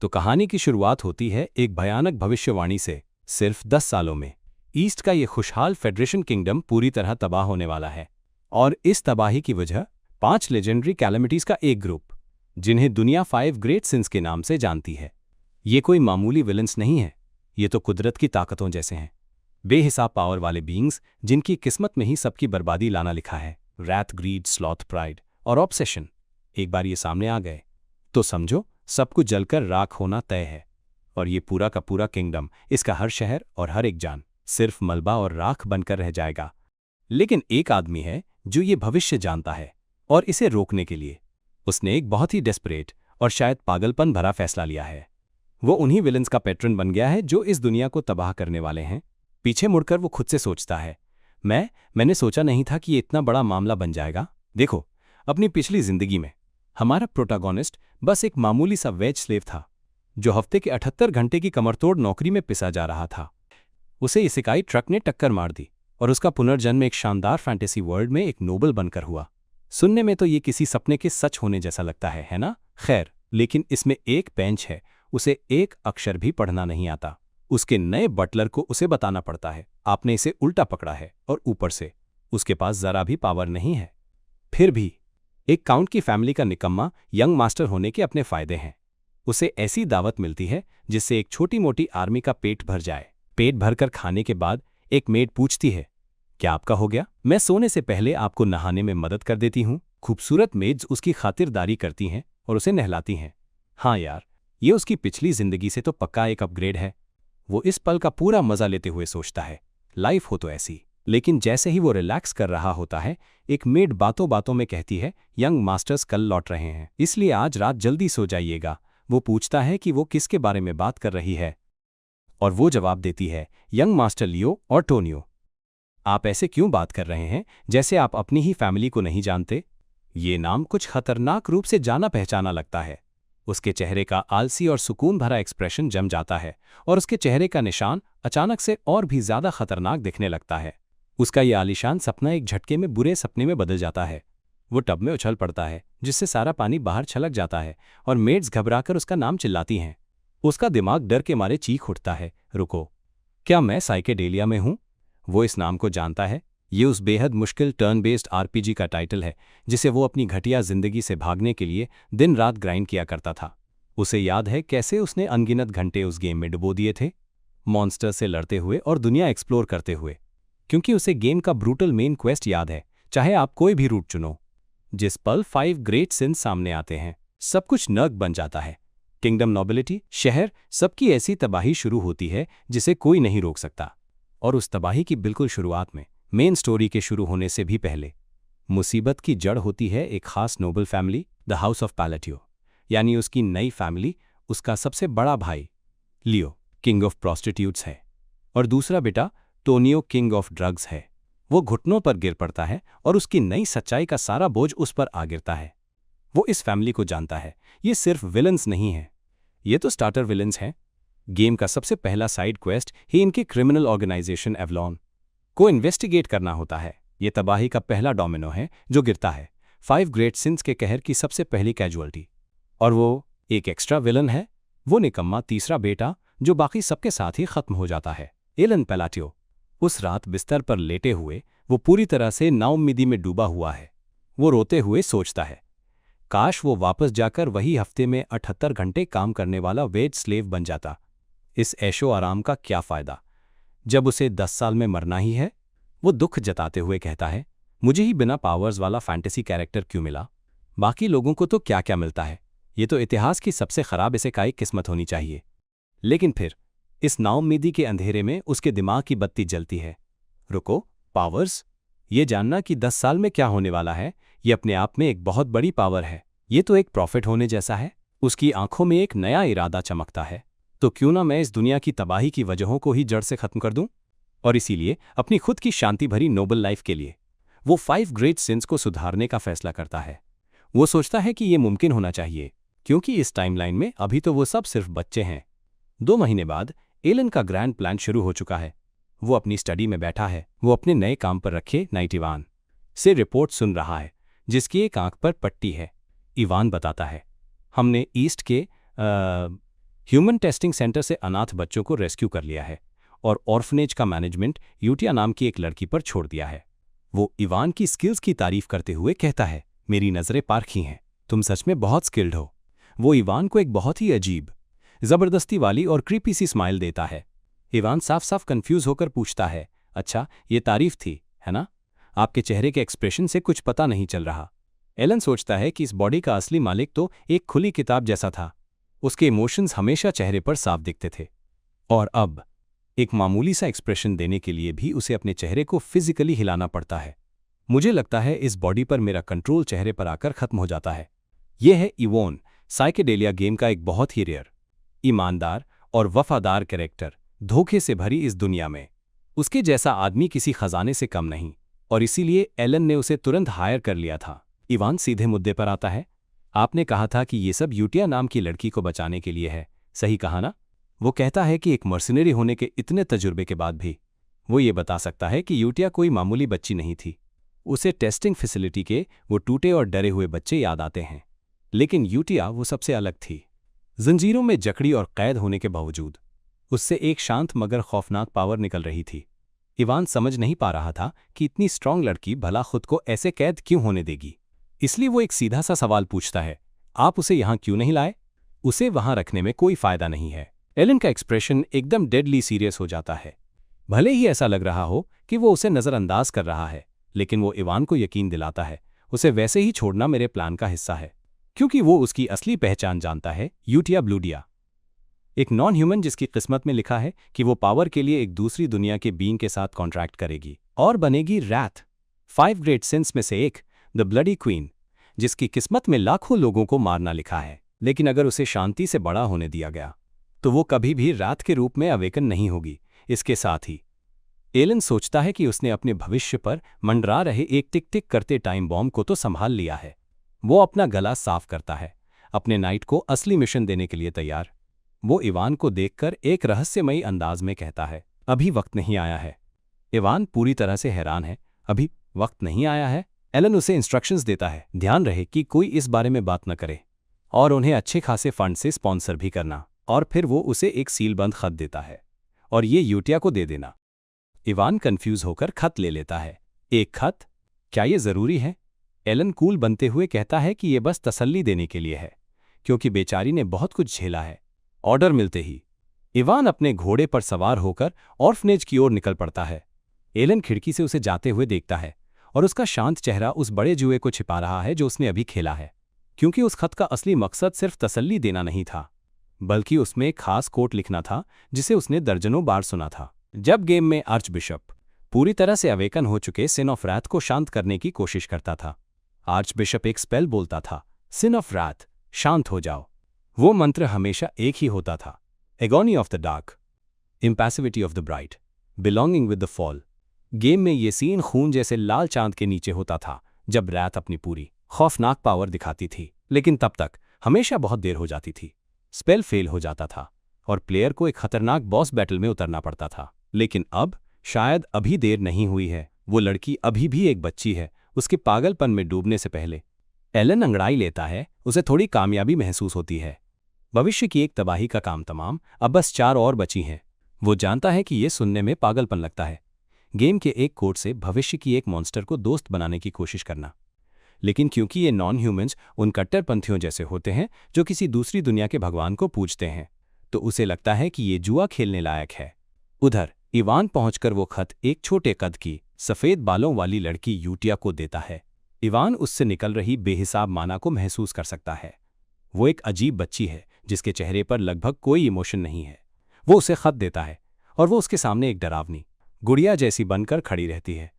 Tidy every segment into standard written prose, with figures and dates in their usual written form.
तो कहानी की शुरुआत होती है एक भयानक भविष्यवाणी से। सिर्फ 10 सालों में ईस्ट का ये खुशहाल फेडरेशन किंगडम पूरी तरह तबाह होने वाला है। और इस तबाही की वजह 5 लेजेंडरी कैलेमिटीज का एक ग्रुप, जिन्हें दुनिया 5 ग्रेट सिंस के नाम से जानती है। ये कोई मामूली विलन्स नहीं है, ये तो कुदरत की ताकतों जैसे हैं। बेहिसाब पावर वाले बीइंग्स जिनकी किस्मत में ही सबकी बर्बादी लाना लिखा है। रैथ, ग्रीड, स्लॉथ, प्राइड और ऑब्सेशन एक बार ये सामने आ गए तो समझो सब कुछ जलकर राख होना तय है। और ये पूरा का पूरा किंगडम, इसका हर शहर और हर एक जान सिर्फ मलबा और राख बनकर रह जाएगा। लेकिन एक आदमी है जो ये भविष्य जानता है, और इसे रोकने के लिए उसने एक बहुत ही डेस्परेट और शायद पागलपन भरा फैसला लिया है। वो उन्हीं विलन्स का पैटर्न बन गया है जो इस दुनिया को तबाह करने वाले हैं। पीछे मुड़कर वो खुद से सोचता है, मैंने सोचा नहीं था कि ये इतना बड़ा मामला बन जाएगा। देखो, अपनी पिछली जिंदगी में हमारा प्रोटैगोनिस्ट बस एक मामूली सा वेज स्लेव था जो हफ्ते के 78 घंटे की कमरतोड़ नौकरी में पिसा जा रहा था। उसे इसेकाई ट्रक ने टक्कर मार दी और उसका पुनर्जन्म एक शानदार फैंटेसी वर्ल्ड में एक नोबल बनकर हुआ। सुनने में तो ये किसी सपने के सच होने जैसा लगता है ना? खैर, लेकिन इसमें एक पेंच है, उसे एक अक्षर भी पढ़ना नहीं आता। उसके नए बटलर को उसे बताना पड़ता है, आपने इसे उल्टा पकड़ा है, और ऊपर से उसके पास जरा भी पावर नहीं है। फिर भी एक काउंट की फैमिली का निकम्मा यंग मास्टर होने के अपने फायदे हैं। उसे ऐसी दावत मिलती है जिससे एक छोटी मोटी आर्मी का पेट भर जाए। पेट भरकर खाने के बाद एक मेड पूछती है, क्या आपका हो गया? मैं सोने से पहले आपको नहाने में मदद कर देती हूँ। खूबसूरत मेड्स उसकी खातिरदारी करती हैं और उसे नहलाती हैं। हाँ यार, ये उसकी पिछली जिंदगी से तो पक्का एक अपग्रेड है। वो इस पल का पूरा मजा लेते हुए सोचता है, लाइफ हो तो ऐसी। लेकिन जैसे ही वो रिलैक्स कर रहा होता है, एक मेड बातों बातों में कहती है, यंग मास्टर्स कल लौट रहे हैं, इसलिए आज रात जल्दी सो जाइएगा। वो पूछता है कि वो किसके बारे में बात कर रही है, और वो जवाब देती है, यंग मास्टर लियो और टोनियो। आप ऐसे क्यों बात कर रहे हैं जैसे आप अपनी ही फैमिली को नहीं जानते? ये नाम कुछ खतरनाक रूप से जाना पहचाना लगता है। उसके चेहरे का आलसी और सुकून भरा एक्सप्रेशन जम जाता है, और उसके चेहरे का निशान अचानक से और भी ज्यादा खतरनाक दिखने लगता है। उसका ये आलीशान सपना एक झटके में बुरे सपने में बदल जाता है। वो टब में उछल पड़ता है, जिससे सारा पानी बाहर छलक जाता है, और मेड्स घबराकर उसका नाम चिल्लाती हैं। उसका दिमाग डर के मारे चीख उठता है, रुको, क्या मैं साइकेडेलिया में हूं? वो इस नाम को जानता है। ये उस बेहद मुश्किल टर्न बेस्ड आरपीजी का टाइटल है जिसे वो अपनी घटिया जिंदगी से भागने के लिए दिन रात ग्राइंड किया करता था। उसे याद है कैसे उसने अनगिनत घंटे उस गेम में डुबो दिए थे, मॉन्स्टर से लड़ते हुए और दुनिया एक्सप्लोर करते हुए। क्योंकि उसे गेम का ब्रूटल मेन क्वेस्ट याद है, चाहे आप कोई भी रूट चुनो। जिस पल 5 ग्रेट सिंस सामने आते हैं, सब कुछ नर्क बन जाता है। किंगडम, नोबिलिटी, शहर, सबकी ऐसी तबाही शुरू होती है जिसे कोई नहीं रोक सकता। और उस तबाही की बिल्कुल शुरुआत में, मेन स्टोरी के शुरू होने से भी पहले, मुसीबत की जड़ होती है एक खास noble family, the house of Palatio. यानी उसकी नई फैमिली। उसका सबसे बड़ा भाई लियो किंग ऑफ प्रोस्टिट्यूट्स है, और दूसरा बेटा टोनियो किंग ऑफ ड्रग्स है। वो घुटनों पर गिर पड़ता है और उसकी नई सच्चाई का सारा बोझ उस पर आ गिरता है। वो इस फैमिली को जानता है, ये सिर्फ विलन्स नहीं है, ये तो स्टार्टर विलन्स हैं। गेम का सबसे पहला साइड क्वेस्ट ही इनके क्रिमिनल ऑर्गेनाइजेशन एवलॉन को इन्वेस्टिगेट करना होता है। ये तबाही का पहला डोमिनो है जो गिरता है, 5 ग्रेट सिंस के कहर की सबसे पहली कैजुअल्टी। और वो एक एक्स्ट्रा विलन है, वो निकम्मा तीसरा बेटा जो बाकी सबके साथ ही खत्म हो जाता है, एलन पैलाटियो। उस रात बिस्तर पर लेटे हुए वो पूरी तरह से नाउम्मीदी में डूबा हुआ है। वो रोते हुए सोचता है, काश वो वापस जाकर वही हफ्ते में 78 घंटे काम करने वाला वेज स्लेव बन जाता। इस ऐशो आराम का क्या फायदा जब उसे 10 साल में मरना ही है? वो दुख जताते हुए कहता है, मुझे ही बिना पावर्स वाला फैंटेसी कैरेक्टर क्यों मिला? बाकी लोगों को तो क्या क्या मिलता है। ये तो इतिहास की सबसे खराब इसेकाई किस्मत होनी चाहिए। लेकिन फिर इस नाउम्मीदी के अंधेरे में उसके दिमाग की बत्ती जलती है। रुको, पावर्स? ये जानना कि 10 साल में क्या होने वाला है, ये अपने आप में एक बहुत बड़ी पावर है। ये तो एक प्रॉफिट होने जैसा है। उसकी आंखों में एक नया इरादा चमकता है। तो क्यों ना मैं इस दुनिया की तबाही की वजहों को ही जड़ से खत्म कर दूं? और इसीलिए अपनी खुद की शांति भरी नोबल लाइफ के लिए वो 5 ग्रेट सिंस को सुधारने का फैसला करता है। वो सोचता है कि ये मुमकिन होना चाहिए, क्योंकि इस टाइमलाइन में अभी तो वो सब सिर्फ बच्चे हैं। 2 महीने बाद एलन का ग्रैंड प्लान शुरू हो चुका है। वो अपनी स्टडी में बैठा है। वो अपने नए काम पर रखे नाइट इवान से रिपोर्ट सुन रहा है, जिसकी एक आंख पर पट्टी है। इवान बताता है, हमने ईस्ट के ह्यूमन टेस्टिंग सेंटर से अनाथ बच्चों को रेस्क्यू कर लिया है और ऑर्फनेज का मैनेजमेंट यूटिया नाम की एक लड़की पर छोड़ दिया है। वो इवान की स्किल्स की तारीफ करते हुए कहता है, मेरी नज़रें पारखी हैं, तुम सच में बहुत स्किल्ड हो। वो इवान को एक बहुत ही अजीब, ज़बरदस्ती वाली और क्रीपी सी स्माइल देता है। इवान साफ साफ कंफ्यूज होकर पूछता है, अच्छा ये तारीफ थी, है ना? आपके चेहरे के एक्सप्रेशन से कुछ पता नहीं चल रहा। एलन सोचता है कि इस बॉडी का असली मालिक तो एक खुली किताब जैसा था। उसके इमोशंस हमेशा चेहरे पर साफ दिखते थे, और अब एक मामूली सा एक्सप्रेशन देने के लिए भी उसे अपने चेहरे को फिजिकली हिलाना पड़ता है। मुझे लगता है इस बॉडी पर मेरा कंट्रोल चेहरे पर आकर खत्म हो जाता है। यह है इवोन, साइकेडेलिया गेम का एक बहुत ही रेयर, ईमानदार और वफादार कैरेक्टर। धोखे से भरी इस दुनिया में उसके जैसा आदमी किसी खजाने से कम नहीं, और इसीलिए एलन ने उसे तुरंत हायर कर लिया था। इवान सीधे मुद्दे पर आता है, आपने कहा था कि ये सब यूटिया नाम की लड़की को बचाने के लिए है, सही कहा ना? वो कहता है कि एक मर्सिनरी होने के इतने तजुर्बे के बाद भी वो ये बता सकता है कि यूटिया कोई मामूली बच्ची नहीं थी। उसे टेस्टिंग फैसिलिटी के वो टूटे और डरे हुए बच्चे याद आते हैं, लेकिन यूटिया वो सबसे अलग थी। जंजीरों में जकड़ी और कैद होने के बावजूद उससे एक शांत मगर खौफनाक पावर निकल रही थी। इवान समझ नहीं पा रहा था कि इतनी स्ट्रांग लड़की भला खुद को ऐसे कैद क्यों होने देगी। इसलिए वो एक सीधा सा सवाल पूछता है, आप उसे यहां क्यों नहीं लाए? उसे वहां रखने में कोई फायदा नहीं है। एलन का एक्सप्रेशन एकदम डेडली सीरियस हो जाता है। भले ही ऐसा लग रहा हो कि वो उसे नज़रअंदाज कर रहा है, लेकिन वो इवान को यकीन दिलाता है, उसे वैसे ही छोड़ना मेरे प्लान का हिस्सा है, क्योंकि वो उसकी असली पहचान जानता है, यूटिया ब्लूडिया, एक नॉन ह्यूमन जिसकी किस्मत में लिखा है कि वो पावर के लिए एक दूसरी दुनिया के बीइंग के साथ कॉन्ट्रैक्ट करेगी और बनेगी रैथ, 5 ग्रेट सिंस में से एक, द ब्लडी क्वीन, जिसकी किस्मत में लाखों लोगों को मारना लिखा है। लेकिन अगर उसे शांति से बड़ा होने दिया गया तो वो कभी भी रात के रूप में अवेकन नहीं होगी। इसके साथ ही एलन सोचता है कि उसने अपने भविष्य पर मंडरा रहे एक टिक टिक करते टाइम बॉम्ब को तो संभाल लिया है। वो अपना गला साफ करता है, अपने नाइट को असली मिशन देने के लिए तैयार। वो इवान को देखकर एक रहस्यमयी अंदाज में कहता है, अभी वक्त नहीं आया है। इवान पूरी तरह से हैरान है, अभी वक्त नहीं आया है? एलन उसे इंस्ट्रक्शंस देता है, ध्यान रहे कि कोई इस बारे में बात न करे, और उन्हें अच्छे खासे फंड से स्पॉन्सर भी करना। और फिर वो उसे एक सीलबंद खत देता है, और ये यूटिया को दे देना। इवान कंफ्यूज होकर खत ले लेता है। एक खत? क्या ये जरूरी है? एलन कूल बनते हुए कहता है कि ये बस तसल्ली देने के लिए है, क्योंकि बेचारी ने बहुत कुछ झेला है। ऑर्डर मिलते ही इवान अपने घोड़े पर सवार होकर ऑर्फनेज की ओर निकल पड़ता है। एलन खिड़की से उसे जाते हुए देखता है, और उसका शांत चेहरा उस बड़े जुए को छिपा रहा है जो उसने अभी खेला है, क्योंकि उस खत का असली मकसद सिर्फ तसल्ली देना नहीं था, बल्कि उसमें एक खास कोट लिखना था जिसे उसने दर्जनों बार सुना था जब गेम में आर्च बिशप पूरी तरह से अवेकन हो चुके सिन ऑफ रैथ को शांत करने की कोशिश करता था। आर्च बिशप एक स्पेल बोलता था, सिन ऑफ रैथ, शांत हो जाओ। वो मंत्र हमेशा एक ही होता था, agony of the dark, impassivity of the bright, belonging with the fall. Game में ये सीन खून जैसे लाल चांद के नीचे होता था जब रैथ अपनी पूरी खौफनाक पावर दिखाती थी, लेकिन तब तक हमेशा बहुत देर हो जाती थी। स्पेल फेल हो जाता था और प्लेयर को एक खतरनाक बॉस बैटल में उतरना पड़ता था। लेकिन अब शायद अभी देर नहीं हुई है, वो लड़की अभी भी एक बच्ची है, उसके पागलपन में डूबने से पहले। एलन अंगड़ाई लेता है, उसे थोड़ी कामयाबी महसूस होती है। भविष्य की एक तबाही का काम तमाम, अब बस 4 और बची हैं। वो जानता है कि ये सुनने में पागलपन लगता है, गेम के एक कोड से भविष्य की एक मॉन्स्टर को दोस्त बनाने की कोशिश करना, लेकिन क्योंकि ये नॉन ह्यूमन्स उन कट्टरपंथियों जैसे होते हैं जो किसी दूसरी दुनिया के भगवान को पूजते हैं, तो उसे लगता है कि ये जुआ खेलने लायक है। उधर इवान पहुंचकर वो खत एक छोटे कद की सफ़ेद बालों वाली लड़की यूटिया को देता है। इवान उससे निकल रही बेहिसाब माना को महसूस कर सकता है। वो एक अजीब बच्ची है जिसके चेहरे पर लगभग कोई इमोशन नहीं है। वो उसे खत देता है और वो उसके सामने एक डरावनी गुड़िया जैसी बनकर खड़ी रहती है।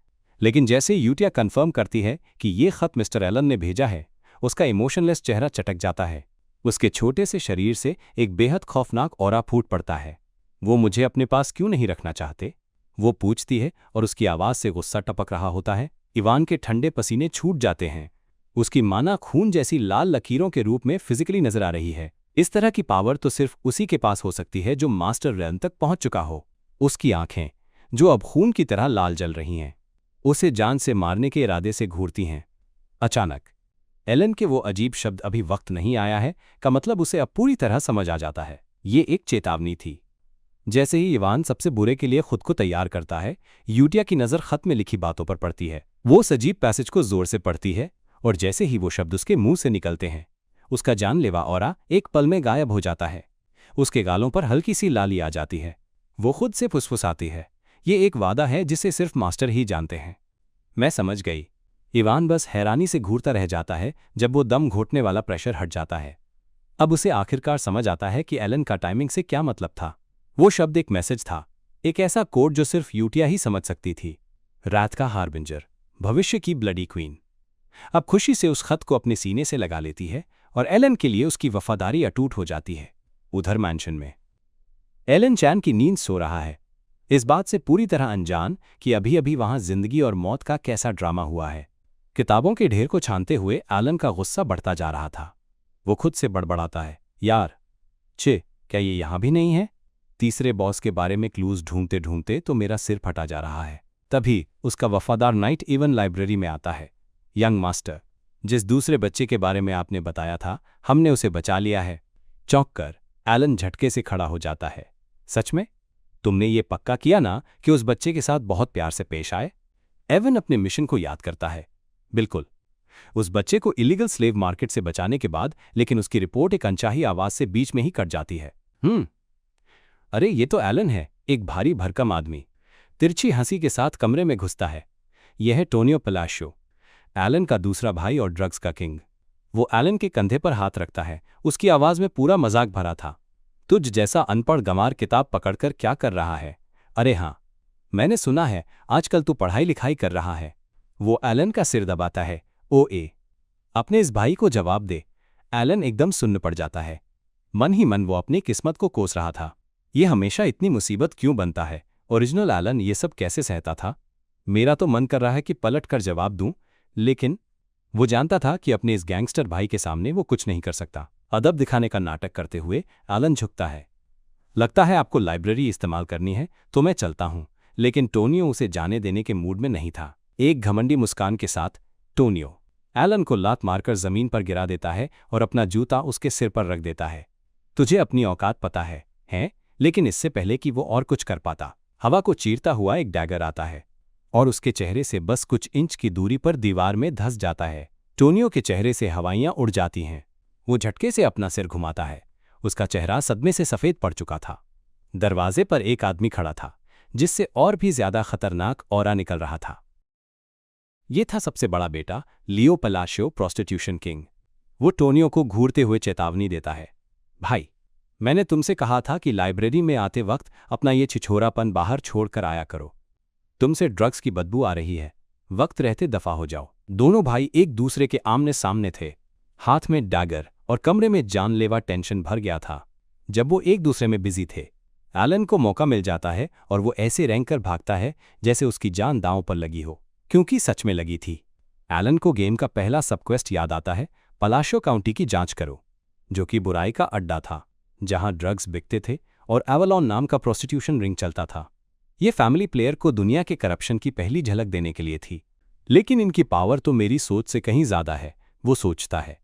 लेकिन जैसे यूटिया कंफर्म करती है कि ये खत मिस्टर एलन ने भेजा है, उसका इमोशनलेस चेहरा चटक जाता है। उसके छोटे से शरीर से एक बेहद खौफनाक ऑरा फूट पड़ता है। वो मुझे अपने पास क्यों नहीं रखना चाहते? वो पूछती है, और उसकी आवाज़ से गुस्सा टपक रहा होता है। इवान के ठंडे पसीने छूट जाते हैं। उसकी माना खून जैसी लाल लकीरों के रूप में फिजिकली नजर आ रही है। इस तरह की पावर तो सिर्फ उसी के पास हो सकती है जो मास्टर रेल्म तक पहुंच चुका हो। उसकी आंखें, जो अब खून की तरह लाल जल रही हैं, उसे जान से मारने के इरादे से घूरती हैं। अचानक एलन के वो अजीब शब्द, अभी वक्त नहीं आया है, का मतलब उसे अब पूरी तरह समझ आ जाता है। ये एक चेतावनी थी। जैसे ही इवान सबसे बुरे के लिए खुद को तैयार करता है, यूटिया की नज़र खत में लिखी बातों पर पड़ती है। वो उस अजीब पैसेज को जोर से पढ़ती है और जैसे ही वो शब्द उसके मुंह से निकलते हैं, उसका जानलेवा ऑरा एक पल में गायब हो जाता है। उसके गालों पर हल्की सी लाली आ जाती है। वो खुद से फुसफुसाती है, ये एक वादा है जिसे सिर्फ मास्टर ही जानते हैं। मैं समझ गई। इवान बस हैरानी से घूरता रह जाता है जब वो दम घोटने वाला प्रेशर हट जाता है। अब उसे आखिरकार समझ आता है कि एलन का टाइमिंग से क्या मतलब था। वो शब्द एक मैसेज था, एक ऐसा कोड जो सिर्फ यूटिया ही समझ सकती थी। रात का हार्बिंजर, भविष्य की ब्लडी क्वीन। अब खुशी से उस खत को अपने सीने से लगा लेती है और एलन के लिए उसकी वफादारी अटूट हो जाती है। उधर मैंशन में एलन चैन की नींद सो रहा है, इस बात से पूरी तरह अनजान कि अभी अभी वहां जिंदगी और मौत का कैसा ड्रामा हुआ है। किताबों के ढेर को छानते हुए एलन का गुस्सा बढ़ता जा रहा था। वो खुद से बड़बड़ाता है, यार क्या ये यहां भी नहीं है? तीसरे बॉस के बारे में क्लूज ढूंढते ढूंढते तो मेरा सिर फटा जा रहा है। तभी उसका वफादार नाइट इवन लाइब्रेरी में आता है। यंग मास्टर, जिस दूसरे बच्चे के बारे में आपने बताया था, हमने उसे बचा लिया है। चौंक कर एलन झटके से खड़ा हो जाता है। सच में? तुमने ये पक्का किया ना कि उस बच्चे के साथ बहुत प्यार से पेश आए? एवन अपने मिशन को याद करता है। बिल्कुल, उस बच्चे को इलीगल स्लेव मार्केट से बचाने के बाद, लेकिन उसकी रिपोर्ट एक अनचाही आवाज से बीच में ही कट जाती है। अरे ये तो एलन है, एक भारी भरकम आदमी तिरछी हंसी के साथ कमरे में घुसता है। यह है टोनियो पलाशियो, एलन का दूसरा भाई और ड्रग्स का किंग। वो एलन के कंधे पर हाथ रखता है, उसकी आवाज में पूरा मजाक भरा था। तुझ जैसा अनपढ़ गंवार किताब पकड़कर क्या कर रहा है? अरे हाँ, मैंने सुना है आजकल तू पढ़ाई लिखाई कर रहा है। वो एलन का सिर दबाता है। अपने इस भाई को जवाब दे। एलन एकदम सुन्न पड़ जाता है। मन ही मन वो अपनी किस्मत को कोस रहा था। ये हमेशा इतनी मुसीबत क्यों बनता है? ओरिजिनल एलन ये सब कैसे सहता था? मेरा तो मन कर रहा है कि पलट कर जवाब दूं, लेकिन वो जानता था कि अपने इस गैंगस्टर भाई के सामने वो कुछ नहीं कर सकता। अदब दिखाने का नाटक करते हुए एलन झुकता है। लगता है आपको लाइब्रेरी इस्तेमाल करनी है तो मैं चलता हूं। लेकिन टोनियो उसे जाने देने के मूड में नहीं था। एक घमंडी मुस्कान के साथ टोनियो एलन को लात मारकर जमीन पर गिरा देता है और अपना जूता उसके सिर पर रख देता है। तुझे अपनी औकात पता है, हैं? लेकिन इससे पहले कि वो और कुछ कर पाता, हवा को चीरता हुआ एक डैगर आता है और उसके चेहरे से बस कुछ इंच की दूरी पर दीवार में धंस जाता है। टोनियो के चेहरे से हवाइयां उड़ जाती हैं। वो झटके से अपना सिर घुमाता है। उसका चेहरा सदमे से सफेद पड़ चुका था। दरवाजे पर एक आदमी खड़ा था, जिससे और भी ज्यादा खतरनाक ऑरा निकल रहा था। ये था सबसे बड़ा बेटा लियो पलाशियो, प्रोस्टिट्यूशन किंग। वो टोनियो को घूरते हुए चेतावनी देता है, भाई, मैंने तुमसे कहा था कि लाइब्रेरी में आते वक्त अपना ये छिछोरापन बाहर छोड़कर आया करो। तुमसे ड्रग्स की बदबू आ रही है, वक्त रहते दफा हो जाओ। दोनों भाई एक दूसरे के आमने सामने थे, हाथ में डैगर, और कमरे में जानलेवा टेंशन भर गया था। जब वो एक दूसरे में बिजी थे, एलन को मौका मिल जाता है और वो ऐसे रेंग कर भागता है जैसे उसकी जान दांव पर लगी हो, क्योंकि सच में लगी थी। एलन को गेम का पहला सबक्वेस्ट याद आता है, पलाशियो काउंटी की जांच करो, जो कि बुराई का अड्डा था, जहां ड्रग्स बिकते थे और एवलॉन नाम का प्रोस्टिट्यूशन रिंग चलता था। ये फैमिली प्लेयर को दुनिया के करप्शन की पहली झलक देने के लिए थी। लेकिन इनकी पावर तो मेरी सोच से कहीं ज्यादा है, वो सोचता है।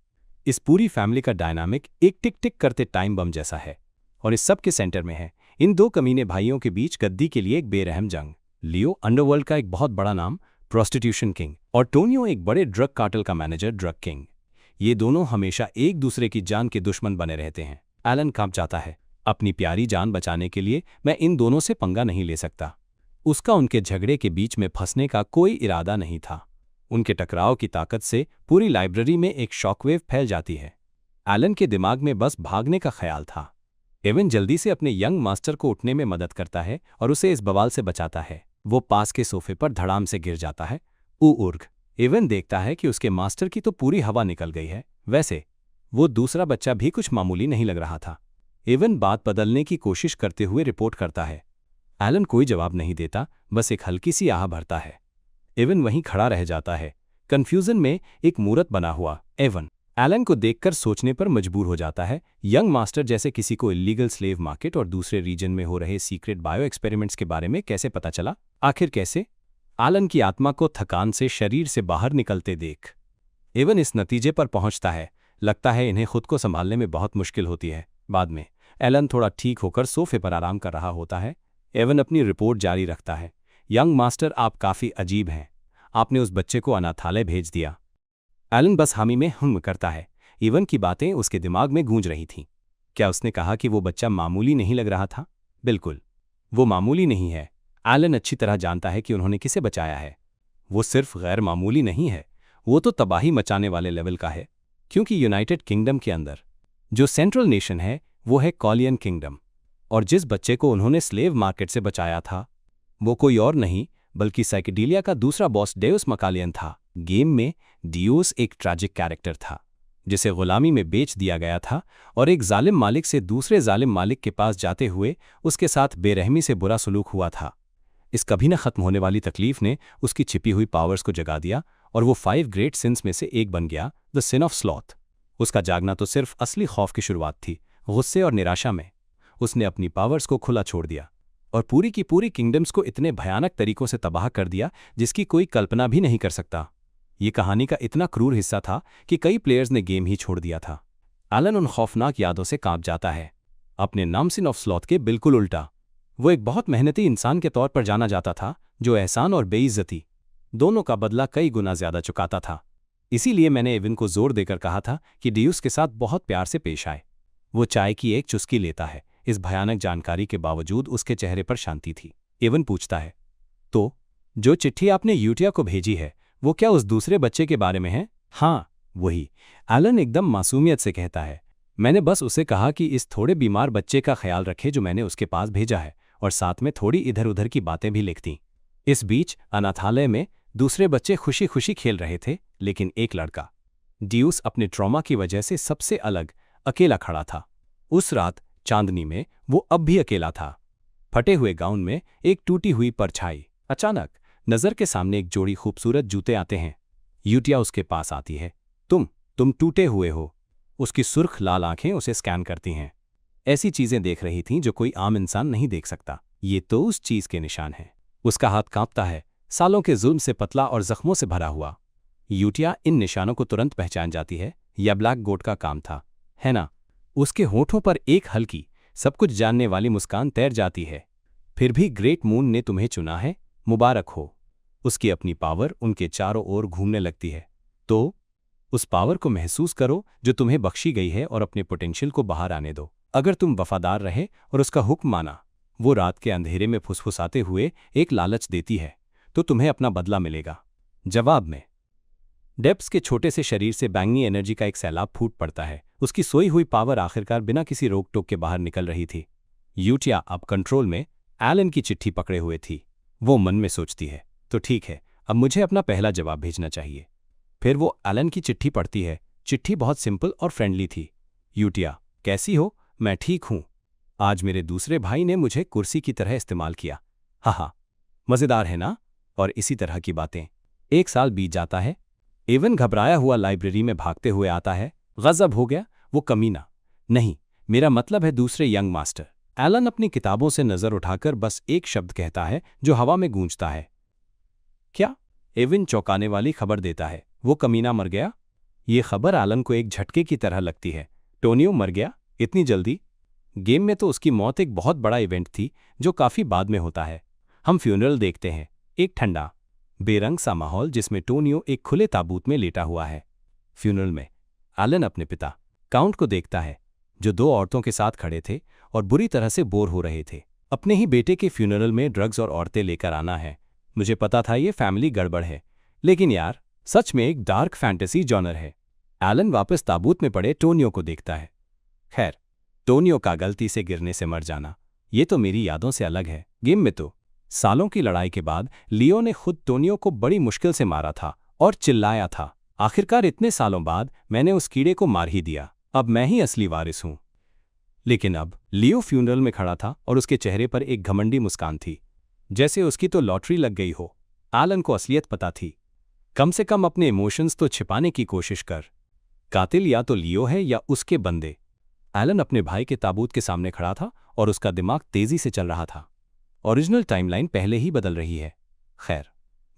इस पूरी फैमिली का डायनामिक एक टिक टिक करते टाइम बम जैसा है, और इस सब के सेंटर में है इन दो कमीने भाइयों के बीच गद्दी के लिए एक बेरहम जंग। लियो अंडरवर्ल्ड का एक बहुत बड़ा नाम, प्रोस्टिट्यूशन किंग, और टोनियो एक बड़े ड्रग कार्टेल का मैनेजर, ड्रग किंग। ये दोनों हमेशा एक दूसरे की जान के दुश्मन बने रहते हैं। एलन कांप जाता है। अपनी प्यारी जान बचाने के लिए मैं इन दोनों से पंगा नहीं ले सकता। उसका उनके झगड़े के बीच में फंसने का कोई इरादा नहीं था। उनके टकराव की ताकत से पूरी लाइब्रेरी में एक शॉकवेव फैल जाती है। एलन के दिमाग में बस भागने का ख्याल था। एवन जल्दी से अपने यंग मास्टर को उठने में मदद करता है और उसे इस बवाल से बचाता है। वो पास के सोफे पर धड़ाम से गिर जाता है। उर्ग एवन देखता है कि उसके मास्टर की तो पूरी हवा निकल गई है। वैसे वो दूसरा बच्चा भी कुछ मामूली नहीं लग रहा था। एवन बात बदलने की कोशिश करते हुए रिपोर्ट करता है। एलन कोई जवाब नहीं देता, बस एक हल्की सी आह भरता है। एवन वहीं खड़ा रह जाता है, कंफ्यूजन में एक मूरत बना हुआ। एवन एलन को देखकर सोचने पर मजबूर हो जाता है। यंग मास्टर जैसे किसी को इलीगल स्लेव मार्केट और दूसरे रीजन में हो रहे सीक्रेट बायो एक्सपेरिमेंट्स के बारे में कैसे पता चला? आखिर कैसे? एलन की आत्मा को थकान से शरीर से बाहर निकलते देख एवन इस नतीजे पर पहुंचता है, लगता है इन्हें खुद को संभालने में बहुत मुश्किल होती है। बाद में एलन थोड़ा ठीक होकर सोफे पर आराम कर रहा होता है। एवन अपनी रिपोर्ट जारी रखता है। यंग मास्टर, आप काफ़ी अजीब हैं। आपने उस बच्चे को अनाथालय भेज दिया। एलन बस हामी में हुम्म करता है। एवन की बातें उसके दिमाग में गूंज रही थीं। क्या उसने कहा कि वो बच्चा मामूली नहीं लग रहा था? बिल्कुल, वो मामूली नहीं है। एलन अच्छी तरह जानता है कि उन्होंने किसे बचाया है। वो सिर्फ गैर मामूली नहीं है, वो तो तबाही मचाने वाले लेवल का है। क्योंकि यूनाइटेड किंगडम के अंदर जो सेंट्रल नेशन है वो है कॉलियन किंगडम, और जिस बच्चे को उन्होंने स्लेव मार्केट से बचाया था वो कोई और नहीं बल्कि साइकेडेलिया का दूसरा बॉस डेउस मकालियन था। गेम में डियोस एक ट्रैजिक कैरेक्टर था जिसे गुलामी में बेच दिया गया था और एक जालिम मालिक से दूसरे जालिम मालिक के पास जाते हुए उसके साथ बेरहमी से बुरा सलूक हुआ था। इस कभी न खत्म होने वाली तकलीफ ने उसकी छिपी हुई पावर्स को जगा दिया और वो 5 ग्रेट सिंस में से एक बन गया, द सिन ऑफ स्लॉथ। उसका जागना तो सिर्फ असली खौफ की शुरुआत थी। गुस्से और निराशा में उसने अपनी पावर्स को खुला छोड़ दिया और पूरी की पूरी किंगडम्स को इतने भयानक तरीकों से तबाह कर दिया जिसकी कोई कल्पना भी नहीं कर सकता। ये कहानी का इतना क्रूर हिस्सा था कि कई प्लेयर्स ने गेम ही छोड़ दिया था। एलन उन खौफनाक यादों से कांप जाता है। अपने नाम सिन ऑफ स्लॉथ के बिल्कुल उल्टा, वो एक बहुत मेहनती इंसान के तौर पर जाना जाता था जो एहसान और बेइज्जती दोनों का बदला कई गुना ज्यादा चुकाता था। इसीलिए मैंने एवन को जोर देकर कहा था कि डियूस के साथ बहुत प्यार से पेश आए। वो चाय की एक चुस्की लेता है। इस भयानक जानकारी के बावजूद उसके चेहरे पर शांति थी। एवन पूछता है, तो जो चिट्ठी आपने यूटिया को भेजी है वो क्या उस दूसरे बच्चे के बारे में है? हाँ, वही। एलन एकदम मासूमियत से कहता है, मैंने बस उसे कहा कि इस थोड़े बीमार बच्चे का ख्याल रखे जो मैंने उसके पास भेजा है, और साथ में थोड़ी इधर उधर की बातें भी लिख दी। इस बीच अनाथालय में दूसरे बच्चे खुशी खुशी खेल रहे थे, लेकिन एक लड़का डियूस अपने ट्रॉमा की वजह से सबसे अलग अकेला खड़ा था। उस रात चांदनी में वो अब भी अकेला था। फटे हुए गाउन में एक टूटी हुई परछाई। अचानक नजर के सामने एक जोड़ी खूबसूरत जूते आते हैं। यूटिया उसके पास आती है। तुम टूटे हुए हो। उसकी सुर्ख लाल आंखें उसे स्कैन करती हैं। ऐसी चीजें देख रही थीं जो कोई आम इंसान नहीं देख सकता। ये तो उस चीज के निशान हैं। उसका हाथ कांपता है, सालों के जुल्म से पतला और जख्मों से भरा हुआ। यूटिया इन निशानों को तुरंत पहचान जाती है। यह ब्लैक गोट का काम था, है ना? उसके होठों पर एक हल्की, सब कुछ जानने वाली मुस्कान तैर जाती है। फिर भी ग्रेट मून ने तुम्हें चुना है, मुबारक हो। उसकी अपनी पावर उनके चारों ओर घूमने लगती है। तो उस पावर को महसूस करो जो तुम्हें बख्शी गई है और अपने पोटेंशियल को बाहर आने दो। अगर तुम वफादार रहे और उसका हुक्म माना, वो रात के अंधेरे में फुसफुसाते हुए एक लालच देती है, तो तुम्हें अपना बदला मिलेगा। जवाब में डेप्स के छोटे से शरीर से बैंगनी एनर्जी का एक सैलाब फूट पड़ता है। उसकी सोई हुई पावर आखिरकार बिना किसी रोक टोक के बाहर निकल रही थी। यूटिया अब कंट्रोल में एलन की चिट्ठी पकड़े हुए थी। वो मन में सोचती है, तो ठीक है, अब मुझे अपना पहला जवाब भेजना चाहिए। फिर वो एलन की चिट्ठी पढ़ती है। चिट्ठी बहुत सिंपल और फ्रेंडली थी। यूटिया, कैसी हो? मैं ठीक हूं। आज मेरे दूसरे भाई ने मुझे कुर्सी की तरह इस्तेमाल किया। हा, मजेदार है ना? और इसी तरह की बातें। 1 साल बीत जाता है। एवन घबराया हुआ लाइब्रेरी में भागते हुए आता है। गजब हो गया, वो कमीना। नहीं, मेरा मतलब है दूसरे यंग मास्टर। एलन अपनी किताबों से नजर उठाकर बस एक शब्द कहता है जो हवा में गूंजता है, क्या? एवन चौंकाने वाली खबर देता है, वो कमीना मर गया। ये खबर एलन को एक झटके की तरह लगती है। टोनियो मर गया? इतनी जल्दी? गेम में तो उसकी मौत एक बहुत बड़ा इवेंट थी जो काफी बाद में होता है। हम फ्यूनरल देखते हैं, एक ठंडा बेरंग सा माहौल जिसमें टोनियो एक खुले ताबूत में लेटा हुआ है। फ्यूनरल में एलन अपने पिता काउंट को देखता है जो 2 औरतों के साथ खड़े थे और बुरी तरह से बोर हो रहे थे। अपने ही बेटे के फ्यूनरल में ड्रग्स और औरतें लेकर आना है। मुझे पता था ये फैमिली गड़बड़ है, लेकिन यार सच में एक डार्क फैंटेसी जॉनर है। एलन वापस ताबूत में पड़े टोनियो को देखता है। खैर, टोनियो का गलती से गिरने से मर जाना, ये तो मेरी यादों से अलग है। गेम में तो सालों की लड़ाई के बाद लियो ने खुद टोनियो को बड़ी मुश्किल से मारा था और चिल्लाया था, आखिरकार इतने सालों बाद मैंने उस कीड़े को मार ही दिया, अब मैं ही असली वारिस हूं। लेकिन अब लियो फ्यूनरल में खड़ा था और उसके चेहरे पर एक घमंडी मुस्कान थी, जैसे उसकी तो लॉटरी लग गई हो। एलन को असलियत पता थी। कम से कम अपने इमोशंस तो छिपाने की कोशिश कर। कातिल या तो लियो है या उसके बंदे। एलन अपने भाई के ताबूत के सामने खड़ा था और उसका दिमाग तेजी से चल रहा था। ओरिजिनल टाइमलाइन पहले ही बदल रही है। खैर,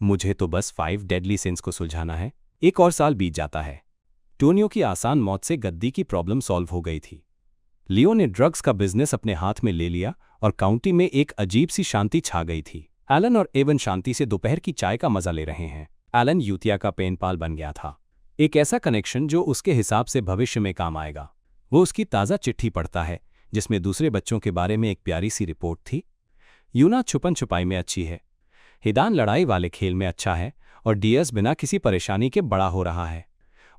मुझे तो बस 5 डेडली सिंस को सुलझाना है। 1 और साल बीत जाता है। टोनियो की आसान मौत से गद्दी की प्रॉब्लम सॉल्व हो गई थी, लियो ने ड्रग्स का बिजनेस अपने हाथ में ले लिया और काउंटी में एक अजीब सी शांति छा गई थी। एलन और एवन शांति से दोपहर की चाय का मजा ले रहे हैं। एलन यूतिया का पेनपाल बन गया था, एक ऐसा कनेक्शन जो उसके हिसाब से भविष्य में काम आएगा। वो उसकी ताज़ा चिट्ठी पढ़ता है जिसमें दूसरे बच्चों के बारे में एक प्यारी सी रिपोर्ट थी। यूना छुपन छुपाई में अच्छी है, हिदान लड़ाई वाले खेल में अच्छा है और डियस बिना किसी परेशानी के बड़ा हो रहा है।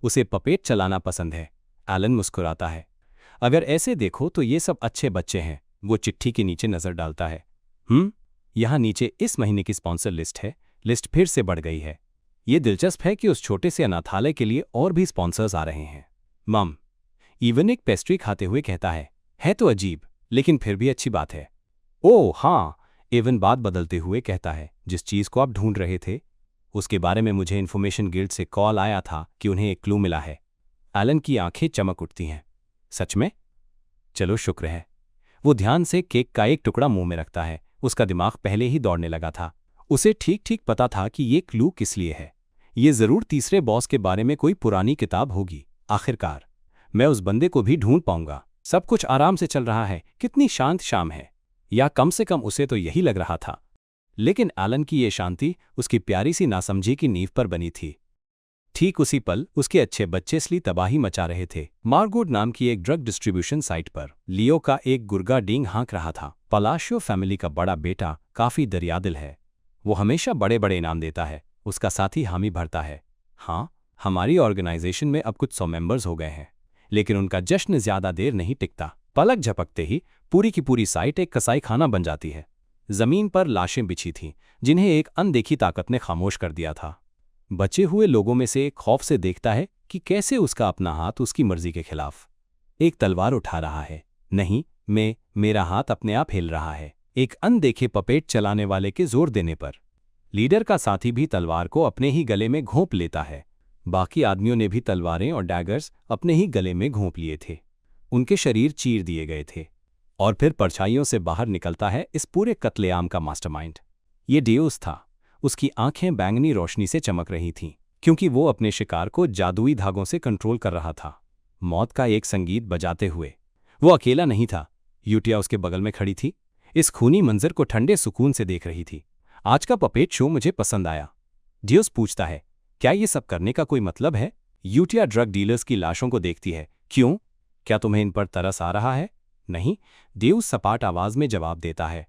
उसे पपेट चलाना पसंद है। एलन मुस्कुराता है। अगर ऐसे देखो तो ये सब अच्छे बच्चे हैं। वो चिट्ठी के नीचे नजर डालता है। यहाँ नीचे इस महीने की स्पॉन्सर लिस्ट है। लिस्ट फिर से बढ़ गई है। ये दिलचस्प है कि उस छोटे से अनाथालय के लिए और भी स्पॉन्सर्स आ रहे हैं। मम, इवन एक पेस्ट्री खाते हुए कहता है तो अजीब, लेकिन फिर भी अच्छी बात है। ओह हाँ, एवन बात बदलते हुए कहता है, जिस चीज को आप ढूंढ रहे थे उसके बारे में मुझे इन्फॉर्मेशन गिल्ड से कॉल आया था कि उन्हें एक क्लू मिला है। एलन की आंखें चमक उठती हैं। सच में? चलो शुक्र है। वो ध्यान से केक का एक टुकड़ा मुंह में रखता है। उसका दिमाग पहले ही दौड़ने लगा था। उसे ठीक ठीक पता था कि ये क्लू किस लिए है। ये जरूर तीसरे बॉस के बारे में कोई पुरानी किताब होगी। आखिरकार मैं उस बंदे को भी ढूंढ पाऊंगा। सब कुछ आराम से चल रहा है। कितनी शांत शाम है, या कम से कम उसे तो यही लग रहा था। लेकिन एलन की ये शांति उसकी प्यारी सी नासमझी की नींव पर बनी थी। ठीक उसी पल उसके अच्छे बच्चे स्ली तबाही मचा रहे थे। मार्गोट नाम की एक ड्रग डिस्ट्रीब्यूशन साइट पर लियो का एक गुर्गा डींग हाँक रहा था। पलाशियो फैमिली का बड़ा बेटा काफी दरियादिल है। वो हमेशा बड़े बड़े इनाम देता है। उसका साथी हामी भरता है। हाँ, हमारी ऑर्गेनाइजेशन में अब कुछ 100 मेंबर्स हो गए हैं, लेकिन उनका जश्न ज्यादा देर नहीं टिकता। पलक झपकते ही पूरी की पूरी साइट एक कसाई खाना बन जाती है। जमीन पर लाशें बिछी थीं, जिन्हें एक अनदेखी ताकत ने खामोश कर दिया था। बचे हुए लोगों में से एक खौफ से देखता है कि कैसे उसका अपना हाथ उसकी मर्जी के खिलाफ एक तलवार उठा रहा है। नहीं, मेरा हाथ अपने आप हिल रहा है, एक अनदेखे पपेट चलाने वाले के जोर देने पर। लीडर का साथी भी तलवार को अपने ही गले में घोंप लेता है। बाकी आदमियों ने भी तलवारें और डैगर्स अपने ही गले में घोंप लिए थे। उनके शरीर चीर दिए गए थे। और फिर परछाइयों से बाहर निकलता है इस पूरे कत्लेआम का मास्टरमाइंड। ये डियोस था। उसकी आंखें बैंगनी रोशनी से चमक रही थीं, क्योंकि वो अपने शिकार को जादुई धागों से कंट्रोल कर रहा था। मौत का एक संगीत बजाते हुए वो अकेला नहीं था। यूटिया उसके बगल में खड़ी थी, इस खूनी मंजर को ठंडे सुकून से देख रही थी। आज का पपेट शो मुझे पसंद आया। डियोस पूछता है, क्या ये सब करने का कोई मतलब है? यूटिया ड्रग डीलर्स की लाशों को देखती है। क्यों? क्या तुम्हें इन पर तरस आ रहा है? नहीं, डियोस सपाट आवाज में जवाब देता है,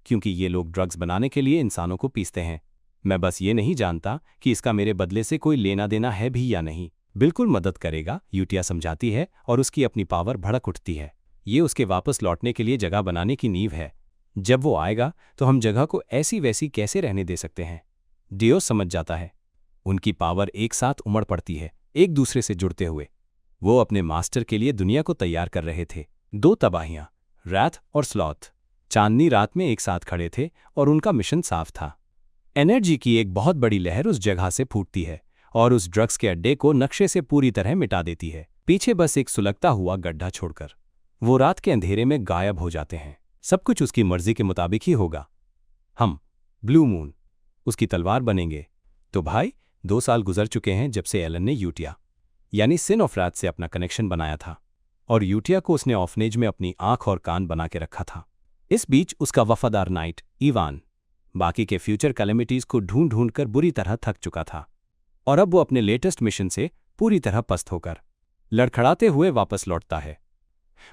क्योंकि ये लोग ड्रग्स बनाने के लिए इंसानों को पीसते हैं। मैं बस ये नहीं जानता कि इसका मेरे बदले से कोई लेना देना है भी या नहीं। बिल्कुल मदद करेगा, यूटिया समझाती है और उसकी अपनी पावर भड़क उठती है। ये उसके वापस लौटने के लिए जगह बनाने की नींव है। जब वो आएगा तो हम जगह को ऐसी वैसी कैसे रहने दे सकते हैं? डियोस समझ जाता है। उनकी पावर एक साथ उमड़ पड़ती है, एक दूसरे से जुड़ते हुए। वो अपने मास्टर के लिए दुनिया को तैयार कर रहे थे। 2 तबाहियां, रैथ और स्लॉथ, चांदनी रात में एक साथ खड़े थे और उनका मिशन साफ था। एनर्जी की एक बहुत बड़ी लहर उस जगह से फूटती है और उस ड्रग्स के अड्डे को नक्शे से पूरी तरह मिटा देती है। पीछे बस एक सुलगता हुआ गड्ढा छोड़कर वो रात के अंधेरे में गायब हो जाते हैं। सब कुछ उसकी मर्जी के मुताबिक ही होगा। हम ब्लू मून उसकी तलवार बनेंगे। तो भाई, 2 साल गुजर चुके हैं जब से एलन ने यूटिया यानी सिन ऑफ रैथ से अपना कनेक्शन बनाया था, और यूटिया को उसने ऑफनेज में अपनी आंख और कान बना के रखा था। इस बीच उसका वफादार नाइट इवान बाकी के फ्यूचर कैलेमिटीज को ढूंढ ढूंढ कर बुरी तरह थक चुका था, और अब वो अपने लेटेस्ट मिशन से पूरी तरह पस्त होकर लड़खड़ाते हुए वापस लौटता है।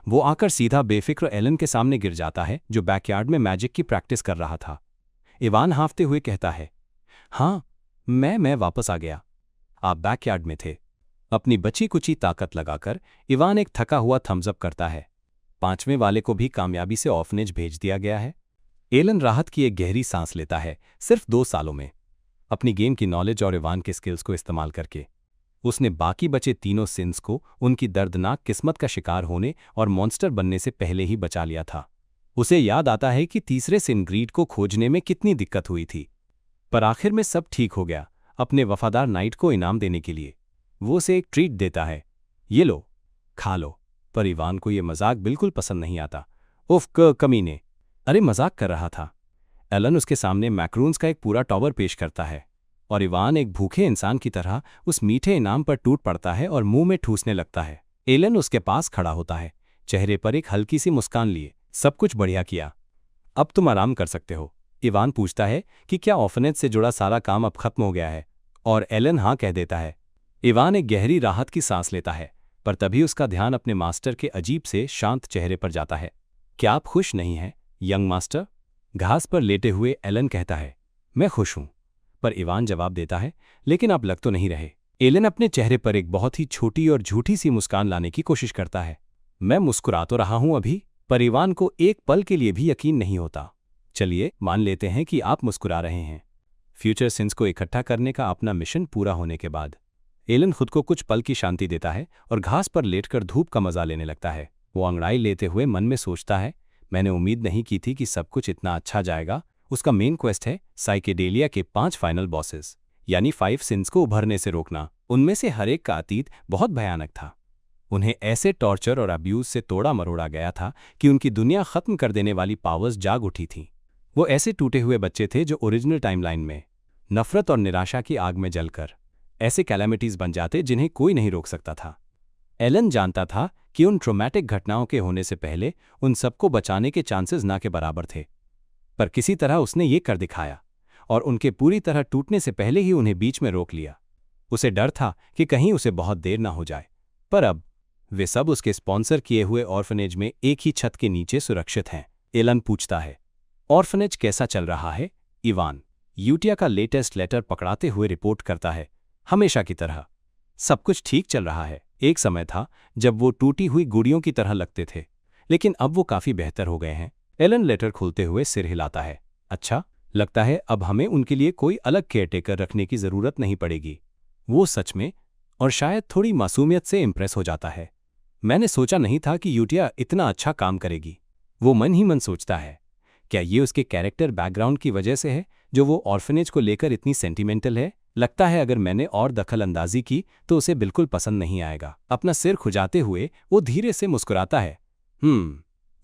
वो आकर सीधा बेफिक्र एलन के सामने गिर जाता है, जो बैकयार्ड में मैजिक की प्रैक्टिस कर रहा था। इवान हांफते हुए कहता है, हाँ, मैं वापस आ गया। आप बैकयार्ड में थे। अपनी बची कुची ताकत लगाकर इवान एक थका हुआ थम्सअप करता है। 5वें वाले को भी कामयाबी से ऑफनेज भेज दिया गया है। एलन राहत की एक गहरी सांस लेता है। सिर्फ 2 सालों में अपनी गेम की नॉलेज और इवान के स्किल्स को इस्तेमाल करके उसने बाकी बचे तीनों सिंस को उनकी दर्दनाक किस्मत का शिकार होने और मॉन्स्टर बनने से पहले ही बचा लिया था। उसे याद आता है कि तीसरे सिन ग्रीड को खोजने में कितनी दिक्कत हुई थी, पर आखिर में सब ठीक हो गया। अपने वफादार नाइट को इनाम देने के लिए वो उसे एक ट्रीट देता है। ये लो, खा लो। पर इवान को ये मजाक बिल्कुल पसंद नहीं आता। उफ कमीने, अरे मजाक कर रहा था। एलन उसके सामने मैक्रून्स का एक पूरा टॉवर पेश करता है और इवान एक भूखे इंसान की तरह उस मीठे इनाम पर टूट पड़ता है और मुंह में ठूसने लगता है। एलन उसके पास खड़ा होता है, चेहरे पर एक हल्की सी मुस्कान लिए। सब कुछ बढ़िया किया, अब तुम आराम कर सकते हो। इवान पूछता है कि क्या ऑर्फनेज से जुड़ा सारा काम अब खत्म हो गया है, और एलन हाँ कह देता है। इवान एक गहरी राहत की सांस लेता है, पर तभी उसका ध्यान अपने मास्टर के अजीब से शांत चेहरे पर जाता है। क्या आप खुश नहीं हैं, यंग मास्टर? घास पर लेटे हुए एलन कहता है। मैं खुश हूं, पर इवान जवाब देता है, लेकिन आप लग तो नहीं रहे। एलन अपने चेहरे पर एक बहुत ही छोटी और झूठी सी मुस्कान लाने की कोशिश करता है। मैं मुस्कुरा तो रहा हूं अभी, पर इवान को एक पल के लिए भी यकीन नहीं होता। चलिए मान लेते हैं कि आप मुस्कुरा रहे हैं। फ्यूचर सिंस को इकट्ठा करने का अपना मिशन पूरा होने के बाद एलन खुद को कुछ पल की शांति देता है और घास पर लेटकर धूप का मजा लेने लगता है। वो अंगड़ाई लेते हुए मन में सोचता है, मैंने उम्मीद नहीं की थी कि सब कुछ इतना अच्छा जाएगा। उसका मेन क्वेस्ट है साइकेडेलिया के 5 फाइनल बॉसेस, यानी 5 सिंस को उभरने से रोकना। उनमें से हर एक का अतीत बहुत भयानक था। उन्हें ऐसे टॉर्चर और अब्यूज से तोड़ा मरोड़ा गया था कि उनकी दुनिया खत्म कर देने वाली पावर्स जाग उठी थीं। वो ऐसे टूटे हुए बच्चे थे जो ओरिजिनल टाइमलाइन में नफरत और निराशा की आग में जलकर ऐसे कैलामिटीज बन जाते जिन्हें कोई नहीं रोक सकता था। एलन जानता था कि उन ट्रोमैटिक घटनाओं के होने से पहले उन सबको बचाने के चांसेस ना के बराबर थे, पर किसी तरह उसने ये कर दिखाया और उनके पूरी तरह टूटने से पहले ही उन्हें बीच में रोक लिया। उसे डर था कि कहीं उसे बहुत देर ना हो जाए, पर अब वे सब उसके स्पॉन्सर किए हुए ऑर्फनेज में एक ही छत के नीचे सुरक्षित हैं। एलन पूछता है, ऑर्फनेज कैसा चल रहा है? इवान यूटिया का लेटेस्ट लेटर पकड़ाते हुए रिपोर्ट करता है, हमेशा की तरह सब कुछ ठीक चल रहा है। एक समय था जब वो टूटी हुई गुड़ियों की तरह लगते थे, लेकिन अब वो काफी बेहतर हो गए हैं। एलन लेटर खोलते हुए सिर हिलाता है। अच्छा, लगता है अब हमें उनके लिए कोई अलग केयरटेकर रखने की जरूरत नहीं पड़ेगी। वो सच में और शायद थोड़ी मासूमियत से इंप्रेस हो जाता है। मैंने सोचा नहीं था कि यूटिया इतना अच्छा काम करेगी। वो मन ही मन सोचता है, क्या ये उसके कैरेक्टर बैकग्राउंड की वजह से है जो वो ऑर्फनेज को लेकर इतनी सेंटिमेंटल है? लगता है अगर मैंने और दखल अंदाजी की तो उसे बिल्कुल पसंद नहीं आएगा। अपना सिर खुजाते हुए वो धीरे से मुस्कुराता है।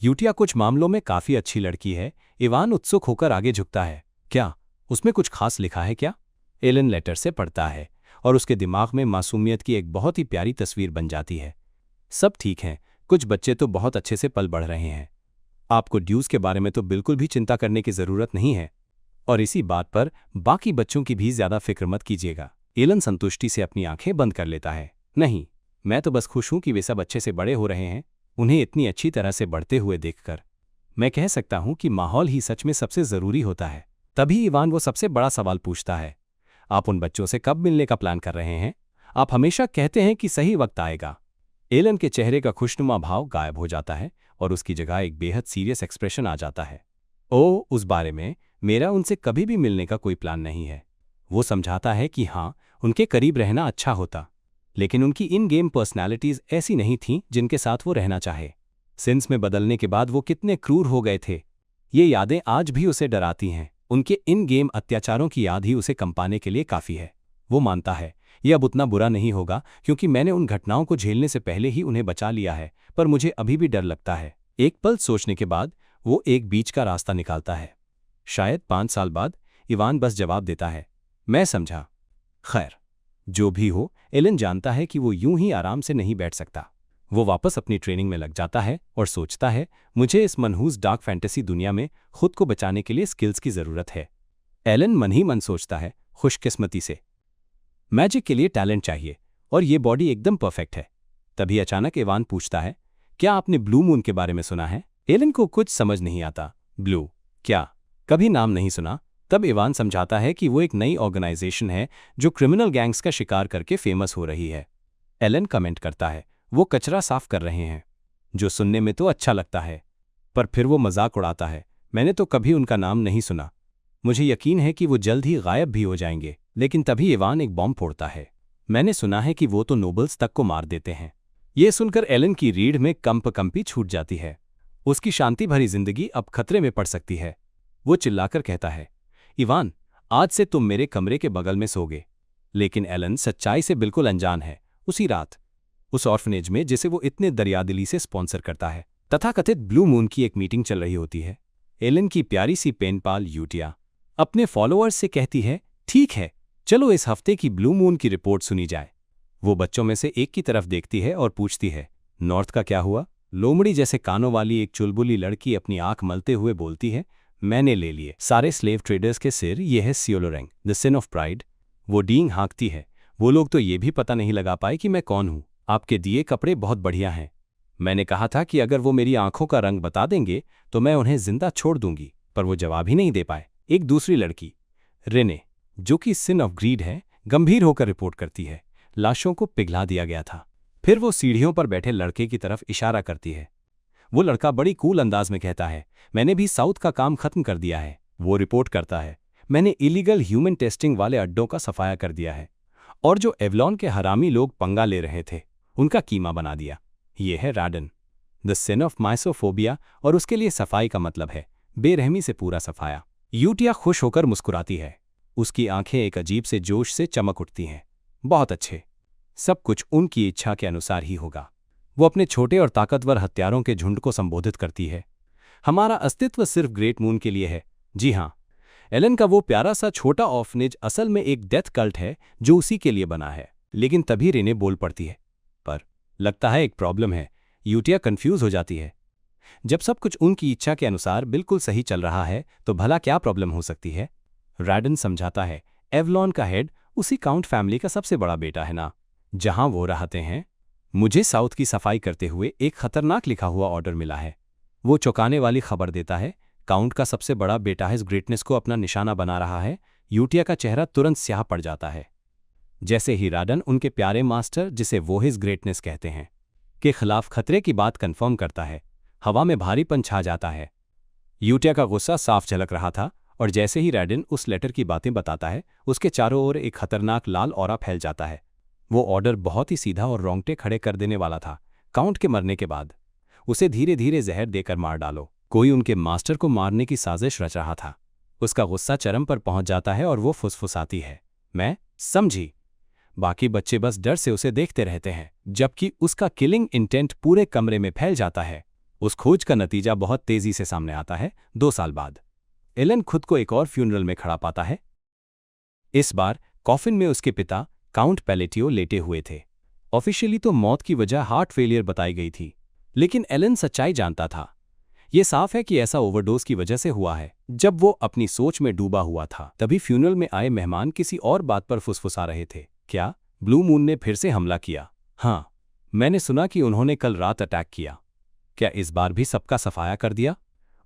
यूटिया कुछ मामलों में काफी अच्छी लड़की है। इवान उत्सुक होकर आगे झुकता है। क्या उसमें कुछ खास लिखा है क्या? एलन लेटर से पढ़ता है और उसके दिमाग में मासूमियत की एक बहुत ही प्यारी तस्वीर बन जाती है। सब ठीक है, कुछ बच्चे तो बहुत अच्छे से पल बढ़ रहे हैं। आपको ड्यूज के बारे में तो बिल्कुल भी चिंता करने की जरूरत नहीं है, और इसी बात पर बाकी बच्चों की भी ज्यादा फिक्र मत कीजिएगा। एलन संतुष्टि से अपनी आंखें बंद कर लेता है। नहीं, मैं तो बस खुश हूं कि वे सब अच्छे से बड़े हो रहे हैं। उन्हें इतनी अच्छी तरह से बढ़ते हुए देखकर मैं कह सकता हूं कि माहौल ही सच में सबसे जरूरी होता है। तभी इवान वो सबसे बड़ा सवाल पूछता है, आप उन बच्चों से कब मिलने का प्लान कर रहे हैं? आप हमेशा कहते हैं कि सही वक्त आएगा। एलन के चेहरे का खुशनुमा भाव गायब हो जाता है और उसकी जगह एक बेहद सीरियस एक्सप्रेशन आ जाता है। ओह, उस बारे में मेरा उनसे कभी भी मिलने का कोई प्लान नहीं है। वो समझाता है कि हाँ, उनके करीब रहना अच्छा होता, लेकिन उनकी इन गेम पर्सनैलिटीज ऐसी नहीं थीं जिनके साथ वो रहना चाहे। सिंस में बदलने के बाद वो कितने क्रूर हो गए थे, ये यादें आज भी उसे डराती हैं। उनके इन गेम अत्याचारों की याद ही उसे कंपाने के लिए काफ़ी है। वो मानता है ये अब उतना बुरा नहीं होगा क्योंकि मैंने उन घटनाओं को झेलने से पहले ही उन्हें बचा लिया है, पर मुझे अभी भी डर लगता है। एक पल सोचने के बाद वो एक बीच का रास्ता निकालता है। शायद 5 साल बाद इवान बस जवाब देता है, मैं समझा। खैर, जो भी हो, एलन जानता है कि वो यूं ही आराम से नहीं बैठ सकता। वो वापस अपनी ट्रेनिंग में लग जाता है और सोचता है, मुझे इस मनहूस डार्क फैंटेसी दुनिया में खुद को बचाने के लिए स्किल्स की जरूरत है। एलन मन ही मन सोचता है, खुशकिस्मती से मैजिक के लिए टैलेंट चाहिए और ये बॉडी एकदम परफेक्ट है। तभी अचानक इवान पूछता है, क्या आपने ब्लू मून के बारे में सुना है? एलन को कुछ समझ नहीं आता। ब्लू क्या? कभी नाम नहीं सुना। तब इवान समझाता है कि वो एक नई ऑर्गेनाइजेशन है जो क्रिमिनल गैंग्स का शिकार करके फेमस हो रही है। एलन कमेंट करता है, वो कचरा साफ कर रहे हैं, जो सुनने में तो अच्छा लगता है, पर फिर वो मजाक उड़ाता है, मैंने तो कभी उनका नाम नहीं सुना। मुझे यकीन है कि वो जल्द ही गायब भी हो जाएंगे। लेकिन तभी इवान एक बॉम्ब फोड़ता है, मैंने सुना है कि वो तो नोबल्स तक को मार देते हैं। ये सुनकर एलन की रीढ़ में कंपी छूट जाती है। उसकी शांति भरी जिंदगी अब खतरे में पड़ सकती है। वो चिल्लाकर कहता है, इवान, आज से तुम मेरे कमरे के बगल में सोगे। लेकिन एलन सच्चाई से बिल्कुल अनजान है। उसी रात उस ऑर्फनेज में जिसे वो इतने दरियादिली से स्पॉन्सर करता है, तथाकथित ब्लू मून की एक मीटिंग चल रही होती है। एलन की प्यारी सी पेनपाल यूटिया अपने फॉलोअर्स से कहती है, ठीक है, चलो इस हफ्ते की ब्लू मून की रिपोर्ट सुनी जाए। वो बच्चों में से एक की तरफ देखती है और पूछती है, नॉर्थ का क्या हुआ? लोमड़ी जैसे कानों वाली एक चुलबुली लड़की अपनी आंख मलते हुए बोलती है, मैंने ले लिए सारे स्लेव ट्रेडर्स के सिर, ये है सियोलोरेंग, द सिन ऑफ प्राइड। वो डींग हाँकती है, वो लोग तो ये भी पता नहीं लगा पाए कि मैं कौन हूँ। आपके दिए कपड़े बहुत बढ़िया हैं। मैंने कहा था कि अगर वो मेरी आंखों का रंग बता देंगे तो मैं उन्हें जिंदा छोड़ दूंगी, पर वो जवाब ही नहीं दे पाए। एक दूसरी लड़की रेने, जो कि सिन ऑफ ग्रीड है, गंभीर होकर रिपोर्ट करती है, लाशों को पिघला दिया गया था। फिर वो सीढ़ियों पर बैठे लड़के की तरफ इशारा करती है। वो लड़का बड़ी कूल अंदाज में कहता है, मैंने भी साउथ का काम खत्म कर दिया है। वो रिपोर्ट करता है, मैंने इलीगल ह्यूमन टेस्टिंग वाले अड्डों का सफाया कर दिया है और जो एवलॉन के हरामी लोग पंगा ले रहे थे उनका कीमा बना दिया। ये है राडन, द सिन ऑफ माइसोफोबिया, और उसके लिए सफाई का मतलब है बेरहमी से पूरा सफाया। यूटिया खुश होकर मुस्कुराती है, उसकी आंखें एक अजीब से जोश से चमक उठती हैं। बहुत अच्छे, सब कुछ उनकी इच्छा के अनुसार ही होगा। वो अपने छोटे और ताकतवर हत्यारों के झुंड को संबोधित करती है, हमारा अस्तित्व सिर्फ ग्रेट मून के लिए है। जी हाँ, एलन का वो प्यारा सा छोटा ऑर्फनेज असल में एक डेथ कल्ट है जो उसी के लिए बना है। लेकिन तभी रेने बोल पड़ती है, पर लगता है एक प्रॉब्लम है। यूटिया कंफ्यूज हो जाती है, जब सब कुछ उनकी इच्छा के अनुसार बिल्कुल सही चल रहा है तो भला क्या प्रॉब्लम हो सकती है। रैडन समझाता है, एवलॉन का हेड उसी काउंट फैमिली का सबसे बड़ा बेटा है ना, जहां वो रहते हैं। मुझे साउथ की सफाई करते हुए एक खतरनाक लिखा हुआ ऑर्डर मिला है। वो चौंकाने वाली खबर देता है, काउंट का सबसे बड़ा बेटा इस ग्रेटनेस को अपना निशाना बना रहा है। यूटिया का चेहरा तुरंत स्याह पड़ जाता है, जैसे ही राडन उनके प्यारे मास्टर, जिसे वो हिज ग्रेटनेस कहते हैं, के खिलाफ खतरे की बात कंफर्म करता है। हवा में भारीपन छा जाता है। यूटिया का गुस्सा साफ झलक रहा था, और जैसे ही रैडन उस लेटर की बातें बताता है उसके चारों ओर एक खतरनाक लाल ऑरा फैल जाता है। वो ऑर्डर बहुत ही सीधा और रोंगटे खड़े कर देने वाला था। काउंट के मरने के बाद उसे धीरे धीरे जहर देकर मार डालो। कोई उनके मास्टर को मारने की साजिश रच रहा था। उसका गुस्सा चरम पर पहुंच जाता है और वो फुसफुसाती है, मैं समझी। बाकी बच्चे बस डर से उसे देखते रहते हैं, जबकि उसका किलिंग इंटेंट पूरे कमरे में फैल जाता है। उस खोज का नतीजा बहुत तेजी से सामने आता है। 2 साल बाद एलन खुद को एक और फ्यूनरल में खड़ा पाता है। इस बार कॉफिन में उसके पिता काउंट पैलेटियो लेटे हुए थे। ऑफिशियली तो मौत की वजह हार्ट फेलियर बताई गई थी, लेकिन एलन सच्चाई जानता था। ये साफ है कि ऐसा ओवरडोज की वजह से हुआ है। जब वो अपनी सोच में डूबा हुआ था, तभी फ्यूनरल में आए मेहमान किसी और बात पर फुसफुसा रहे थे। क्या ब्लू मून ने फिर से हमला किया? हाँ, मैंने सुना कि उन्होंने कल रात अटैक किया। क्या इस बार भी सबका सफाया कर दिया?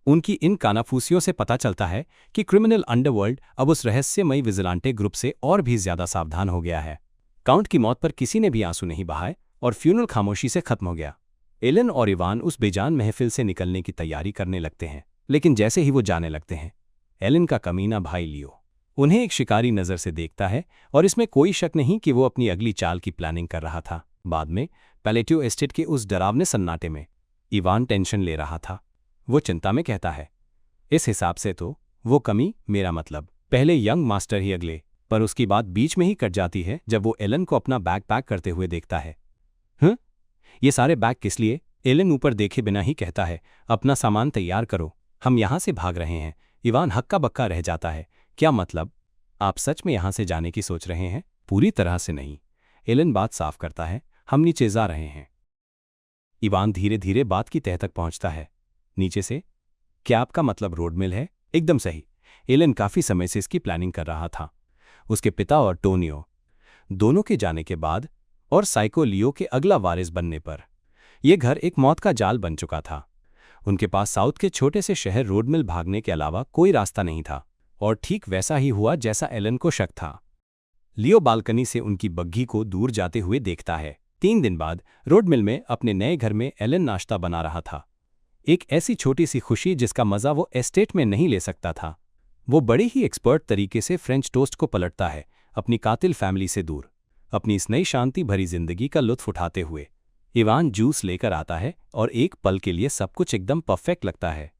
उनकी इन कानाफूसियों से पता चलता है कि क्रिमिनल अंडरवर्ल्ड अब उस रहस्यमयी विजिलेंटे ग्रुप से और भी ज्यादा सावधान हो गया है। काउंट की मौत पर किसी ने भी आंसू नहीं बहाए और फ्यूनरल खामोशी से खत्म हो गया। एलन और इवान उस बेजान महफिल से निकलने की तैयारी करने लगते हैं, लेकिन जैसे ही वो जाने लगते हैं, एलन का कमीना भाई लियो उन्हें एक शिकारी नज़र से देखता है, और इसमें कोई शक नहीं कि वो अपनी अगली चाल की प्लानिंग कर रहा था। बाद में पैलेटियो एस्टेट के उस डरावने सन्नाटे में इवान टेंशन ले रहा था। वो चिंता में कहता है, इस हिसाब से तो वो कमी, मेरा मतलब पहले यंग मास्टर ही अगले। पर उसकी बात बीच में ही कट जाती है जब वो एलन को अपना बैग पैक करते हुए देखता है। ये सारे बैग किस लिए? एलन ऊपर देखे बिना ही कहता है, अपना सामान तैयार करो, हम यहां से भाग रहे हैं। इवान हक्का बक्का रह जाता है, क्या मतलब? आप सच में यहां से जाने की सोच रहे हैं? पूरी तरह से नहीं, एलन बात साफ करता है, हम नीचे जा रहे हैं। इवान धीरे धीरे बात की तह तक पहुंचता है। नीचे से? क्या आपका मतलब रोड मिल है? एकदम सही। एलन काफी समय से इसकी प्लानिंग कर रहा था। उसके पिता और टोनियो दोनों के जाने के बाद और साइको लियो के अगला वारिस बनने पर यह घर एक मौत का जाल बन चुका था। उनके पास साउथ के छोटे से शहर रोड मिल भागने के अलावा कोई रास्ता नहीं था, और ठीक वैसा ही हुआ जैसा एलन को शक था। लियो बालकनी से उनकी बग्घी को दूर जाते हुए देखता है। 3 दिन बाद रोड मिल में अपने नए घर में एलन नाश्ता बना रहा था। एक ऐसी छोटी सी खुशी जिसका मजा वो एस्टेट में नहीं ले सकता था। वो बड़े ही एक्सपर्ट तरीके से फ्रेंच टोस्ट को पलटता है, अपनी कातिल फैमिली से दूर, अपनी इस नई शांति भरी जिंदगी का लुत्फ उठाते हुए। इवान जूस लेकर आता है और एक पल के लिए सब कुछ एकदम परफेक्ट लगता है,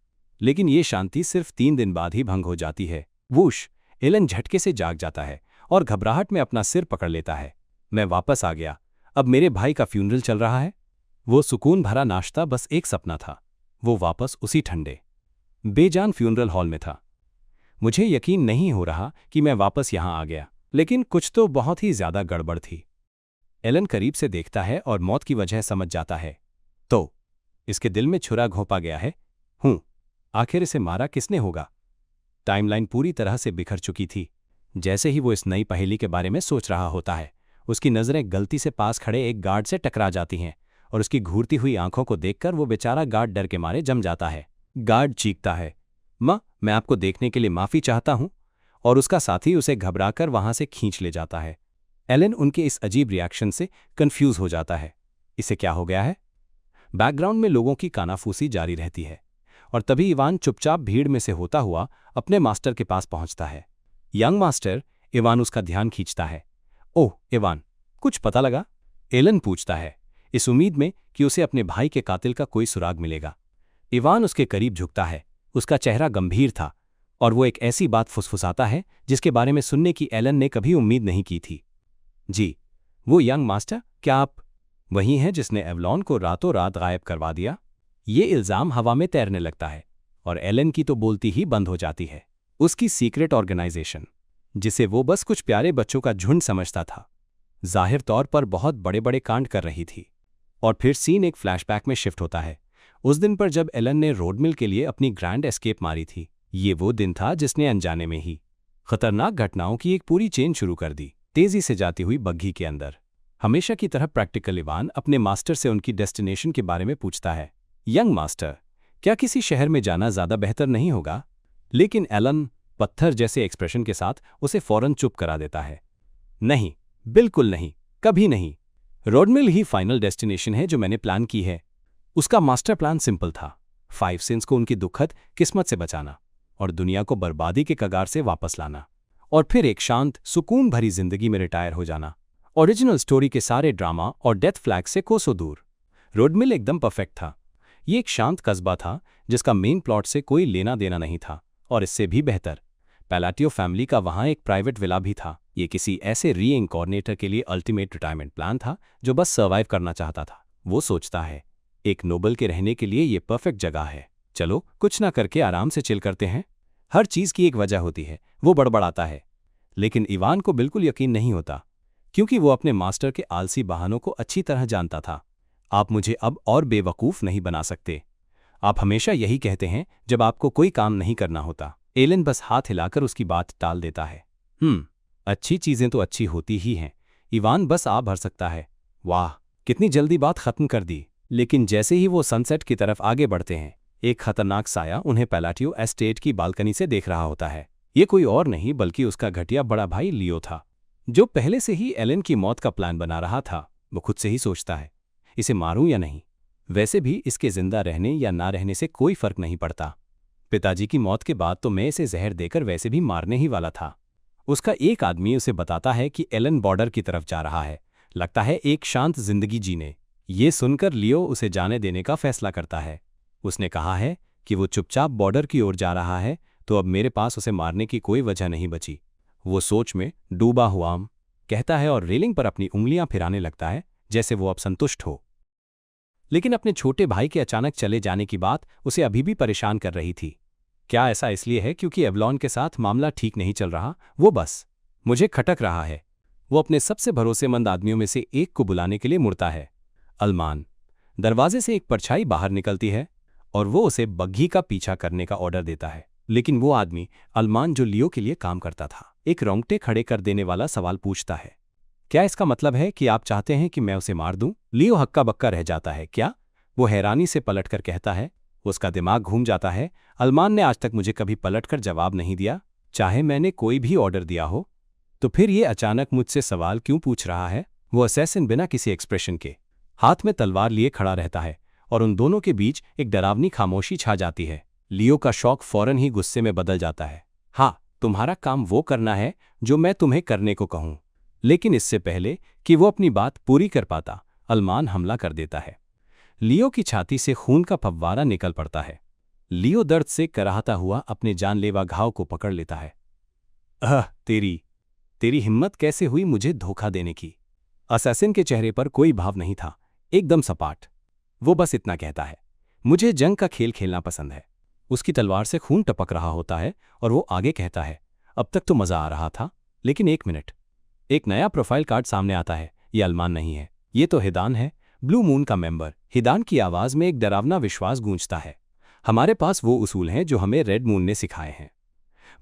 लेकिन ये शांति सिर्फ 3 दिन बाद ही भंग हो जाती है। वूश! एलन झटके से जाग जाता है और घबराहट में अपना सिर पकड़ लेता है। मैं वापस आ गया, अब मेरे भाई का फ्यूनरल चल रहा है। वो सुकून भरा नाश्ता बस एक सपना था। वो वापस उसी ठंडे बेजान फ्यूनरल हॉल में था। मुझे यकीन नहीं हो रहा कि मैं वापस यहां आ गया, लेकिन कुछ तो बहुत ही ज्यादा गड़बड़ थी। एलन करीब से देखता है और मौत की वजह समझ जाता है। तो इसके दिल में छुरा घोंपा गया है। आखिर इसे मारा किसने होगा? टाइमलाइन पूरी तरह से बिखर चुकी थी। जैसे ही वो इस नई पहेली के बारे में सोच रहा होता है, उसकी नज़रें गलती से पास खड़े एक गार्ड से टकरा जाती हैं और उसकी घूरती हुई आंखों को देखकर वो बेचारा गार्ड डर के मारे जम जाता है। गार्ड चीखता है, माँ, मैं आपको देखने के लिए माफ़ी चाहता हूँ, और उसका साथी उसे घबराकर वहां से खींच ले जाता है। एलन उनके इस अजीब रिएक्शन से कंफ्यूज हो जाता है। इसे क्या हो गया है? बैकग्राउंड में लोगों की कानाफूसी जारी रहती है और तभी इवान चुपचाप भीड़ में से होता हुआ अपने मास्टर के पास पहुंचता है। यंग मास्टर, इवान उसका ध्यान खींचता है। ओह इवान, कुछ पता लगा? एलन पूछता है, इस उम्मीद में कि उसे अपने भाई के कातिल का कोई सुराग मिलेगा। इवान उसके करीब झुकता है। उसका चेहरा गंभीर था और वो एक ऐसी बात फुसफुसाता है जिसके बारे में सुनने की एलन ने कभी उम्मीद नहीं की थी। जी, वो यंग मास्टर, क्या आप वही हैं जिसने एवलॉन को रातों रात गायब करवा दिया? ये इल्जाम हवा में तैरने लगता है और एलन की तो बोलती ही बंद हो जाती है। उसकी सीक्रेट ऑर्गेनाइजेशन, जिसे वो बस कुछ प्यारे बच्चों का झुंड समझता था, जाहिर तौर पर बहुत बड़े बड़े कांड कर रही थी। और फिर सीन एक फ्लैशबैक में शिफ्ट होता है, उस दिन पर जब एलन ने रोड मिल के लिए अपनी ग्रैंड एस्केप मारी थी। ये वो दिन था जिसने अनजाने में ही खतरनाक घटनाओं की एक पूरी चेन शुरू कर दी। तेजी से जाती हुई बग्घी के अंदर हमेशा की तरह प्रैक्टिकल इवान अपने मास्टर से उनकी डेस्टिनेशन के बारे में पूछता है। यंग मास्टर, क्या किसी शहर में जाना ज्यादा बेहतर नहीं होगा? लेकिन एलन पत्थर जैसे एक्सप्रेशन के साथ उसे फौरन चुप करा देता है। नहीं, बिल्कुल नहीं, कभी नहीं। रोडमिल ही फाइनल डेस्टिनेशन है जो मैंने प्लान की है। उसका मास्टर प्लान सिंपल था, 5 सेंस को उनकी दुखद किस्मत से बचाना और दुनिया को बर्बादी के कगार से वापस लाना, और फिर एक शांत सुकून भरी जिंदगी में रिटायर हो जाना। ओरिजिनल स्टोरी के सारे ड्रामा और डेथ फ्लैग से कोसों दूर। रोडमिल एकदम परफेक्ट था। ये एक शांत कस्बा था जिसका मेन प्लॉट से कोई लेना देना नहीं था, और इससे भी बेहतर, पैलाटियो फैमिली का वहां एक प्राइवेट विला भी था। ये किसी ऐसे रीइंकॉर्नेटर के लिए अल्टीमेट रिटायरमेंट प्लान था जो बस सर्वाइव करना चाहता था। वो सोचता है, एक नोबल के रहने के लिए ये परफेक्ट जगह है। चलो कुछ ना करके आराम से चिल करते हैं। हर चीज की एक वजह होती है, वो बड़बड़ाता है। लेकिन इवान को बिल्कुल यकीन नहीं होता, क्योंकि वो अपने मास्टर के आलसी बहानों को अच्छी तरह जानता था। आप मुझे अब और बेवकूफ नहीं बना सकते। आप हमेशा यही कहते हैं जब आपको कोई काम नहीं करना होता। एलन बस हाथ हिलाकर उसकी बात टाल देता है। अच्छी चीजें तो अच्छी होती ही हैं। इवान बस आ भर सकता है। वाह, कितनी जल्दी बात खत्म कर दी। लेकिन जैसे ही वो सनसेट की तरफ आगे बढ़ते हैं, एक खतरनाक साया उन्हें पैलाटियो एस्टेट की बालकनी से देख रहा होता है। ये कोई और नहीं बल्कि उसका घटिया बड़ा भाई लियो था, जो पहले से ही एलन की मौत का प्लान बना रहा था। वो खुद से ही सोचता है, इसे मारूं या नहीं? वैसे भी इसके जिंदा रहने या ना रहने से कोई फर्क नहीं पड़ता। पिताजी की मौत के बाद तो मैं इसे जहर देकर वैसे भी मारने ही वाला था। उसका एक आदमी उसे बताता है कि एलन बॉर्डर की तरफ जा रहा है, लगता है एक शांत जिंदगी जीने। ये सुनकर लियो उसे जाने देने का फैसला करता है। उसने कहा है कि वो चुपचाप बॉर्डर की ओर जा रहा है, तो अब मेरे पास उसे मारने की कोई वजह नहीं बची। वो सोच में डूबा हुआ कहता है और रेलिंग पर अपनी उंगलियां फिराने लगता है, जैसे वो अब संतुष्ट हो। लेकिन अपने छोटे भाई के अचानक चले जाने की बात उसे अभी भी परेशान कर रही थी। क्या ऐसा इसलिए है क्योंकि एवलॉन के साथ मामला ठीक नहीं चल रहा? वो बस मुझे खटक रहा है। वो अपने सबसे भरोसेमंद आदमियों में से एक को बुलाने के लिए मुड़ता है। अल्मान। दरवाजे से एक परछाई बाहर निकलती है और वो उसे बग्घी का पीछा करने का ऑर्डर देता है। लेकिन वो आदमी, अल्मान जो लियो के लिए काम करता था, एक रोंगटे खड़े कर देने वाला सवाल पूछता है। क्या इसका मतलब है कि आप चाहते हैं कि मैं उसे मार दूं? लियो हक्का बक्का रह जाता है। क्या? वो हैरानी से पलटकर कहता है। उसका दिमाग घूम जाता है। अल्मान ने आज तक मुझे कभी पलटकर जवाब नहीं दिया, चाहे मैंने कोई भी ऑर्डर दिया हो। तो फिर ये अचानक मुझसे सवाल क्यों पूछ रहा है? वो असैसिन बिना किसी एक्सप्रेशन के हाथ में तलवार लिए खड़ा रहता है और उन दोनों के बीच एक डरावनी खामोशी छा जाती है। लियो का शौक फौरन ही गुस्से में बदल जाता है। हाँ, तुम्हारा काम वो करना है जो मैं तुम्हें करने को कहूं। लेकिन इससे पहले कि वो अपनी बात पूरी कर पाता, अल्मान हमला कर देता है। लियो की छाती से खून का फव्वारा निकल पड़ता है। लियो दर्द से कराहता हुआ अपने जानलेवा घाव को पकड़ लेता है। तेरी हिम्मत कैसे हुई मुझे धोखा देने की? असैसिन के चेहरे पर कोई भाव नहीं था, एकदम सपाट। वो बस इतना कहता है, मुझे जंग का खेल खेलना पसंद है। उसकी तलवार से खून टपक रहा होता है और वो आगे कहता है, अब तक तो मजा आ रहा था, लेकिन एक मिनट। एक नया प्रोफाइल कार्ड सामने आता है। ये अल्मान नहीं है, ये तो हिदान है, ब्लू मून का मेंबर हिदान की आवाज में एक डरावना विश्वास गूंजता है। हमारे पास वो उसूल हैं जो हमें रेड मून ने सिखाए हैं।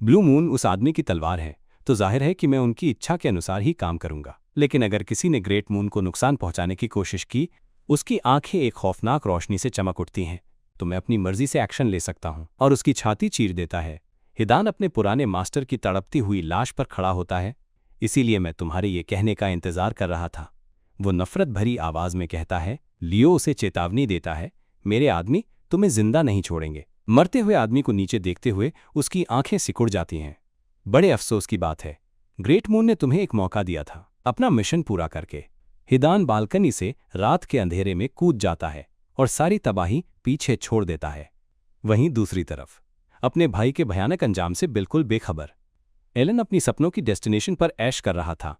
ब्लू मून उस आदमी की तलवार है, तो जाहिर है कि मैं उनकी इच्छा के अनुसार ही काम करूंगा। लेकिन अगर किसी ने ग्रेट मून को नुकसान पहुंचाने की कोशिश की, उसकी आंखें एक खौफनाक रोशनी से चमक उठती हैं, तो मैं अपनी मर्जी से एक्शन ले सकता हूं और उसकी छाती चीर देता है। हिदान अपने पुराने मास्टर की तड़पती हुई लाश पर खड़ा होता है। इसीलिए मैं तुम्हारे ये कहने का इंतजार कर रहा था। वो नफरत भरी आवाज में कहता है। लियो उसे चेतावनी देता है, मेरे आदमी तुम्हें जिंदा नहीं छोड़ेंगे। मरते हुए आदमी को नीचे देखते हुए उसकी आंखें सिकुड़ जाती हैं। बड़े अफसोस की बात है, ग्रेट मून ने तुम्हें एक मौका दिया था अपना मिशन पूरा करके। हिदान बालकनी से रात के अंधेरे में कूद जाता है और सारी तबाही पीछे छोड़ देता है। वहीं दूसरी तरफ अपने भाई के भयानक अंजाम से बिल्कुल बेखबर एलन अपनी सपनों की डेस्टिनेशन पर ऐश कर रहा था।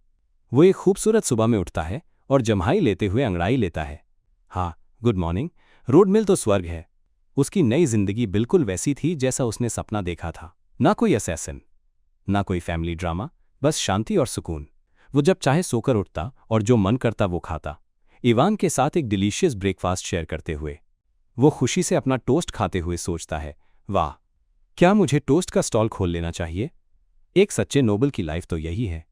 वो एक खूबसूरत सुबह में उठता है और जम्हाई लेते हुए अंगड़ाई लेता है। हाँ, गुड मॉर्निंग। रोड मिल तो स्वर्ग है। उसकी नई जिंदगी बिल्कुल वैसी थी जैसा उसने सपना देखा था। ना कोई असैसिन, ना कोई फैमिली ड्रामा, बस शांति और सुकून। वो जब चाहे सोकर उठता और जो मन करता वो खाता, इवान के साथ एक डिलीशियस ब्रेकफास्ट शेयर करते हुए। वो खुशी से अपना टोस्ट खाते हुए सोचता है, वाह, क्या मुझे टोस्ट का स्टॉल खोल लेना चाहिए। एक सच्चे नोबल की लाइफ तो यही है।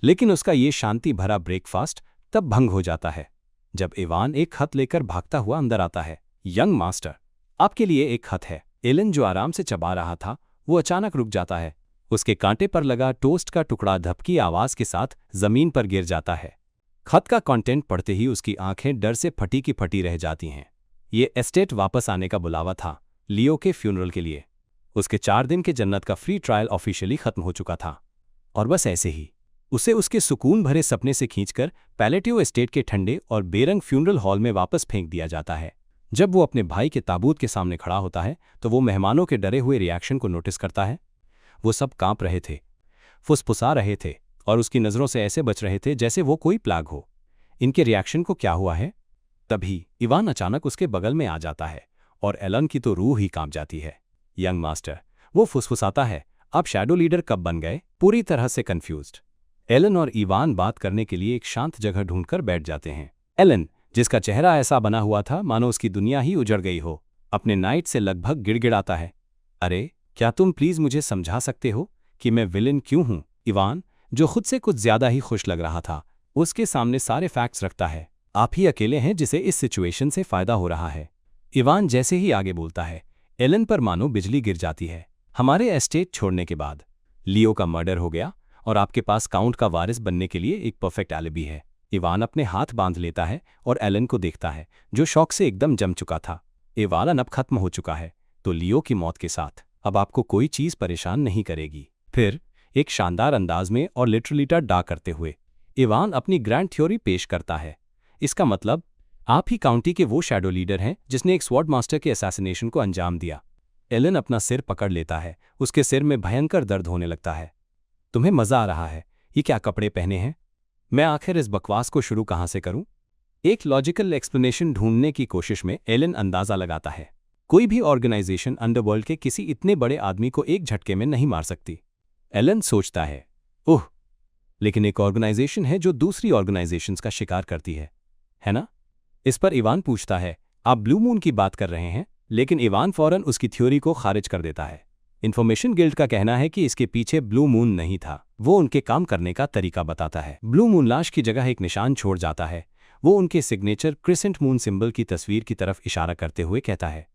लेकिन उसका ये शांति भरा ब्रेकफास्ट तब भंग हो जाता है जब इवान एक खत लेकर भागता हुआ अंदर आता है। यंग मास्टर, आपके लिए एक खत है। एलन जो आराम से चबा रहा था वो अचानक रुक जाता है। उसके कांटे पर लगा टोस्ट का टुकड़ा धपकी आवाज के साथ जमीन पर गिर जाता है। खत का कंटेंट पढ़ते ही उसकी आंखें डर से फटी की फटी रह जाती हैं। ये एस्टेट वापस आने का बुलावा था, लियो के फ्यूनरल के लिए। उसके 4 दिन के जन्नत का फ्री ट्रायल ऑफिशियली खत्म हो चुका था और बस ऐसे ही उसे उसके सुकून भरे सपने से खींचकर पैलेटियो एस्टेट के ठंडे और बेरंग फ्यूनरल हॉल में वापस फेंक दिया जाता है। जब वो अपने भाई के ताबूत के सामने खड़ा होता है तो वो मेहमानों के डरे हुए रिएक्शन को नोटिस करता है। वो सब कांप रहे थे, फुसफुसा रहे थे और उसकी नज़रों से ऐसे बच रहे थे जैसे वो कोई प्लाग हो। इनके रिएक्शन को क्या हुआ है? तभी इवान अचानक उसके बगल में आ जाता है और एलन की तो रूह ही कांप जाती है। यंग मास्टर, वो फुसफुसाता है, आप शैडो लीडर कब बन गए? पूरी तरह से कंफ्यूज्ड। एलन और इवान बात करने के लिए एक शांत जगह ढूंढकर बैठ जाते हैं। एलन, जिसका चेहरा ऐसा बना हुआ था मानो उसकी दुनिया ही उजड़ गई हो, अपने नाइट से लगभग गिड़गिड़ाता है। अरे, क्या तुम प्लीज मुझे समझा सकते हो कि मैं विलेन क्यों हूं? इवान, जो खुद से कुछ ज्यादा ही खुश लग रहा था, उसके सामने सारे फैक्ट्स रखता है। आप ही अकेले हैं जिसे इस सिचुएशन से फायदा हो रहा है। इवान जैसे ही आगे बोलता है, एलन पर मानो बिजली गिर जाती है। हमारे एस्टेट छोड़ने के बाद लियो का मर्डर हो गया और आपके पास काउंट का वारिस बनने के लिए एक परफेक्ट एलिबी है। इवान अपने हाथ बांध लेता है और एलन को देखता है, जो शौक से एकदम जम चुका था। एवालन अब खत्म हो चुका है, तो लियो की मौत के साथ अब आपको कोई चीज परेशान नहीं करेगी। फिर एक शानदार अंदाज में और लिटरली डा करते हुए इवान अपनी ग्रैंड थ्योरी पेश करता है। इसका मतलब, आप ही काउंटी के वो शैडो लीडर हैं जिसने एक स्वॉर्ड मास्टर के असैसिनेशन को अंजाम दिया। एलन अपना सिर पकड़ लेता है, उसके सिर में भयंकर दर्द होने लगता है। तुम्हें मजा आ रहा है? ये क्या कपड़े पहने हैं? मैं आखिर इस बकवास को शुरू कहां से करूं? एक लॉजिकल एक्सप्लेनेशन ढूंढने की कोशिश में एलन अंदाजा लगाता है, कोई भी ऑर्गेनाइजेशन अंडरवर्ल्ड के किसी इतने बड़े आदमी को एक झटके में नहीं मार सकती। एलन सोचता है, ओह, लेकिन एक ऑर्गेनाइजेशन है जो दूसरी ऑर्गेनाइजेशंस का शिकार करती है ना? इस पर इवान पूछता है, आप ब्लू मून की बात कर रहे हैं? लेकिन इवान फौरन उसकी थ्योरी को खारिज कर देता है। इन्फॉर्मेशन गिल्ड का कहना है कि इसके पीछे ब्लू मून नहीं था, वो उनके काम करने का तरीका बताता है। ब्लू मून लाश की जगह एक निशान छोड़ जाता है। वो उनके सिग्नेचर क्रिसेंट मून सिंबल की तस्वीर की तरफ इशारा करते हुए कहता है।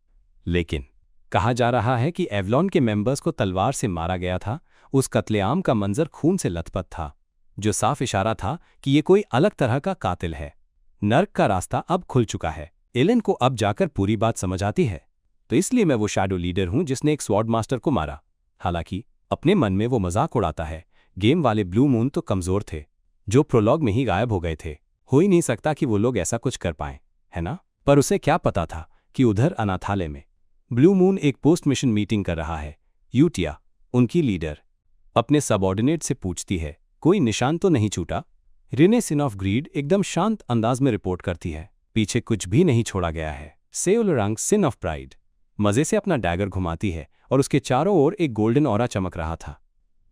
लेकिन कहा जा रहा है कि एवलॉन के मेंबर्स को तलवार से मारा गया था। उस कत्लेआम का मंजर खून से लथपथ था, जो साफ इशारा था कि ये कोई अलग तरह का कातिल है। नर्क का रास्ता अब खुल चुका है। एलन को अब जाकर पूरी बात समझ आती है। तो इसलिए मैं वो शैडो लीडर हूं जिसने एक स्वॉर्ड मास्टर को मारा। हालांकि अपने मन में वो मजाक उड़ाता है, गेम वाले ब्लू मून तो कमजोर थे, जो प्रोलॉग में ही गायब हो गए थे। हो ही नहीं सकता कि वो लोग ऐसा कुछ कर पाएं, है ना? पर उसे क्या पता था कि उधर अनाथालय में ब्लू मून एक पोस्ट मिशन मीटिंग कर रहा है। यूटिया, उनकी लीडर, अपने सबऑर्डिनेट से पूछती है, कोई निशान तो नहीं छूटा? रिने सिन ऑफ ग्रीड एकदम शांत अंदाज में रिपोर्ट करती है, पीछे कुछ भी नहीं छोड़ा गया है। सेओलरंग सिन ऑफ प्राइड मजे से अपना डैगर घुमाती है और उसके चारों ओर एक गोल्डन ऑरा चमक रहा था।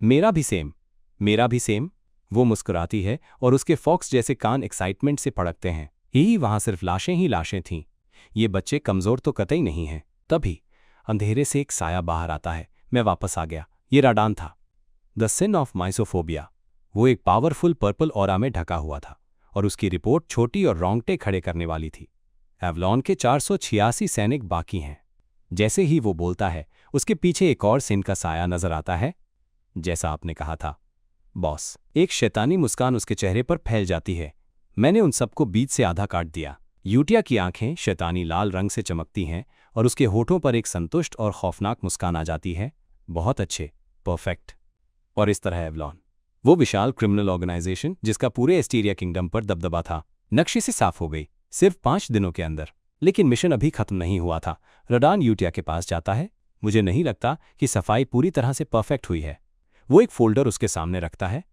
मेरा भी सेम, मेरा भी सेम। वो मुस्कुराती है और उसके फॉक्स जैसे कान एक्साइटमेंट से फड़कते हैं। ही वहां सिर्फ लाशें ही लाशें थीं। ये बच्चे कमजोर तो कतई नहीं हैं। तभी अंधेरे से एक साया बाहर आता है। मैं वापस आ गया। ये राडान था, द सिन ऑफ माइसोफोबिया। वो एक पावरफुल पर्पल ऑरा में ढका हुआ था और उसकी रिपोर्ट छोटी और रोंगटे खड़े करने वाली थी। एवलॉन के 486 सैनिक बाकी हैं। जैसे ही वो बोलता है, उसके पीछे एक और सिन का साया नजर आता है। जैसा आपने कहा था बॉस। एक शैतानी मुस्कान उसके चेहरे पर फैल जाती है। मैंने उन सबको बीच से आधा काट दिया। यूटिया की आंखें शैतानी लाल रंग से चमकती हैं और उसके होठों पर एक संतुष्ट और खौफनाक मुस्कान आ जाती है। बहुत अच्छे, परफेक्ट। और इस तरह एवलॉन, वो विशाल क्रिमिनल ऑर्गेनाइजेशन जिसका पूरे एस्टीरिया किंगडम पर दबदबा था, नक्शे से साफ हो गई सिर्फ 5 दिनों के अंदर। लेकिन मिशन अभी खत्म नहीं हुआ था। राडान यूटिया के पास जाता है। मुझे नहीं लगता कि सफाई पूरी तरह से परफेक्ट हुई है। वो एक फोल्डर उसके सामने रखता है।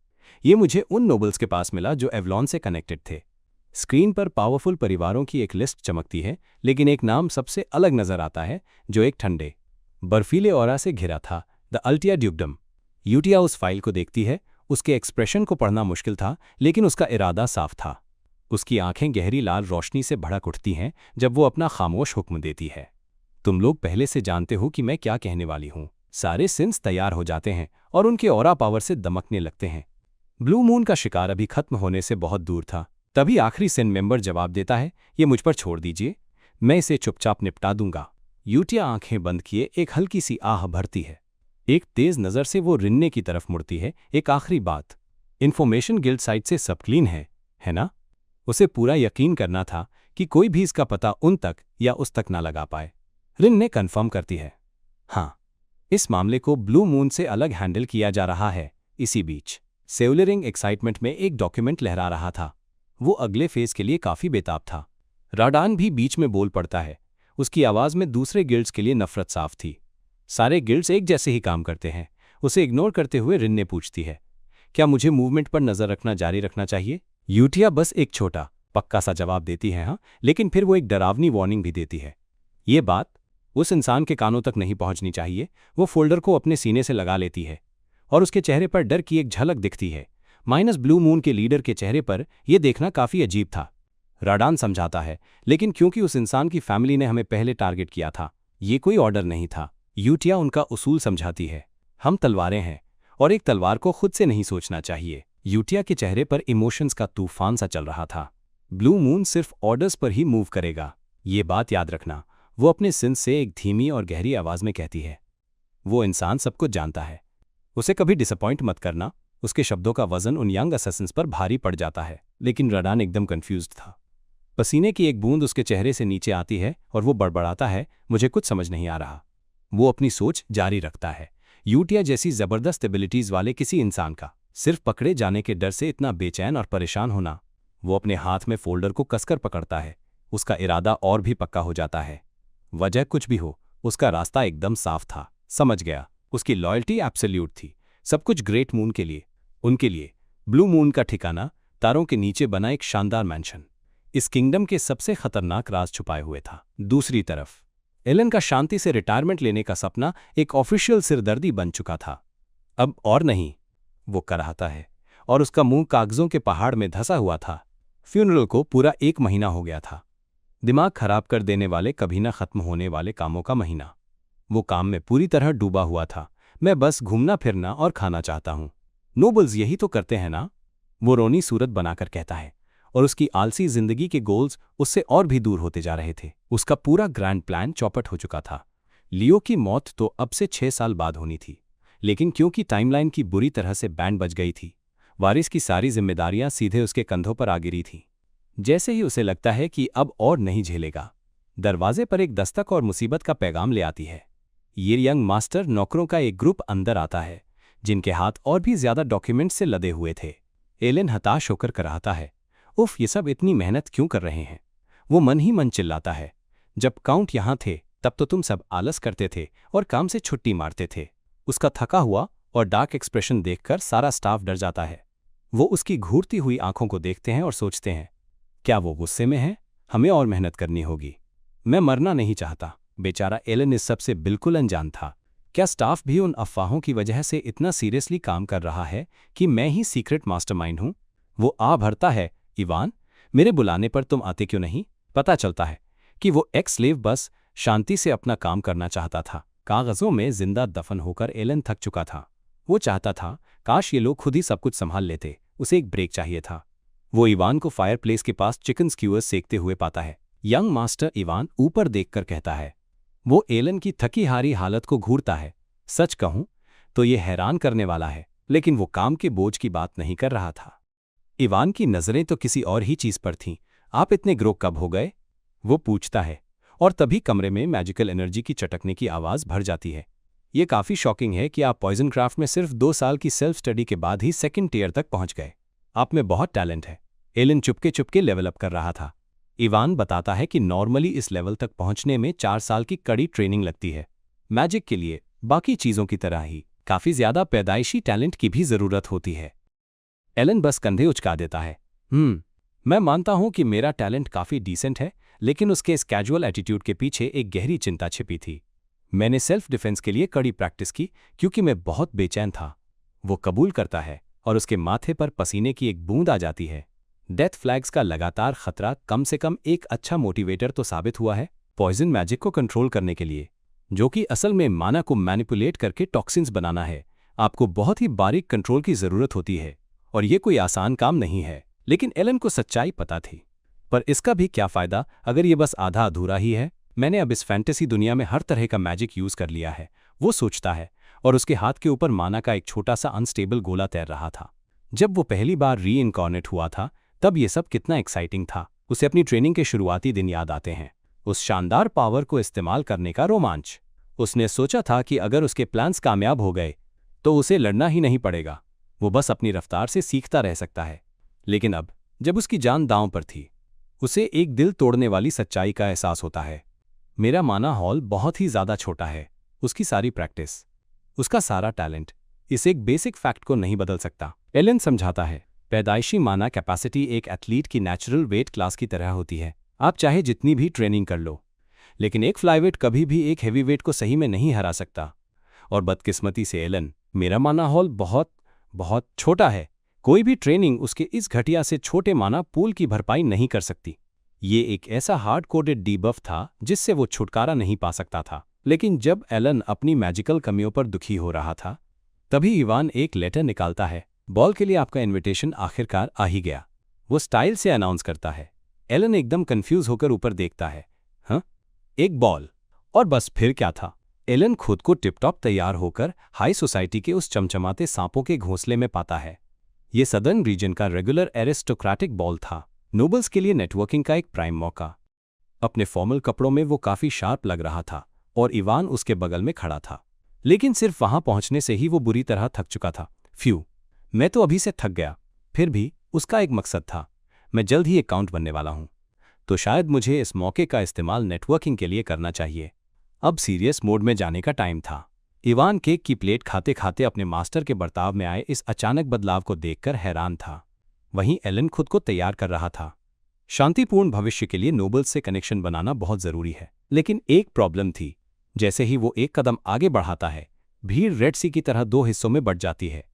ये मुझे उन नोबल्स के पास मिला जो एवलॉन से कनेक्टेड थे। स्क्रीन पर पावरफुल परिवारों की एक लिस्ट चमकती है, लेकिन एक नाम सबसे अलग नजर आता है जो एक ठंडे बर्फीले ऑरा से घिरा था, द अल्टिया ड्यूकडम। यूटिया उस फाइल को देखती है। उसके एक्सप्रेशन को पढ़ना मुश्किल था, लेकिन उसका इरादा साफ था। उसकी आंखें गहरी लाल रोशनी से भड़क उठती हैं जब वो अपना खामोश हुक्म देती है। तुम लोग पहले से जानते हो कि मैं क्या कहने वाली हूं। सारे सिंस तैयार हो जाते हैं और उनके ऑरा पावर से दमकने लगते हैं। ब्लू मून का शिकार अभी खत्म होने से बहुत दूर था। तभी आखिरी सिन मेंबर जवाब देता है, ये मुझ पर छोड़ दीजिए, मैं इसे चुपचाप निपटा दूंगा। यूटिया आंखें बंद किए एक हल्की सी आह भरती है। एक तेज नजर से वो रिन्ने की तरफ मुड़ती है। एक आखिरी बात, इन्फॉर्मेशन गिल्ड साइट से सब क्लीन है ना? उसे पूरा यकीन करना था कि कोई भी इसका पता उन तक या उस तक ना लगा पाए। रिन्ने कंफर्म करती है, हाँ, इस मामले को ब्लू मून से अलग हैंडल किया जा रहा है। इसी बीच सेउलरिंग एक्साइटमेंट में एक डॉक्यूमेंट लहरा रहा था। वो अगले फेज के लिए काफी बेताब था। राडान भी बीच में बोल पड़ता है। उसकी आवाज में दूसरे गिल्ड्स के लिए नफरत साफ थी। सारे गिल्ड्स एक जैसे ही काम करते हैं। उसे इग्नोर करते हुए रिन्ने पूछती है, क्या मुझे मूवमेंट पर नजर रखना जारी रखना चाहिए? यूटिया बस एक छोटा पक्का सा जवाब देती है, हाँ, लेकिन फिर वो एक डरावनी वार्निंग भी देती है। ये बात उस इंसान के कानों तक नहीं पहुंचनी चाहिए। वो फोल्डर को अपने सीने से लगा लेती है और उसके चेहरे पर डर की एक झलक दिखती है। माइनस ब्लू मून के लीडर के चेहरे पर यह देखना काफी अजीब था। राडान समझाता है, लेकिन क्योंकि उस इंसान की फैमिली ने हमें पहले टारगेट किया था, ये कोई ऑर्डर नहीं था। यूटिया उनका उसूल समझाती है, हम तलवारें हैं और एक तलवार को खुद से नहीं सोचना चाहिए। यूटिया के चेहरे पर इमोशंस का तूफान सा चल रहा था। ब्लू मून सिर्फ ऑर्डर्स पर ही मूव करेगा, ये बात याद रखना, वो अपने सिन से एक धीमी और गहरी आवाज में कहती है। वो इंसान सब कुछ जानता है, उसे कभी डिसअपॉइंट मत करना। उसके शब्दों का वजन उन यंग असैसिन्स पर भारी पड़ जाता है। लेकिन राडान एकदम कंफ्यूज्ड था। पसीने की एक बूंद उसके चेहरे से नीचे आती है और वो बड़बड़ाता है, मुझे कुछ समझ नहीं आ रहा। वो अपनी सोच जारी रखता है। यूटिया जैसी जबरदस्त एबिलिटीज वाले किसी इंसान का सिर्फ पकड़े जाने के डर से इतना बेचैन और परेशान होना। वो अपने हाथ में फोल्डर को कसकर पकड़ता है। उसका इरादा और भी पक्का हो जाता है। वजह कुछ भी हो, उसका रास्ता एकदम साफ था। समझ गया, उसकी लॉयल्टी एब्सोल्यूट थी। सब कुछ ग्रेट मून के लिए, उनके लिए। ब्लू मून का ठिकाना तारों के नीचे बना एक शानदार मैंशन इस किंगडम के सबसे खतरनाक राज छुपाए हुए था। दूसरी तरफ एलन का शांति से रिटायरमेंट लेने का सपना एक ऑफिशियल सिरदर्दी बन चुका था। अब और नहीं, वो कराहता है और उसका मुंह कागजों के पहाड़ में धंसा हुआ था। फ्यूनरल को पूरा 1 महीना हो गया था। दिमाग खराब कर देने वाले, कभी ना खत्म होने वाले कामों का महीना। वो काम में पूरी तरह डूबा हुआ था। मैं बस घूमना फिरना और खाना चाहता हूं। नोबल्स यही तो करते हैं ना? वो रोनी सूरत बनाकर कहता है और उसकी आलसी जिंदगी के गोल्स उससे और भी दूर होते जा रहे थे। उसका पूरा ग्रैंड प्लान चौपट हो चुका था। लियो की मौत तो अब से 6 साल बाद होनी थी, लेकिन क्योंकि टाइमलाइन की बुरी तरह से बैंड बज गई थी, वारिस की सारी जिम्मेदारियां सीधे उसके कंधों पर आ गिरी थीं। जैसे ही उसे लगता है कि अब और नहीं झेलेगा, दरवाजे पर एक दस्तक और मुसीबत का पैगाम ले आती है। ये यंग मास्टर नौकरों का एक ग्रुप अंदर आता है, जिनके हाथ और भी ज्यादा डॉक्यूमेंट्स से लदे हुए थे। एलन हताश होकर कराहता है, उफ, ये सब इतनी मेहनत क्यों कर रहे हैं? वो मन ही मन चिल्लाता है, जब काउंट यहां थे तब तो तुम सब आलस करते थे और काम से छुट्टी मारते थे। उसका थका हुआ और डार्क एक्सप्रेशन देखकर सारा स्टाफ डर जाता है। वो उसकी घूरती हुई आंखों को देखते हैं और सोचते हैं, क्या वो गुस्से में है? हमें और मेहनत करनी होगी। मैं मरना नहीं चाहता। बेचारा एलन इस सब से बिल्कुल अनजान था। क्या स्टाफ भी उन अफवाहों की वजह से इतना सीरियसली काम कर रहा है कि मैं ही सीक्रेट मास्टरमाइंड हूं? वो आ भरता है, इवान, मेरे बुलाने पर तुम आते क्यों नहीं? पता चलता है कि वो एक्स स्लेव बस शांति से अपना काम करना चाहता था। कागजों में जिंदा दफन होकर एलन थक चुका था। वो चाहता था काश ये लोग खुद ही सब कुछ संभाल लेते। उसे एक ब्रेक चाहिए था। वो इवान को फायरप्लेस के पास चिकन स्क्यूअर्स सेकते हुए पाता है। यंग मास्टर इवान ऊपर देखकर कहता है। वो एलन की थकी हारी हालत को घूरता है। सच कहूं तो ये हैरान करने वाला है, लेकिन वो काम के बोझ की बात नहीं कर रहा था। इवान की नजरें तो किसी और ही चीज पर थीं। आप इतने ग्रो कब हो गए? वो पूछता है, और तभी कमरे में मैजिकल एनर्जी की चटकने की आवाज भर जाती है। ये काफी शॉकिंग है कि आप पॉइजन क्राफ्ट में सिर्फ 2 साल की सेल्फ स्टडी के बाद ही सेकंड टियर तक पहुंच गए। आप में बहुत टैलेंट है। Elon Chupke Chupke level up कर रहा था। इवान बताता है कि नॉर्मली इस लेवल तक पहुंचने में 4 साल की कड़ी ट्रेनिंग लगती है। मैजिक के लिए बाकी चीजों की तरह ही काफी ज्यादा पैदाइशी टैलेंट की भी जरूरत होती है। एलन बस कंधे उचका देता है। मैं मानता हूं कि मेरा टैलेंट काफी डिसेंट है, लेकिन उसके इस कैजुअल एटीट्यूड के पीछे एक गहरी चिंता छिपी थी। मैंने सेल्फ डिफेंस के लिए कड़ी प्रैक्टिस की क्योंकि मैं बहुत बेचैन था। वो कबूल करता है और उसके माथे पर पसीने की एक बूंद आ जाती है। डेथ फ्लैग्स का लगातार खतरा कम से कम एक अच्छा मोटिवेटर तो साबित हुआ है पॉइजन मैजिक को कंट्रोल करने के लिए, जो कि असल में माना को मैनिपुलेट करके टॉक्सिन्स बनाना है। आपको बहुत ही बारीक कंट्रोल की जरूरत होती है और ये कोई आसान काम नहीं है। लेकिन एलन को सच्चाई पता थी। पर इसका भी क्या फायदा अगर ये बस आधा अधूरा ही है? मैंने अब इस फैंटेसी दुनिया में हर तरह का मैजिक यूज कर लिया है, वो सोचता है, और उसके हाथ के ऊपर माना का एक छोटा सा अनस्टेबल गोला तैर रहा था। जब वो पहली बार री इनकॉर्नेट हुआ था तब ये सब कितना एक्साइटिंग था। उसे अपनी ट्रेनिंग के शुरुआती दिन याद आते हैं। उस शानदार पावर को इस्तेमाल करने का रोमांच। उसने सोचा था कि अगर उसके प्लान्स कामयाब हो गए तो उसे लड़ना ही नहीं पड़ेगा, वो बस अपनी रफ्तार से सीखता रह सकता है। लेकिन अब जब उसकी जान दांव पर थी, उसे एक दिल तोड़ने वाली सच्चाई का एहसास होता है। मेरा माना हॉल बहुत ही ज्यादा छोटा है। उसकी सारी प्रैक्टिस, उसका सारा टैलेंट इस एक बेसिक फैक्ट को नहीं बदल सकता। एलन समझाता है, पैदाइशी माना कैपेसिटी एक एथलीट की नेचुरल वेट क्लास की तरह होती है। आप चाहे जितनी भी ट्रेनिंग कर लो, लेकिन एक फ्लाईवेट कभी भी एक हैवी वेट को सही में नहीं हरा सकता। और बदकिस्मती से एलन, मेरा माना हॉल बहुत बहुत छोटा है। कोई भी ट्रेनिंग उसके इस घटिया से छोटे माना पूल की भरपाई नहीं कर सकती। ये एक ऐसा हार्ड कोडेड डीबफ था जिससे वो छुटकारा नहीं पा सकता था। लेकिन जब एलन अपनी मैजिकल कमियों पर दुखी हो रहा था, तभी इवान एक लेटर निकालता है। बॉल के लिए आपका इनविटेशन आखिरकार आ ही गया, वो स्टाइल से अनाउंस करता है। एलन एकदम कंफ्यूज होकर ऊपर देखता है। हाँ, एक बॉल, और बस फिर क्या था? एलन खुद को टिपटॉप तैयार होकर हाई सोसाइटी के उस चमचमाते सांपों के घोंसले में पाता है। ये सदर्न रीजन का रेगुलर एरिस्टोक्रेटिक बॉल था, नोबल्स के लिए नेटवर्किंग का एक प्राइम मौका। अपने फॉर्मल कपड़ों में वो काफी शार्प लग रहा था और इवान उसके बगल में खड़ा था। लेकिन सिर्फ वहां पहुंचने से ही वो बुरी तरह थक चुका था। मैं तो अभी से थक गया। फिर भी उसका एक मकसद था, मैं जल्द ही अकाउंट बनने वाला हूं, तो शायद मुझे इस मौके का इस्तेमाल नेटवर्किंग के लिए करना चाहिए। अब सीरियस मोड में जाने का टाइम था। इवान केक की प्लेट खाते खाते अपने मास्टर के बर्ताव में आए इस अचानक बदलाव को देखकर हैरान था। वहीं एलन खुद को तैयार कर रहा था। शांतिपूर्ण भविष्य के लिए नोबल्स से कनेक्शन बनाना बहुत जरूरी है। लेकिन एक प्रॉब्लम थी। जैसे ही वो एक कदम आगे बढ़ाता है, भीड़ रेड सी की तरह 2 हिस्सों में बढ़ जाती है।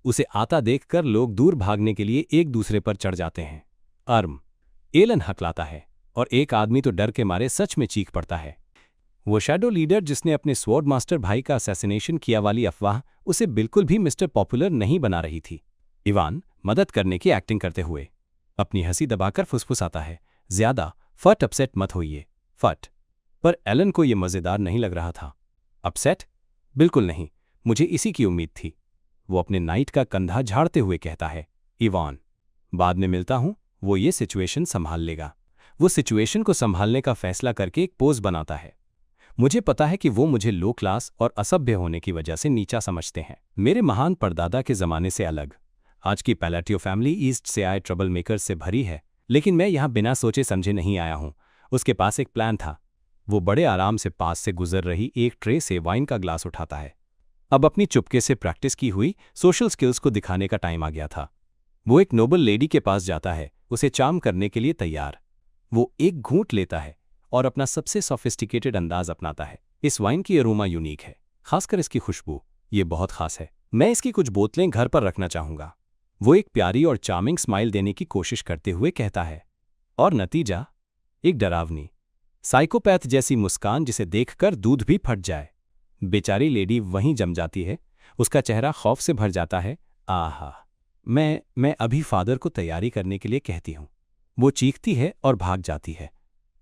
उसे आता देखकर लोग दूर भागने के लिए एक दूसरे पर चढ़ जाते हैं। एलन हकलाता है और एक आदमी तो डर के मारे सच में चीख पड़ता है। वो शैडो लीडर जिसने अपने स्वॉर्ड मास्टर भाई का असैसिनेशन किया वाली अफवाह उसे बिल्कुल भी मिस्टर पॉपुलर नहीं बना रही थी। इवान मदद करने की एक्टिंग करते हुए अपनी हंसी दबाकर फुसफुसाता है, ज्यादा फट अपसेट मत होइए, फट। पर एलन को यह मजेदार नहीं लग रहा था। अपसेट? बिल्कुल नहीं, मुझे इसी की उम्मीद थी। वो अपने नाइट का कंधा झाड़ते हुए कहता है, इवान, बाद में मिलता हूं, वो ये सिचुएशन संभाल लेगा। वो सिचुएशन को संभालने का फैसला करके एक पोज बनाता है। मुझे पता है कि वो मुझे लो क्लास और असभ्य होने की वजह से नीचा समझते हैं। मेरे महान परदादा के जमाने से अलग आज की पैलाटियो फैमिली ईस्ट से आए ट्रबल मेकर्स से भरी है। लेकिन मैं यहां बिना सोचे समझे नहीं आया हूं। उसके पास एक प्लान था। वो बड़े आराम से पास से गुजर रही एक ट्रे से वाइन का ग्लास उठाता है। अब अपनी चुपके से प्रैक्टिस की हुई सोशल स्किल्स को दिखाने का टाइम आ गया था। वो एक नोबल लेडी के पास जाता है, उसे चार्म करने के लिए तैयार। वो एक घूंट लेता है और अपना सबसे सोफिस्टिकेटेड अंदाज अपनाता है। इस वाइन की अरोमा यूनिक है, खासकर इसकी खुशबू, ये बहुत खास है। मैं इसकी कुछ बोतलें घर पर रखना चाहूंगा। वो एक प्यारी और चार्मिंग स्माइल देने की कोशिश करते हुए कहता है। और नतीजा एक डरावनी साइकोपैथ जैसी मुस्कान जिसे देखकर दूध भी फट जाए। बेचारी लेडी वहीं जम जाती है, उसका चेहरा खौफ से भर जाता है। आहा, मैं अभी फादर को तैयारी करने के लिए कहती हूँ। वो चीखती है और भाग जाती है।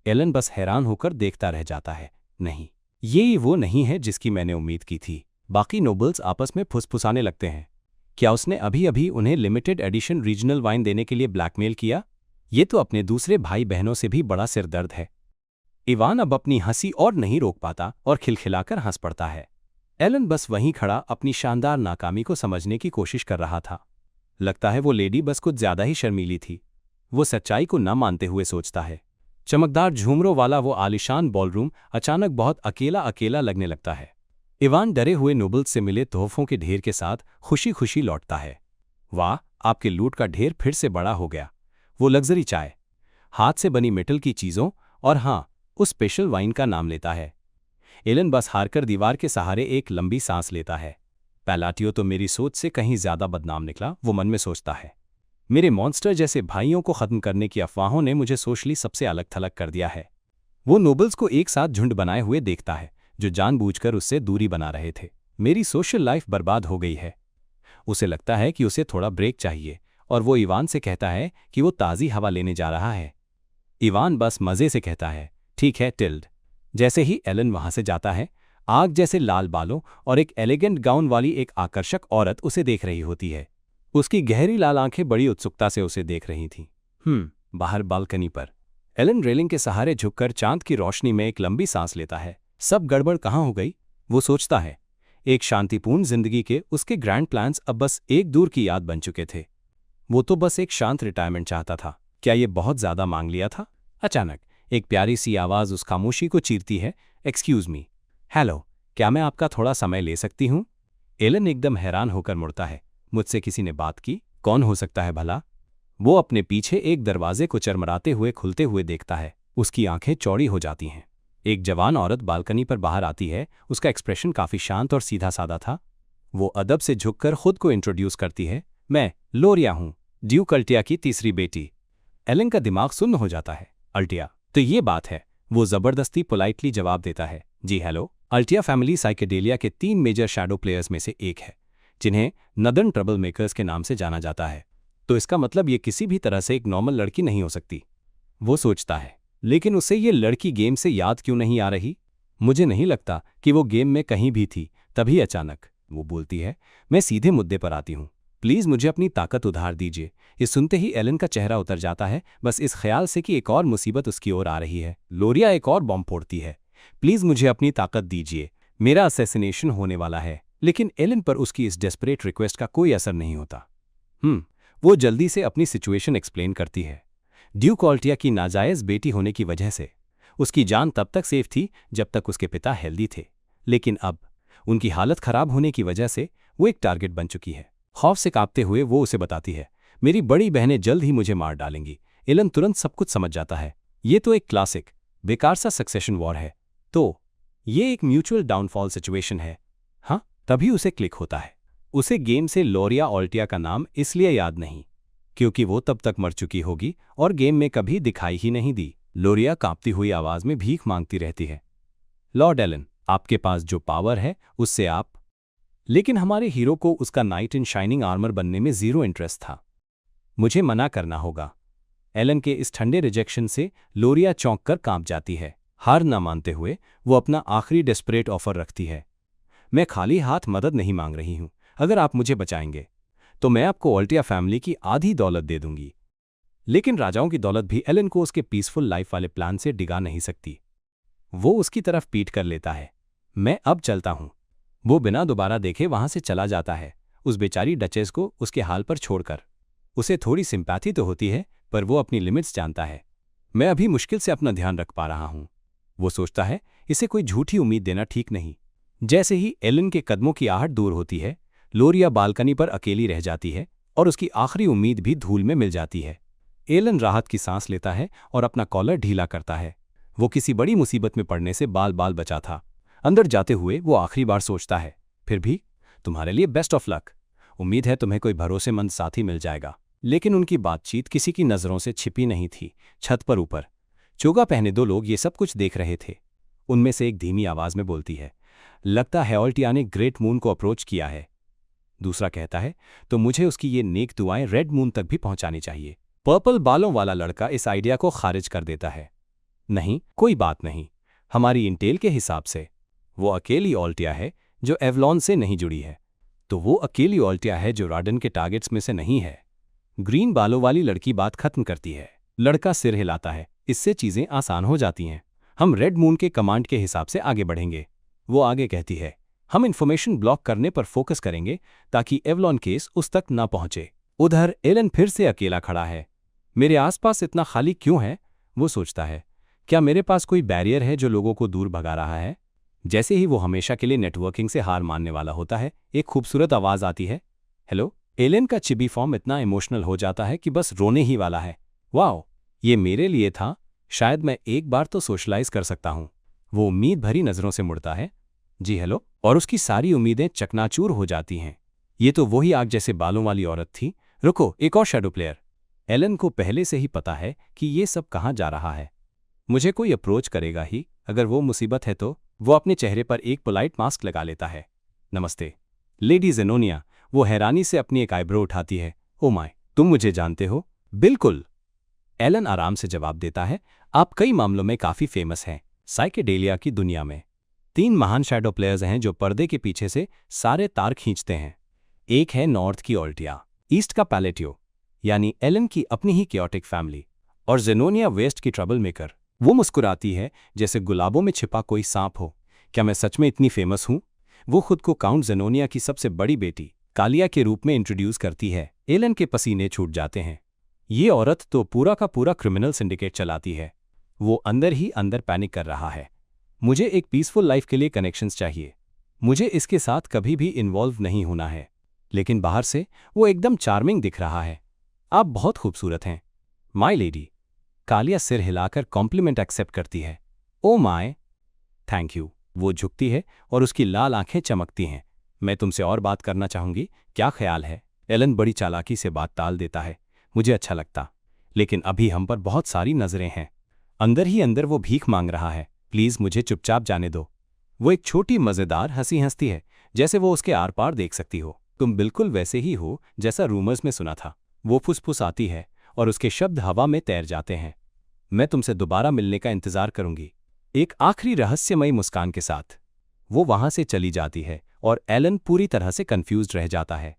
एलन बस हैरान होकर देखता रह जाता है। नहीं, ये वो नहीं है जिसकी मैंने उम्मीद की थी। बाकी नोबल्स आपस में फुसफुसाने लगते हैं। क्या उसने अभी अभी उन्हें लिमिटेड एडिशन रीजनल वाइन देने के लिए ब्लैकमेल किया? ये तो अपने दूसरे भाई बहनों से भी बड़ा सिरदर्द है। इवान अब अपनी हंसी और नहीं रोक पाता और खिलखिलाकर हंस पड़ता है। एलन बस वहीं खड़ा अपनी शानदार नाकामी को समझने की कोशिश कर रहा था। लगता है वो लेडी बस कुछ ज्यादा ही शर्मीली थी। वो सच्चाई को न मानते हुए सोचता है। चमकदार झूमरों वाला वो आलिशान बॉलरूम अचानक बहुत अकेला अकेला लगने लगता है। इवान डरे हुए नोबल्स से मिले तोहफों के ढेर के साथ खुशी खुशी लौटता है। वाह, आपके लूट का ढेर फिर से बड़ा हो गया। वो लग्जरी चाय, हाथ से बनी मेटल की चीज़ों और हाँ, उस स्पेशल वाइन का नाम लेता है। एलन बस हारकर दीवार के सहारे एक लंबी सांस लेता है। पैलाटियो तो मेरी सोच से कहीं ज्यादा बदनाम निकला, वो मन में सोचता है। मेरे मॉन्स्टर जैसे भाइयों को खत्म करने की अफवाहों ने मुझे सोशली सबसे अलग थलग कर दिया है। वो नोबल्स को एक साथ झुंड बनाए हुए देखता है जो जानबूझकर उससे दूरी बना रहे थे। मेरी सोशल लाइफ बर्बाद हो गई है। उसे लगता है कि उसे थोड़ा ब्रेक चाहिए और वो इवान से कहता है कि वो ताज़ी हवा लेने जा रहा है। इवान बस मज़े से कहता है, ठीक है टिल्ड। जैसे ही एलन वहां से जाता है, आग जैसे लाल बालों और एक एलिगेंट गाउन वाली एक आकर्षक औरत उसे देख रही होती है। उसकी गहरी लाल आंखें बड़ी उत्सुकता से उसे देख रही थीं। बाहर बालकनी पर एलन रेलिंग के सहारे झुककर चांद की रोशनी में एक लंबी सांस लेता है। सब गड़बड़ कहाँ हो गई, वो सोचता है। एक शांतिपूर्ण जिंदगी के उसके ग्रैंड प्लान्स अब बस एक दूर की याद बन चुके थे। वो तो बस एक शांत रिटायरमेंट चाहता था। क्या ये बहुत ज्यादा मांग लिया था? अचानक एक प्यारी सी आवाज उस खामोशी को चीरती है। Excuse me. हेलो, क्या मैं आपका थोड़ा समय ले सकती हूँ? एलन एकदम हैरान होकर मुड़ता है। मुझसे किसी ने बात की? कौन हो सकता है भला? वो अपने पीछे एक दरवाजे को चरमराते हुए खुलते हुए देखता है। उसकी आंखें चौड़ी हो जाती हैं। एक जवान औरत बालकनी पर बाहर आती है। उसका एक्सप्रेशन काफी शांत और सीधा साधा था। वो अदब से झुककर खुद को इंट्रोड्यूस करती है। मैं लोरिया हूँ, ड्यूक अल्टिया की तीसरी बेटी। एलन का दिमाग सुन्न हो जाता है। अल्टिया, तो ये बात है। वो जबरदस्ती पोलाइटली जवाब देता है। जी हेलो। अल्टिया फैमिली साइकेडेलिया के 3 मेजर शैडो प्लेयर्स में से एक है, जिन्हें नदर्न ट्रबल मेकर्स के नाम से जाना जाता है। तो इसका मतलब ये किसी भी तरह से एक नॉर्मल लड़की नहीं हो सकती, वो सोचता है। लेकिन उसे ये लड़की गेम से याद क्यों नहीं आ रही? मुझे नहीं लगता कि वो गेम में कहीं भी थी। तभी अचानक वो बोलती है, मैं सीधे मुद्दे पर आती हूँ। प्लीज मुझे अपनी ताकत उधार दीजिए। ये सुनते ही एलन का चेहरा उतर जाता है, बस इस ख्याल से कि एक और मुसीबत उसकी ओर आ रही है। लोरिया एक और बॉम्ब फोड़ती है। प्लीज मुझे अपनी ताकत दीजिए, मेरा असैसिनेशन होने वाला है। लेकिन एलन पर उसकी इस डेस्परेट रिक्वेस्ट का कोई असर नहीं होता। वो जल्दी से अपनी सिचुएशन एक्सप्लेन करती है। ड्यूक अल्टिया की नाजायज बेटी होने की वजह से उसकी जान तब तक सेफ थी जब तक उसके पिता हेल्दी थे, लेकिन अब उनकी हालत खराब होने की वजह से वो एक टारगेट बन चुकी है। खौफ से कांपते हुए वो उसे बताती है, मेरी बड़ी बहनें जल्द ही मुझे मार डालेंगी। एलन तुरंत सब कुछ समझ जाता है। ये तो एक क्लासिक बेकार सा सक्सेशन वॉर है। तो ये एक म्यूचुअल डाउनफॉल सिचुएशन है। हाँ, तभी उसे क्लिक होता है। उसे गेम से लोरिया अल्टिया का नाम इसलिए याद नहीं क्योंकि वो तब तक मर चुकी होगी और गेम में कभी दिखाई ही नहीं दी। लोरिया कांपती हुई आवाज में भीख मांगती रहती है। लॉर्ड एलन, आपके पास जो पावर है उससे आप। लेकिन हमारे हीरो को उसका नाइट इन शाइनिंग आर्मर बनने में जीरो इंटरेस्ट था। मुझे मना करना होगा। एलन के इस ठंडे रिजेक्शन से लोरिया चौंक कर कांप जाती है। हार न मानते हुए वो अपना आखिरी डेस्परेट ऑफर रखती है। मैं खाली हाथ मदद नहीं मांग रही हूं। अगर आप मुझे बचाएंगे तो मैं आपको अल्टिया फैमिली की आधी दौलत दे दूंगी। लेकिन राजाओं की दौलत भी एलन को उसके पीसफुल लाइफ वाले प्लान से डिगा नहीं सकती। वो उसकी तरफ पीट कर लेता है। मैं अब चलता हूं। वो बिना दोबारा देखे वहां से चला जाता है, उस बेचारी डचेस को उसके हाल पर छोड़कर। उसे थोड़ी सिंपैथी तो होती है, पर वो अपनी लिमिट्स जानता है। मैं अभी मुश्किल से अपना ध्यान रख पा रहा हूं। वो सोचता है, इसे कोई झूठी उम्मीद देना ठीक नहीं। जैसे ही एलन के कदमों की आहट दूर होती है, लोरिया बालकनी पर अकेली रह जाती है और उसकी आखिरी उम्मीद भी धूल में मिल जाती है। एलन राहत की सांस लेता है और अपना कॉलर ढीला करता है। वो किसी बड़ी मुसीबत में पड़ने से बाल बाल बचा था। अंदर जाते हुए वो आखिरी बार सोचता है, फिर भी तुम्हारे लिए बेस्ट ऑफ लक। उम्मीद है तुम्हें कोई भरोसेमंद साथी मिल जाएगा। लेकिन उनकी बातचीत किसी की नज़रों से छिपी नहीं थी। छत पर ऊपर चोगा पहने दो लोग ये सब कुछ देख रहे थे। उनमें से एक धीमी आवाज में बोलती है, लगता है ऑल्टिया ने ग्रेट मून को अप्रोच किया है। दूसरा कहता है, तो मुझे उसकी ये नेक दुआएं रेड मून तक भी पहुंचानी चाहिए। पर्पल बालों वाला लड़का इस आइडिया को खारिज कर देता है। नहीं, कोई बात नहीं। हमारी इंटेल के हिसाब से वो अकेली ऑल्टिया है जो एवलॉन से नहीं जुड़ी है। तो वो अकेली ऑल्टिया है जो राडन के टारगेट्स में से नहीं है। ग्रीन बालों वाली लड़की बात खत्म करती है। लड़का सिर हिलाता है, इससे चीजें आसान हो जाती हैं। हम रेड मून के कमांड के हिसाब से आगे बढ़ेंगे। वो आगे कहती है, हम इन्फॉर्मेशन ब्लॉक करने पर फोकस करेंगे ताकि एवलॉन केस उस तक ना पहुंचे। उधर एलन फिर से अकेला खड़ा है। मेरे आसपास इतना खाली क्यों है? वो सोचता है, क्या मेरे पास कोई बैरियर है जो लोगों को दूर भगा रहा है? जैसे ही वो हमेशा के लिए नेटवर्किंग से हार मानने वाला होता है, एक खूबसूरत आवाज आती है, हेलो। एलन का चिबी फॉर्म इतना इमोशनल हो जाता है कि बस रोने ही वाला है। वाओ, ये मेरे लिए था। शायद मैं एक बार तो सोशलाइज कर सकता हूँ। वो उम्मीद भरी नजरों से मुड़ता है, जी हेलो, और उसकी सारी उम्मीदें चकनाचूर हो जाती हैं। ये तो वही आग जैसे बालों वाली औरत थी। रुको, एक और शैडो प्लेयर। एलन को पहले से ही पता है कि ये सब कहाँ जा रहा है। मुझे कोई अप्रोच करेगा ही, अगर वो मुसीबत है तो। वो अपने चेहरे पर एक पोलाइट मास्क लगा लेता है। नमस्ते लेडी जेनोनिया। वो हैरानी से अपनी एक आईब्रो उठाती है। ओ माय, तुम मुझे जानते हो? बिल्कुल, एलन आराम से जवाब देता है, आप कई मामलों में काफी फेमस हैं। साइकेडेलिया की दुनिया में 3 महान शैडो प्लेयर्स हैं जो पर्दे के पीछे से सारे तार खींचते हैं। एक है नॉर्थ की ऑल्टिया, ईस्ट का पैलेटियो यानी एलन की अपनी ही क्योटिक फैमिली, और जेनोनिया वेस्ट की ट्रबल मेकर। वो मुस्कुराती है जैसे गुलाबों में छिपा कोई सांप हो। क्या मैं सच में इतनी फेमस हूं? वो खुद को काउंट जेनोनिया की सबसे बड़ी बेटी कालिया के रूप में इंट्रोड्यूस करती है। एलन के पसीने छूट जाते हैं। ये औरत तो पूरा का पूरा क्रिमिनल सिंडिकेट चलाती है। वो अंदर ही अंदर पैनिक कर रहा है। मुझे एक पीसफुल लाइफ के लिए कनेक्शंस चाहिए। मुझे इसके साथ कभी भी इन्वॉल्व नहीं होना है। लेकिन बाहर से वो एकदम चार्मिंग दिख रहा है। आप बहुत खूबसूरत हैं माय लेडी। कालिया सिर हिलाकर कॉम्प्लीमेंट एक्सेप्ट करती है। Oh my, thank you. वो झुकती है और उसकी लाल आंखें चमकती हैं। मैं तुमसे और बात करना चाहूंगी, क्या ख्याल है? एलन बड़ी चालाकी से बात टाल देता है। मुझे अच्छा लगता, लेकिन अभी हम पर बहुत सारी नजरें हैं। अंदर ही अंदर वो भीख मांग रहा है, प्लीज मुझे चुपचाप जाने दो। वो एक छोटी मजेदार हंसी हंसती है, जैसे वो उसके आर पार देख सकती हो। तुम बिल्कुल वैसे ही हो जैसा रूमर्स में सुना था। वो फुसफुस आती है और उसके शब्द हवा में तैर जाते हैं। मैं तुमसे दोबारा मिलने का इंतजार करूंगी, एक आखिरी रहस्यमयी मुस्कान के साथ। वो वहां से चली जाती है और एलन पूरी तरह से कंफ्यूज्ड रह जाता है।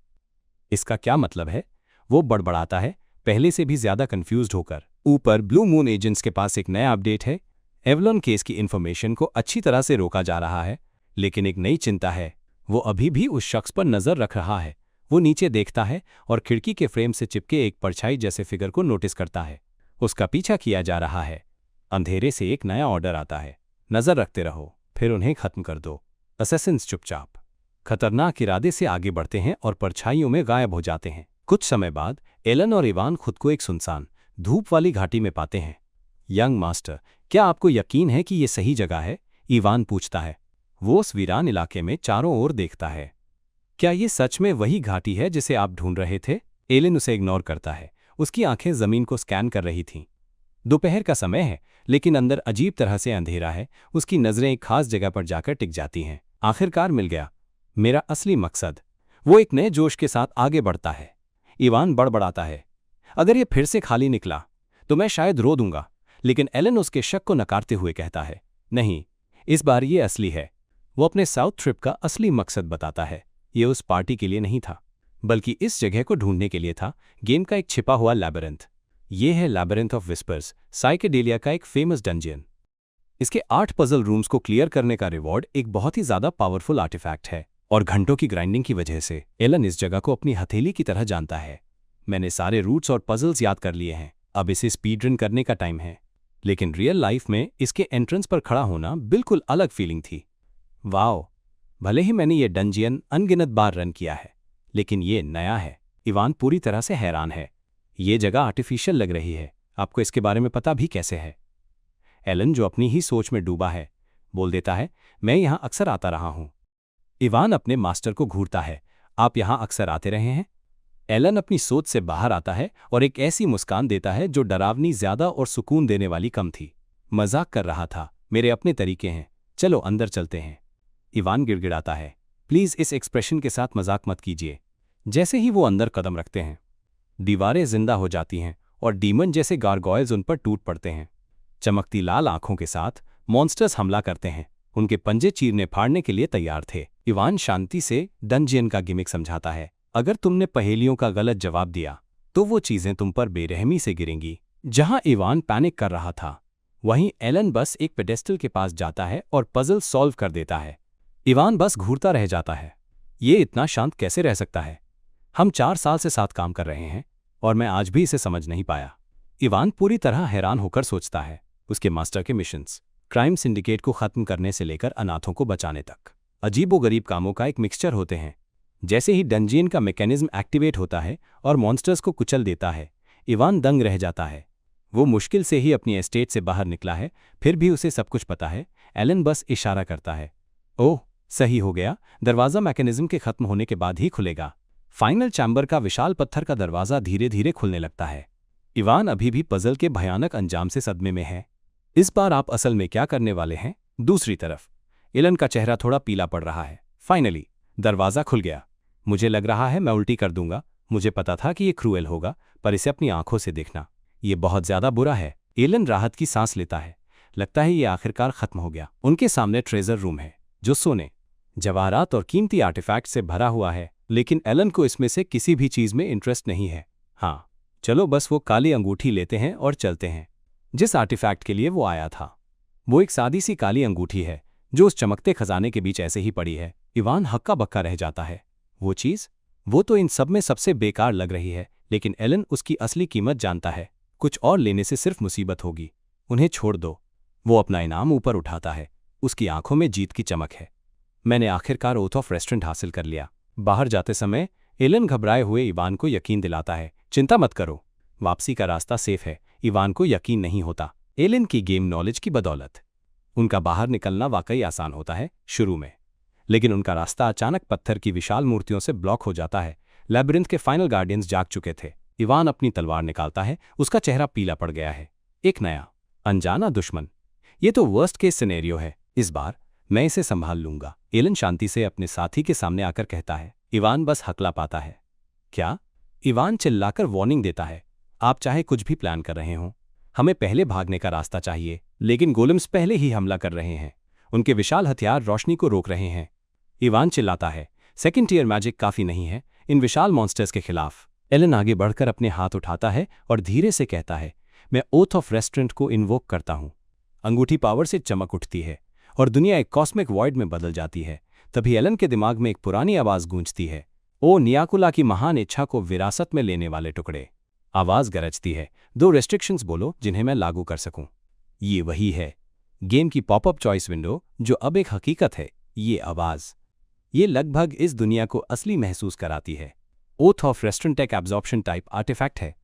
इसका क्या मतलब है? वो बड़बड़ाता है, पहले से भी ज्यादा कंफ्यूज्ड होकर। ऊपर ब्लू मून एजेंट्स के पास एक नया अपडेट है। एवलॉन केस की इन्फॉर्मेशन को अच्छी तरह से रोका जा रहा है, लेकिन एक नई चिंता है। वो अभी भी उस शख्स पर नजर रख रहा है। वो नीचे देखता है और खिड़की के फ्रेम से चिपके एक परछाई जैसे फिगर को नोटिस करता है। उसका पीछा किया जा रहा है। अंधेरे से एक नया ऑर्डर आता है, नजर रखते रहो, फिर उन्हें खत्म कर दो। असैसिन्स चुपचाप खतरनाक इरादे से आगे बढ़ते हैं और परछाइयों में गायब हो जाते हैं। कुछ समय बाद एलन और इवान खुद को एक सुनसान, धूप वाली घाटी में पाते हैं। यंग मास्टर, क्या आपको यकीन है कि ये सही जगह है? इवान पूछता है। वो उस वीरान इलाके में चारों ओर देखता है। क्या ये सच में वही घाटी है जिसे आप ढूंढ रहे थे? एलन उसे इग्नोर करता है। उसकी आंखें जमीन को स्कैन कर रही थीं। दोपहर का समय है, लेकिन अंदर अजीब तरह से अंधेरा है। उसकी नजरें एक खास जगह पर जाकर टिक जाती हैं। आखिरकार मिल गया मेरा असली मकसद। वो एक नए जोश के साथ आगे बढ़ता है। इवान बड़बड़ाता है, अगर ये फिर से खाली निकला तो मैं शायद रो दूंगा। लेकिन एलन उसके शक को नकारते हुए कहता है, नहीं, इस बार ये असली है। वो अपने साउथ ट्रिप का असली मकसद बताता है। ये उस पार्टी के लिए नहीं था, बल्कि इस जगह को ढूंढने के लिए था, गेम का एक छिपा हुआ लैबिरिंथ। ये है लैबिरिंथ ऑफ विस्पर्स, साइकेडेलिया का एक फेमस डंजियन। इसके 8 पजल रूम्स को क्लियर करने का रिवॉर्ड एक बहुत ही ज्यादा पावरफुल आर्टिफैक्ट है, और घंटों की ग्राइंडिंग की वजह से एलन इस जगह को अपनी हथेली की तरह जानता है। मैंने सारे रूट्स और पजल्स याद कर लिए हैं, अब इसे स्पीड रन करने का टाइम है। लेकिन रियल लाइफ में इसके एंट्रेंस पर खड़ा होना बिल्कुल अलग फीलिंग थी। वाओ, भले ही मैंने ये डंजियन अनगिनत बार रन किया है, लेकिन ये नया है। इवान पूरी तरह से हैरान है। ये जगह आर्टिफिशियल लग रही है। आपको इसके बारे में पता भी कैसे है? एलन, जो अपनी ही सोच में डूबा है, बोल देता है, मैं यहां अक्सर आता रहा हूं। इवान अपने मास्टर को घूरता है। आप यहां अक्सर आते रहे हैं? एलन अपनी सोच से बाहर आता है और एक ऐसी मुस्कान देता है जो डरावनी ज्यादा और सुकून देने वाली कम थी। मजाक कर रहा था, मेरे अपने तरीके हैं, चलो अंदर चलते हैं। इवान गिड़गिड़ाता है, प्लीज इस एक्सप्रेशन के साथ मजाक मत कीजिए। जैसे ही वो अंदर कदम रखते हैं, दीवारें जिंदा हो जाती हैं और डीमन जैसे गारगोयल्स उन पर टूट पड़ते हैं। चमकती लाल आंखों के साथ मॉन्स्टर्स हमला करते हैं, उनके पंजे चीरने फाड़ने के लिए तैयार थे। इवान शांति से डंजियन का गिमिक समझाता है, अगर तुमने पहेलियों का गलत जवाब दिया तो वो चीजें तुम पर बेरहमी से गिरेंगी। जहां इवान पैनिक कर रहा था, वहीं एलन बस एक पेडेस्टल के पास जाता है और पजल सॉल्व कर देता है। इवान बस घूरता रह जाता है, ये इतना शांत कैसे रह सकता है? हम 4 साल से साथ काम कर रहे हैं और मैं आज भी इसे समझ नहीं पाया। इवान पूरी तरह हैरान होकर सोचता है, उसके मास्टर के मिशंस क्राइम सिंडिकेट को खत्म करने से लेकर अनाथों को बचाने तक अजीबोगरीब कामों का एक मिक्सचर होते हैं। जैसे ही डंजियन का मैकेनिज्म एक्टिवेट होता है और मॉन्स्टर्स को कुचल देता है, इवान दंग रह जाता है। वो मुश्किल से ही अपनी एस्टेट से बाहर निकला है, फिर भी उसे सब कुछ पता है। एलन बस इशारा करता है, ओह सही हो गया, दरवाज़ा मैकेनिज्म के खत्म होने के बाद ही खुलेगा। फाइनल चैम्बर का विशाल पत्थर का दरवाज़ा धीरे धीरे खुलने लगता है। इवान अभी भी पजल के भयानक अंजाम से सदमे में है। इस बार आप असल में क्या करने वाले हैं? दूसरी तरफ एलन का चेहरा थोड़ा पीला पड़ रहा है। फाइनली दरवाज़ा खुल गया। मुझे लग रहा है मैं उल्टी कर दूंगा। मुझे पता था कि ये क्रूएल होगा, पर इसे अपनी आंखों से देखना, ये बहुत ज्यादा बुरा है। एलन राहत की सांस लेता है, लगता है ये आखिरकार खत्म हो गया। उनके सामने ट्रेजर रूम है जो सोने, जवाहरात और कीमती आर्टिफैक्ट से भरा हुआ है, लेकिन एलन को इसमें से किसी भी चीज में इंटरेस्ट नहीं है। हाँ चलो बस वो काली अंगूठी लेते हैं और चलते हैं। जिस आर्टिफैक्ट के लिए वो आया था, वो एक सादी सी काली अंगूठी है जो उस चमकते खजाने के बीच ऐसे ही पड़ी है। इवान हक्का बक्का रह जाता है। वो चीज, वो तो इन सब में सबसे बेकार लग रही है, लेकिन एलन उसकी असली कीमत जानता है। कुछ और लेने से सिर्फ मुसीबत होगी, उन्हें छोड़ दो। वो अपना इनाम ऊपर उठाता है, उसकी आंखों में जीत की चमक है। मैंने आखिरकार ओथ ऑफ रेस्टोरेंट हासिल कर लिया। बाहर जाते समय एलन घबराए हुए इवान को यकीन दिलाता है, चिंता मत करो, वापसी का रास्ता सेफ है। इवान को यकीन नहीं होता, एलन की गेम नॉलेज की बदौलत उनका बाहर निकलना वाकई आसान होता है शुरू में, लेकिन उनका रास्ता अचानक पत्थर की विशाल मूर्तियों से ब्लॉक हो जाता है। लैबिरिंथ के फाइनल गार्डियंस जाग चुके थे। इवान अपनी तलवार निकालता है, उसका चेहरा पीला पड़ गया है। एक नया अनजाना दुश्मन, ये तो वर्स्ट केस सिनेरियो है। इस बार मैं इसे संभाल लूंगा, एलन शांति से अपने साथी के सामने आकर कहता है। इवान बस हकला पाता है। क्या? इवान चिल्लाकर वार्निंग देता है, आप चाहे कुछ भी प्लान कर रहे हों, हमें पहले भागने का रास्ता चाहिए। लेकिन गोलेम्स पहले ही हमला कर रहे हैं, उनके विशाल हथियार रोशनी को रोक रहे हैं। इवान चिल्लाता है, सेकंड टियर मैजिक काफी नहीं है इन विशाल मॉन्स्टर्स के खिलाफ। एलन आगे बढ़कर अपने हाथ उठाता है और धीरे से कहता है, मैं ओथ ऑफ रेस्टोरेंट को इन्वोक करता हूं। अंगूठी पावर से चमक उठती है और दुनिया एक कॉस्मिक वॉइड में बदल जाती है। तभी एलन के दिमाग में एक पुरानी आवाज गूंजती है, ओ नियाकुला की महान इच्छा को विरासत में लेने वाले टुकड़े। आवाज गरजती है, 2 रेस्ट्रिक्शंस बोलो जिन्हें मैं लागू कर सकूं। ये वही है, गेम की पॉपअप चॉइस विंडो जो अब एक हकीकत है। ये आवाज, ये लगभग इस दुनिया को असली महसूस कराती है। ओथ ऑफ रेस्टोरेंट एक एब्जॉर्प्शन टाइप आर्टिफैक्ट है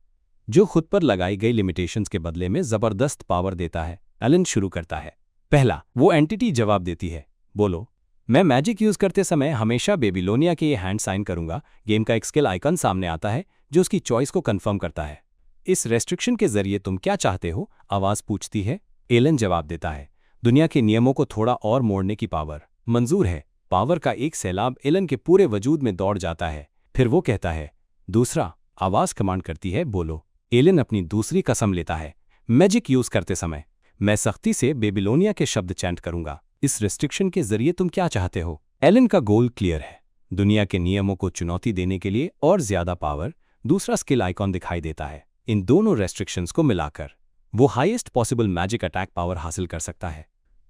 जो खुद पर लगाई गई लिमिटेशंस के बदले में जबरदस्त पावर देता है। एलन शुरू करता है। पहला, वो एंटिटी जवाब देती है, बोलो। मैं मैजिक यूज करते समय हमेशा बेबीलोनिया के ये हैंड साइन करूंगा। गेम का एक स्किल आइकन सामने आता है जो उसकी चॉइस को कंफर्म करता है। इस रेस्ट्रिक्शन के जरिए तुम क्या चाहते हो? आवाज पूछती है। एलन जवाब देता है, दुनिया के नियमों को थोड़ा और मोड़ने की पावर। मंजूर है। पावर का एक सैलाब एलन के पूरे वजूद में दौड़ जाता है। फिर वो कहता है, दूसरा। आवाज कमांड करती है, बोलो। एलन अपनी दूसरी कसम लेता है, मैजिक यूज करते समय मैं सख्ती से बेबीलोनिया के शब्द चैंट करूंगा। इस रेस्ट्रिक्शन के जरिए तुम क्या चाहते हो? एलन का गोल क्लियर है, दुनिया के नियमों को चुनौती देने के लिए और ज्यादा पावर। दूसरा स्किल आइकॉन दिखाई देता है। इन दोनों रेस्ट्रिक्शंस को मिलाकर वो highest possible magic attack power हासिल कर सकता है।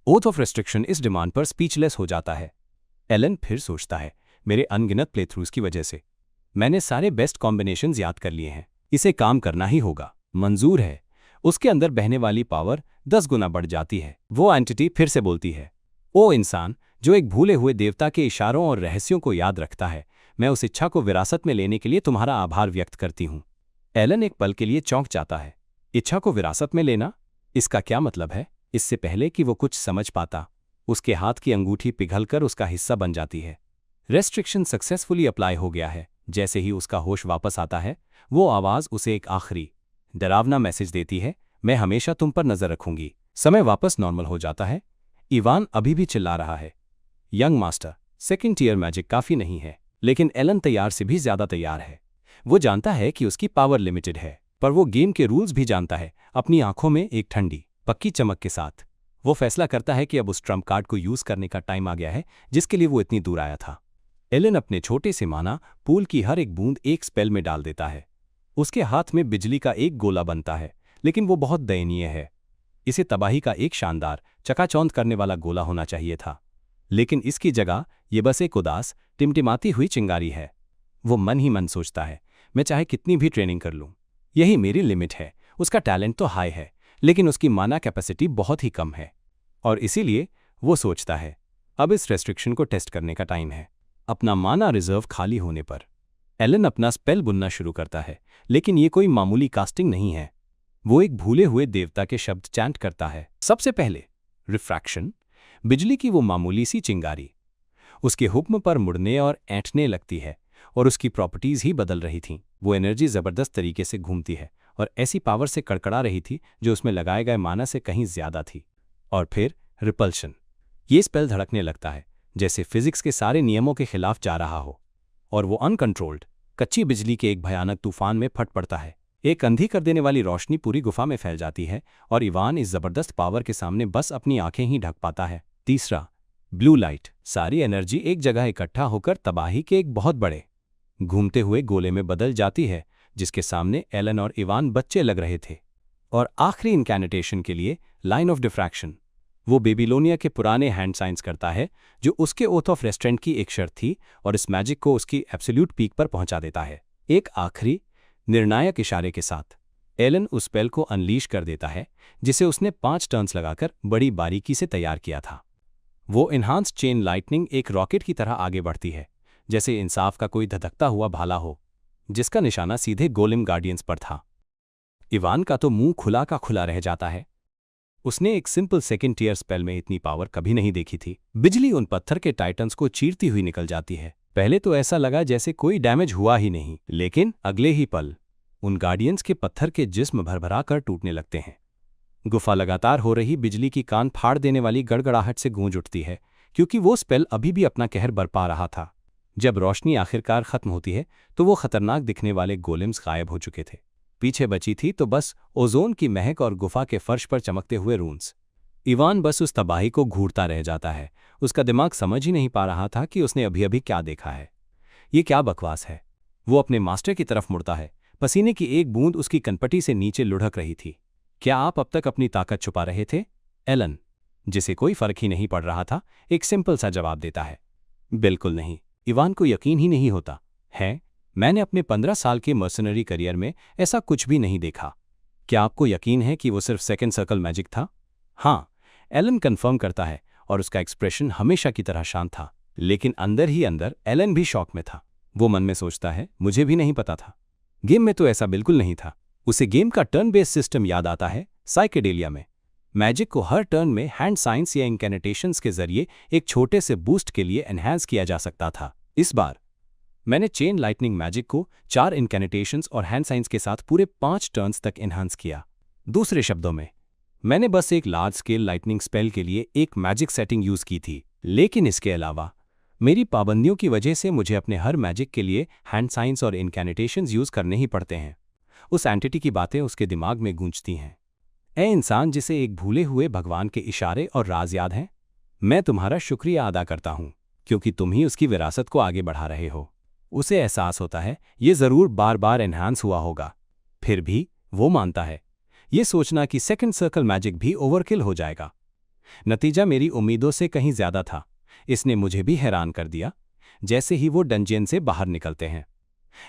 ओथ ऑफ रेस्ट्रिक्शन इस डिमांड पर स्पीचलेस हो जाता है। एलन फिर सोचता है, मेरे अनगिनत प्लेथ्रूज की वजह से मैंने सारे बेस्ट कॉम्बिनेशंस याद कर लिए हैं, इसे काम करना ही होगा। मंजूर है। उसके अंदर बहने वाली पावर 10 गुना बढ़ जाती है। वो एंटिटी फिर से बोलती है, ओ इंसान जो एक भूले हुए देवता के इशारों और रहस्यों को याद रखता है, मैं उस इच्छा को विरासत में लेने के लिए तुम्हारा आभार व्यक्त करती हूं। एलन एक पल के लिए चौंक जाता है। इच्छा को विरासत में लेना? इसका क्या मतलब है? इससे पहले कि वो कुछ समझ पाता, उसके हाथ की अंगूठी पिघलकर उसका हिस्सा बन जाती है। रेस्ट्रिक्शन सक्सेसफुली अप्लाई हो गया है। जैसे ही उसका होश वापस आता है, वो आवाज़ उसे एक आखिरी डरावना मैसेज देती है, मैं हमेशा तुम पर नज़र रखूंगी। समय वापस नॉर्मल हो जाता है। इवान अभी भी चिल्ला रहा है, young master, second tier magic काफ़ी नहीं है। लेकिन एलन तैयार से भी ज़्यादा तैयार है। वो जानता है कि उसकी पावर लिमिटेड है, पर वो गेम के रूल्स भी जानता है। अपनी आंखों में एक ठंडी पक्की चमक के साथ वो फैसला करता है कि अब उस ट्रम्प कार्ड को यूज़ करने का टाइम आ गया है जिसके लिए वो इतनी दूर आया था। एलन अपने छोटे से माना पूल की हर एक बूंद एक स्पेल में डाल देता है। उसके हाथ में बिजली का एक गोला बनता है, लेकिन वो बहुत दयनीय है। इसे तबाही का एक शानदार चकाचौंध करने वाला गोला होना चाहिए था, लेकिन इसकी जगह ये बस एक उदास टिमटिमाती हुई चिंगारी है। वो मन ही मन सोचता है, मैं चाहे कितनी भी ट्रेनिंग कर लूँ, यही मेरी लिमिट है। उसका टैलेंट तो हाई है, लेकिन उसकी माना कैपेसिटी बहुत ही कम है, और इसीलिए वो सोचता है अब इस रेस्ट्रिक्शन को टेस्ट करने का टाइम है। अपना माना रिजर्व खाली होने पर एलन अपना स्पेल बुनना शुरू करता है, लेकिन ये कोई मामूली कास्टिंग नहीं है। वो एक भूले हुए देवता के शब्द चैंट करता है। सबसे पहले रिफ्रैक्शन, बिजली की वो मामूली सी चिंगारी उसके हुक्म पर मुड़ने और ऐंठने लगती है, और उसकी प्रॉपर्टीज ही बदल रही थीं। वो एनर्जी ज़बरदस्त तरीके से घूमती है और ऐसी पावर से कड़कड़ा रही थी जो उसमें लगाए गए माना से कहीं ज़्यादा थी। और फिर रिपल्शन, ये स्पेल धड़कने लगता है जैसे फिजिक्स के सारे नियमों के खिलाफ जा रहा हो, और वो अनकंट्रोल्ड कच्ची बिजली के एक भयानक तूफान में फट पड़ता है। एक अंधी कर देने वाली रोशनी पूरी गुफा में फैल जाती है, और इवान इस जबरदस्त पावर के सामने बस अपनी आंखें ही ढक पाता है। तीसरा, ब्लू लाइट, सारी एनर्जी एक जगह इकट्ठा होकर तबाही के एक बहुत बड़े घूमते हुए गोले में बदल जाती है, जिसके सामने एलन और इवान बच्चे लग रहे थे। और आखिरी इनकैनिटेशन के लिए लाइन ऑफ डिफ्रैक्शन, वो बेबीलोनिया के पुराने हैंड साइंस करता है जो उसके ओथ ऑफ रेस्ट्रेंट की एक शर्त थी, और इस मैजिक को उसकी एब्सोल्यूट पीक पर पहुंचा देता है। एक आखिरी निर्णायक इशारे के साथ एलन उस स्पेल को अनलीश कर देता है जिसे उसने 5 टर्न्स लगाकर बड़ी बारीकी से तैयार किया था। वो इन्हांस्ड चेन लाइटनिंग एक रॉकेट की तरह आगे बढ़ती है, जैसे इंसाफ का कोई धधकता हुआ भाला हो जिसका निशाना सीधे गोलेम गार्डियंस पर था। इवान का तो मुंह खुला का खुला रह जाता है। उसने एक सिंपल सेकेंड टियर स्पेल में इतनी पावर कभी नहीं देखी थी। बिजली उन पत्थर के टाइटन्स को चीरती हुई निकल जाती है। पहले तो ऐसा लगा जैसे कोई डैमेज हुआ ही नहीं, लेकिन अगले ही पल उन गार्डियंस के पत्थर के जिस्म भरभरा कर टूटने लगते हैं। गुफा लगातार हो रही बिजली की कान फाड़ देने वाली गड़गड़ाहट से गूंज उठती है, क्योंकि वो स्पेल अभी भी अपना कहर बरपा रहा था। जब रोशनी आखिरकार खत्म होती है तो वो खतरनाक दिखने वाले गोलेम्स गायब हो चुके थे। पीछे बची थी तो बस ओजोन की महक और गुफा के फर्श पर चमकते हुए रून्स। इवान बस उस तबाही को घूरता रह जाता है। उसका दिमाग समझ ही नहीं पा रहा था कि उसने अभी अभी क्या देखा है। ये क्या बकवास है। वो अपने मास्टर की तरफ मुड़ता है। पसीने की एक बूंद उसकी कनपटी से नीचे लुढ़क रही थी। क्या आप अब तक अपनी ताकत छुपा रहे थे? एलन, जिसे कोई फर्क ही नहीं पड़ रहा था, एक सिंपल सा जवाब देता है, बिल्कुल नहीं। इवान को यकीन ही नहीं होता है, मैंने अपने 15 साल के मर्सनरी करियर में ऐसा कुछ भी नहीं देखा। क्या आपको यकीन है कि वो सिर्फ सेकंड सर्कल मैजिक था? हाँ, एलन कंफर्म करता है, और उसका एक्सप्रेशन हमेशा की तरह शांत था। लेकिन अंदर ही अंदर एलन भी शॉक में था। वो मन में सोचता है, मुझे भी नहीं पता था। गेम में तो ऐसा बिल्कुल नहीं था। उसे गेम का टर्न बेस्ड सिस्टम याद आता है। साइकेडेलिया में मैजिक को हर टर्न में हैंड साइंस या इंकैनिटेशंस के जरिए एक छोटे से बूस्ट के लिए एनहांस किया जा सकता था। इस बार मैंने चेन लाइटनिंग मैजिक को 4 इंकैनिटेशंस और हैंड साइंस के साथ पूरे 5 टर्न्स तक एनहांस किया। दूसरे शब्दों में, मैंने बस एक लार्ज स्केल लाइटनिंग स्पेल के लिए एक मैजिक सेटिंग यूज की थी, लेकिन इसके अलावा मेरी पाबंदियों की वजह से मुझे अपने हर मैजिक के लिए हैंड साइंस और इंकैनिटेशंस यूज करने ही पड़ते हैं। उस एंटिटी की बातें उसके दिमाग में गूंजती हैं। ए इंसान जिसे एक भूले हुए भगवान के इशारे और राज याद हैं, मैं तुम्हारा शुक्रिया अदा करता हूं, क्योंकि तुम ही उसकी विरासत को आगे बढ़ा रहे हो। उसे एहसास होता है ये जरूर बार बार एनहांस हुआ होगा, फिर भी वो मानता है। ये सोचना कि सेकंड सर्कल मैजिक भी ओवरकिल हो जाएगा। नतीजा मेरी उम्मीदों से कहीं ज्यादा था। इसने मुझे भी हैरान कर दिया। जैसे ही वो डंजियन से बाहर निकलते हैं,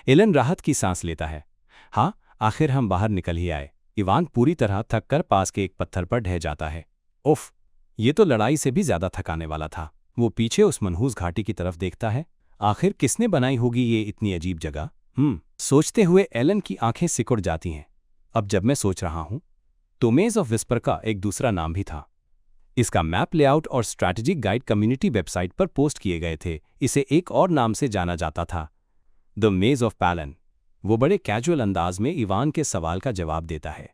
एलन राहत की सांस लेता है। हाँ, आखिर हम बाहर निकल ही आए। इवान पूरी तरह थक कर पास के एक पत्थर पर ढह जाता है। उफ, ये तो लड़ाई से भी ज्यादा थकाने वाला था। वो पीछे उस मनहूस घाटी की तरफ देखता है। आखिर किसने बनाई होगी ये इतनी अजीब जगह? सोचते हुए एलन की आंखें सिकुड़ जाती हैं। अब जब मैं सोच रहा हूं तो मेज ऑफ विस्पर का एक दूसरा नाम भी था। इसका मैप लेआउट और स्ट्रैटेजिक गाइड कम्युनिटी वेबसाइट पर पोस्ट किए गए थे। इसे एक और नाम से जाना जाता था, द मेज ऑफ पैलन। वो बड़े कैजुअल अंदाज में इवान के सवाल का जवाब देता है।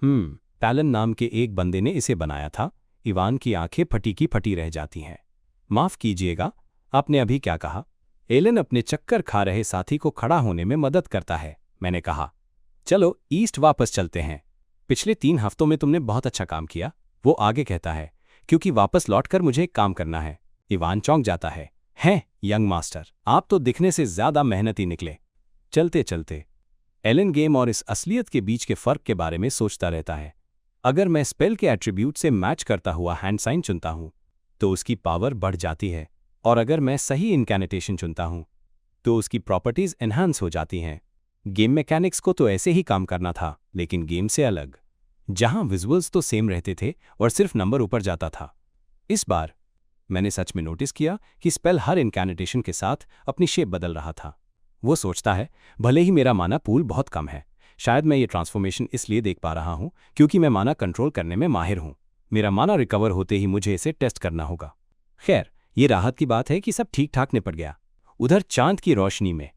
पैलन नाम के एक बंदे ने इसे बनाया था। इवान की आंखें फटी की फटी रह जाती हैं। माफ कीजिएगा, आपने अभी क्या कहा? एलन अपने चक्कर खा रहे साथी को खड़ा होने में मदद करता है। मैंने कहा, चलो ईस्ट वापस चलते हैं। पिछले 3 हफ्तों में तुमने बहुत अच्छा काम किया, वो आगे कहता है, क्योंकि वापस लौटकर मुझे एक काम करना है। इवान चौंक जाता है। हैं यंग मास्टर, आप तो दिखने से ज्यादा मेहनती निकले। चलते चलते एलन गेम और इस असलियत के बीच के फर्क के बारे में सोचता रहता है। अगर मैं स्पेल के एट्रीब्यूट से मैच करता हुआ हैंड साइन चुनता हूं तो उसकी पावर बढ़ जाती है, और अगर मैं सही इनकैनेटेशन चुनता हूं तो उसकी प्रॉपर्टीज एनहांस हो जाती हैं। गेम मैकेनिक्स को तो ऐसे ही काम करना था, लेकिन गेम से अलग, जहां विजुअल्स तो सेम रहते थे और सिर्फ नंबर ऊपर जाता था। इस बार मैंने सच में नोटिस किया कि स्पेल हर इनकैनेटेशन के साथ अपनी शेप बदल रहा था। वो सोचता है, भले ही मेरा माना पूल बहुत कम है, शायद मैं ये ट्रांसफॉर्मेशन इसलिए देख पा रहा हूं क्योंकि मैं माना कंट्रोल करने में माहिर हूं। मेरा माना रिकवर होते ही मुझे इसे टेस्ट करना होगा। खैर, ये राहत की बात है कि सब ठीक ठाक निपट गया। उधर चांद की रोशनी में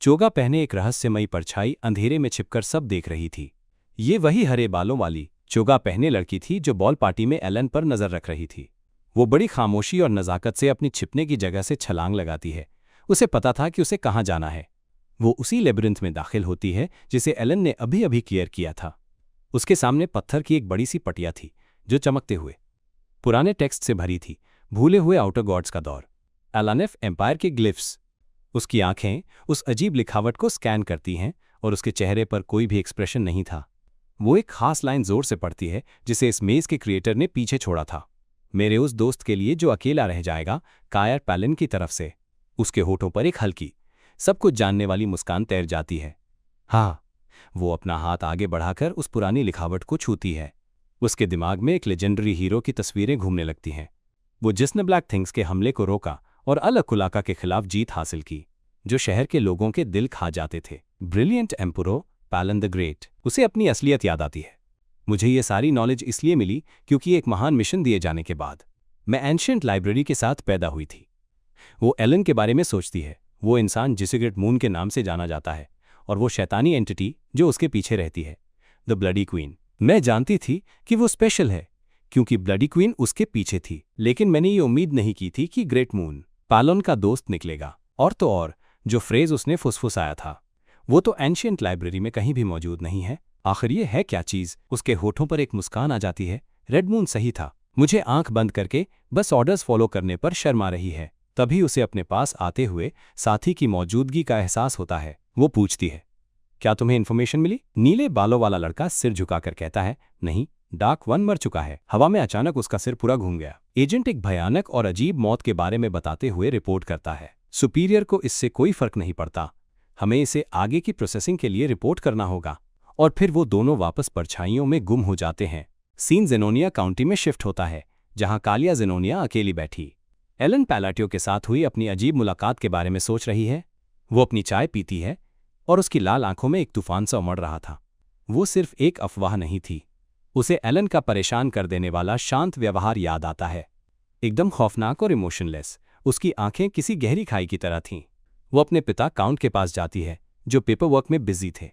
चोगा पहने एक रहस्यमयी परछाई अंधेरे में छिपकर सब देख रही थी। ये वही हरे बालों वाली चोगा पहने लड़की थी जो बॉल पार्टी में एलन पर नजर रख रही थी। वो बड़ी खामोशी और नज़ाकत से अपनी छिपने की जगह से छलांग लगाती है। उसे पता था कि उसे कहाँ जाना है। वो उसी लेबिरिंथ में दाखिल होती है जिसे एलन ने अभी अभी क्लियर किया था। उसके सामने पत्थर की एक बड़ी सी पटिया थी जो चमकते हुए पुराने टेक्स्ट से भरी थी। भूले हुए आउटर गॉड्स का दौर, एलानेफ एम्पायर के ग्लिफ्स। उसकी आंखें उस अजीब लिखावट को स्कैन करती हैं और उसके चेहरे पर कोई भी एक्सप्रेशन नहीं था। वो एक खास लाइन जोर से पढ़ती है जिसे इस मेज के क्रिएटर ने पीछे छोड़ा था। मेरे उस दोस्त के लिए जो अकेला रह जाएगा, कायर पैलन की तरफ से। उसके होठों पर एक हल्की, सब कुछ जानने वाली मुस्कान तैर जाती है। हाँ, वो अपना हाथ आगे बढ़ाकर उस पुरानी लिखावट को छूती है। उसके दिमाग में एक लेजेंडरी हीरो की तस्वीरें घूमने लगती हैं। वो जिसने ब्लैक थिंग्स के हमले को रोका और अल कुलाका के खिलाफ जीत हासिल की, जो शहर के लोगों के दिल खा जाते थे। Brilliant emperor Palan the great. उसे अपनी असलियत याद आती है। मुझे ये सारी नॉलेज इसलिए मिली क्योंकि एक महान मिशन दिए जाने के बाद मैं एंशिएंट लाइब्रेरी के साथ पैदा हुई थी। वो एलन के बारे में सोचती है, वो इंसान जिसे ग्रेट मून के नाम से जाना जाता है, और वो शैतानी एंटिटी जो उसके पीछे रहती है, द ब्लडी क्वीन। मैं जानती थी कि वो स्पेशल है क्योंकि ब्लडी क्वीन उसके पीछे थी, लेकिन मैंने ये उम्मीद नहीं की थी कि ग्रेट मून पैलन का दोस्त निकलेगा। और तो और, जो फ्रेज उसने फुसफुसाया था वो तो एंशिएंट लाइब्रेरी में कहीं भी मौजूद नहीं है। आखिर ये है क्या चीज? उसके होठों पर एक मुस्कान आ जाती है। रेड मून सही था। मुझे आंख बंद करके बस ऑर्डर्स फॉलो करने पर शर्म आ रही है। तभी उसे अपने पास आते हुए साथी की मौजूदगी का एहसास होता है। वो पूछती है, क्या तुम्हें इन्फॉर्मेशन मिली? नीले बालों वाला लड़का सिर झुकाकर कहता है, नहीं, डार्क वन मर चुका है। हवा में अचानक उसका सिर पूरा घूम गया। एजेंट एक भयानक और अजीब मौत के बारे में बताते हुए रिपोर्ट करता है। सुपीरियर को इससे कोई फर्क नहीं पड़ता, हमें इसे आगे की प्रोसेसिंग के लिए रिपोर्ट करना होगा। और फिर वो दोनों वापस परछाइयों में गुम हो जाते हैं। सीन जेनोनिया काउंटी में शिफ्ट होता है, जहां कालिया जेनोनिया अकेली बैठी एलन पैलाटियो के साथ हुई अपनी अजीब मुलाकात के बारे में सोच रही है। वो अपनी चाय पीती है और उसकी लाल आंखों में एक तूफान सा उमड़ रहा था। वो सिर्फ एक अफवाह नहीं थी, उसे एलन का परेशान कर देने वाला शांत व्यवहार याद आता है, एकदम खौफनाक और इमोशनलेस। उसकी आंखें किसी गहरी खाई की तरह थीं। वो अपने पिता काउंट के पास जाती है, जो पेपर वर्क में बिजी थे।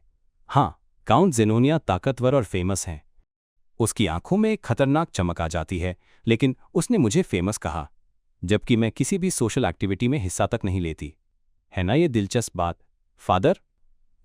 हाँ, काउंट जेनोनिया ताकतवर और फेमस हैं। उसकी आंखों में एक खतरनाक चमक आ जाती है, लेकिन उसने मुझे फेमस कहा, जबकि मैं किसी भी सोशल एक्टिविटी में हिस्सा तक नहीं लेती। है ना ये दिलचस्प बात, फादर?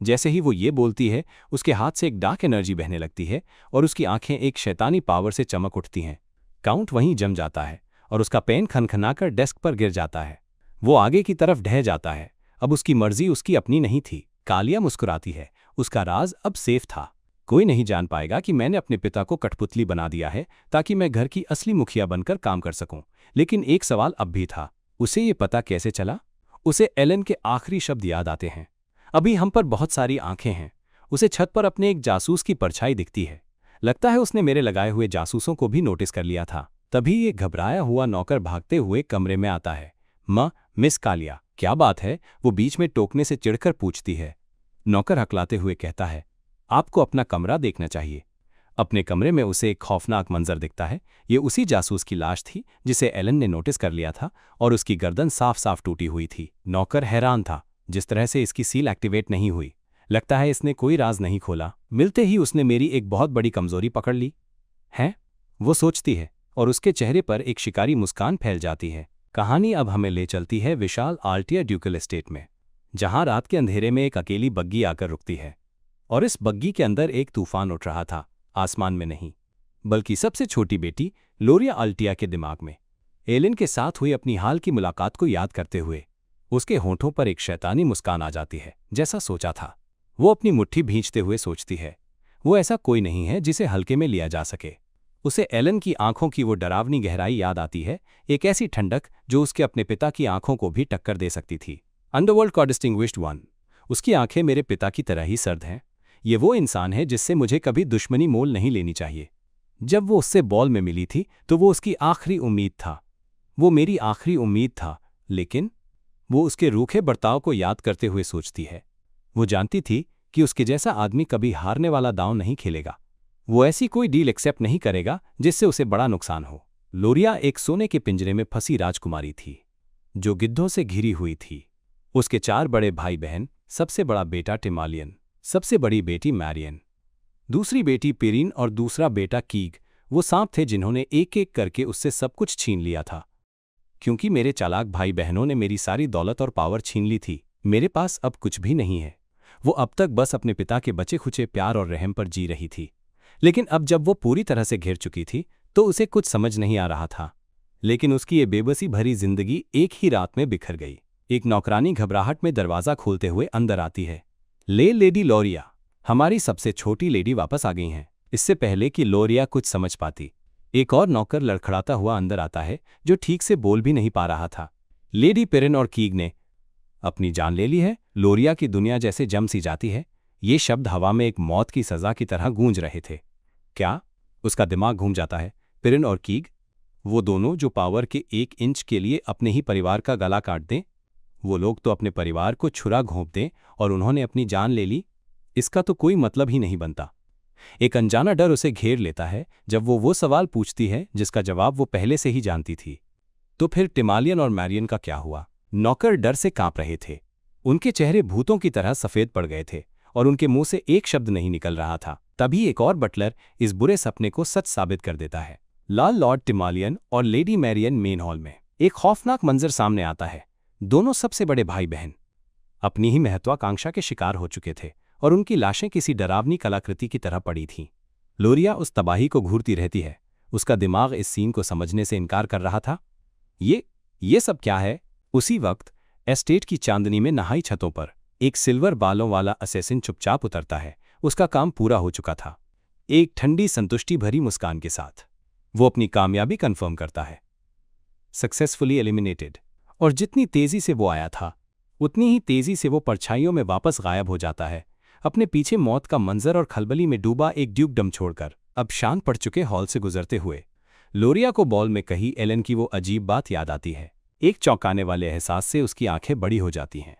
जैसे ही वो ये बोलती है, उसके हाथ से एक डार्क एनर्जी बहने लगती है और उसकी आंखें एक शैतानी पावर से चमक उठती हैं। काउंट वहीं जम जाता है और उसका पेन खनखनाकर डेस्क पर गिर जाता है। वो आगे की तरफ ढह जाता है। अब उसकी मर्जी उसकी अपनी नहीं थी। कालिया मुस्कुराती है। उसका राज अब सेफ था। कोई नहीं जान पाएगा कि मैंने अपने पिता को कठपुतली बना दिया है ताकि मैं घर की असली मुखिया बनकर काम कर सकूं। लेकिन एक सवाल अब भी था, उसे ये पता कैसे चला? उसे एलन के आखिरी शब्द याद आते हैं, अभी हम पर बहुत सारी आंखें हैं। उसे छत पर अपने एक जासूस की परछाई दिखती है। लगता है उसने मेरे लगाए हुए जासूसों को भी नोटिस कर लिया था। तभी ये घबराया हुआ नौकर भागते हुए कमरे में आता है। मिस कालिया, क्या बात है? वो बीच में टोकने से चिढ़कर पूछती है। नौकर हकलाते हुए कहता है, आपको अपना कमरा देखना चाहिए। अपने कमरे में उसे एक खौफनाक मंजर दिखता है। ये उसी जासूस की लाश थी जिसे एलन ने नोटिस कर लिया था और उसकी गर्दन साफ साफ टूटी हुई थी। नौकर हैरान था। जिस तरह से इसकी सील एक्टिवेट नहीं हुई, लगता है इसने कोई राज नहीं खोला। मिलते ही उसने मेरी एक बहुत बड़ी कमजोरी पकड़ ली है, वो सोचती है, और उसके चेहरे पर एक शिकारी मुस्कान फैल जाती है। कहानी अब हमें ले चलती है विशाल आल्टिया ड्यूकल एस्टेट में, जहां रात के अंधेरे में एक अकेली बग्गी आकर रुकती है। और इस बग्गी के अंदर एक तूफान उठ रहा था, आसमान में नहीं, बल्कि सबसे छोटी बेटी लोरिया आल्टिया के दिमाग में। एलन के साथ हुई अपनी हाल की मुलाकात को याद करते हुए उसके होंठों पर एक शैतानी मुस्कान आ जाती है। जैसा सोचा था, वो अपनी मुट्ठी भींचते हुए सोचती है, वो ऐसा कोई नहीं है जिसे हल्के में लिया जा सके। उसे एलन की आंखों की वो डरावनी गहराई याद आती है, एक ऐसी ठंडक जो उसके अपने पिता की आंखों को भी टक्कर दे सकती थी। अंडरवर्ल्ड का डिस्टिंग्विश्ड वन, उसकी आंखें मेरे पिता की तरह ही सर्द हैं। ये वो इंसान है जिससे मुझे कभी दुश्मनी मोल नहीं लेनी चाहिए। जब वो उससे बॉल में मिली थी तो वो उसकी आखिरी उम्मीद था, वो मेरी आखिरी उम्मीद था। लेकिन वो उसके रूखे बर्ताव को याद करते हुए सोचती है, वो जानती थी कि उसके जैसा आदमी कभी हारने वाला दांव नहीं खेलेगा। वो ऐसी कोई डील एक्सेप्ट नहीं करेगा जिससे उसे बड़ा नुकसान हो। लोरिया एक सोने के पिंजरे में फंसी राजकुमारी थी, जो गिद्धों से घिरी हुई थी। उसके 4 बड़े भाई बहन, सबसे बड़ा बेटा टिमालियन, सबसे बड़ी बेटी मैरियन, दूसरी बेटी पिरिन और दूसरा बेटा कीग, वो सांप थे जिन्होंने एक एक करके उससे सब कुछ छीन लिया था। क्योंकि मेरे चालाक भाई बहनों ने मेरी सारी दौलत और पावर छीन ली थी, मेरे पास अब कुछ भी नहीं है। वो अब तक बस अपने पिता के बचे खुचे प्यार और रहम पर जी रही थी। लेकिन अब जब वो पूरी तरह से घिर चुकी थी तो उसे कुछ समझ नहीं आ रहा था। लेकिन उसकी ये बेबसी भरी जिंदगी एक ही रात में बिखर गई। एक नौकरानी घबराहट में दरवाज़ा खोलते हुए अंदर आती है। लेडी लोरिया, हमारी सबसे छोटी लेडी वापस आ गई हैं। इससे पहले कि लोरिया कुछ समझ पाती, एक और नौकर लड़खड़ाता हुआ अंदर आता है, जो ठीक से बोल भी नहीं पा रहा था। लेडी पिरिन और कीग ने अपनी जान ले ली है। लोरिया की दुनिया जैसे जम सी जाती है। ये शब्द हवा में एक मौत की सजा की तरह गूंज रहे थे। क्या? उसका दिमाग घूम जाता है। पिरिन और कीग, वो दोनों जो पावर के 1 इंच के लिए अपने ही परिवार का गला काट दें, वो लोग तो अपने परिवार को छुरा घोंप दें और उन्होंने अपनी जान ले ली। इसका तो कोई मतलब ही नहीं बनता। एक अनजाना डर उसे घेर लेता है जब वो सवाल पूछती है जिसका जवाब वो पहले से ही जानती थी। तो फिर टिमालियन और मैरियन का क्या हुआ? नौकर डर से कांप रहे थे। उनके चेहरे भूतों की तरह सफेद पड़ गए थे और उनके मुंह से एक शब्द नहीं निकल रहा था। तभी एक और बटलर इस बुरे सपने को सच साबित कर देता है। लाल लॉर्ड टिमालियन और लेडी मैरियन मेन हॉल में। एक खौफनाक मंजर सामने आता है। दोनों सबसे बड़े भाई बहन अपनी ही महत्वाकांक्षा के शिकार हो चुके थे और उनकी लाशें किसी डरावनी कलाकृति की तरह पड़ी थीं। लोरिया उस तबाही को घूरती रहती है। उसका दिमाग इस सीन को समझने से इनकार कर रहा था। ये सब क्या है? उसी वक्त एस्टेट की चांदनी में नहाई छतों पर एक सिल्वर बालों वाला असैसिन चुपचाप उतरता है। उसका काम पूरा हो चुका था। एक ठंडी संतुष्टि भरी मुस्कान के साथ वो अपनी कामयाबी कंफर्म करता है, सक्सेसफुली एलिमिनेटेड। और जितनी तेजी से वो आया था, उतनी ही तेजी से वो परछाइयों में वापस गायब हो जाता है, अपने पीछे मौत का मंजर और खलबली में डूबा एक ड्यूकडम छोड़कर। अब शांत पड़ चुके हॉल से गुजरते हुए लोरिया को बॉल में कही एलन की वो अजीब बात याद आती है। एक चौंकाने वाले एहसास से उसकी आंखें बड़ी हो जाती हैं।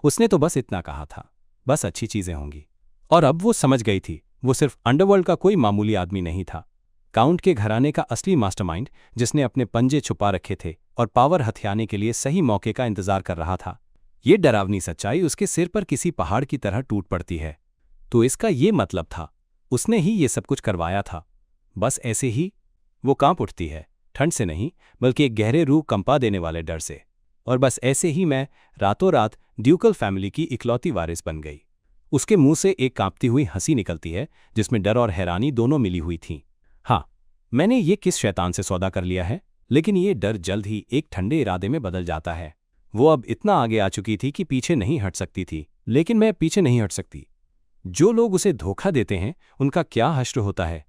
उसने तो बस इतना कहा था, बस अच्छी चीजें होंगी। और अब वो समझ गई थी, वो सिर्फ अंडरवर्ल्ड का कोई मामूली आदमी नहीं था, काउंट के घराने का असली मास्टरमाइंड, जिसने अपने पंजे छुपा रखे थे और पावर हथियाने के लिए सही मौके का इंतजार कर रहा था। ये डरावनी सच्चाई उसके सिर पर किसी पहाड़ की तरह टूट पड़ती है। तो इसका ये मतलब था, उसने ही ये सब कुछ करवाया था। बस ऐसे ही वो कांप उठती है, ठंड से नहीं बल्कि एक गहरे रूह कंपा देने वाले डर से। और बस ऐसे ही मैं रातों रात ड्यूकल फैमिली की इकलौती वारिस बन गई। उसके मुंह से एक कांपती हुई हंसी निकलती है जिसमें डर और हैरानी दोनों मिली हुई थीं। हाँ, मैंने ये किस शैतान से सौदा कर लिया है? लेकिन ये डर जल्द ही एक ठंडे इरादे में बदल जाता है। वो अब इतना आगे आ चुकी थी कि पीछे नहीं हट सकती थी। लेकिन मैं पीछे नहीं हट सकती। जो लोग उसे धोखा देते हैं उनका क्या हश्र होता है,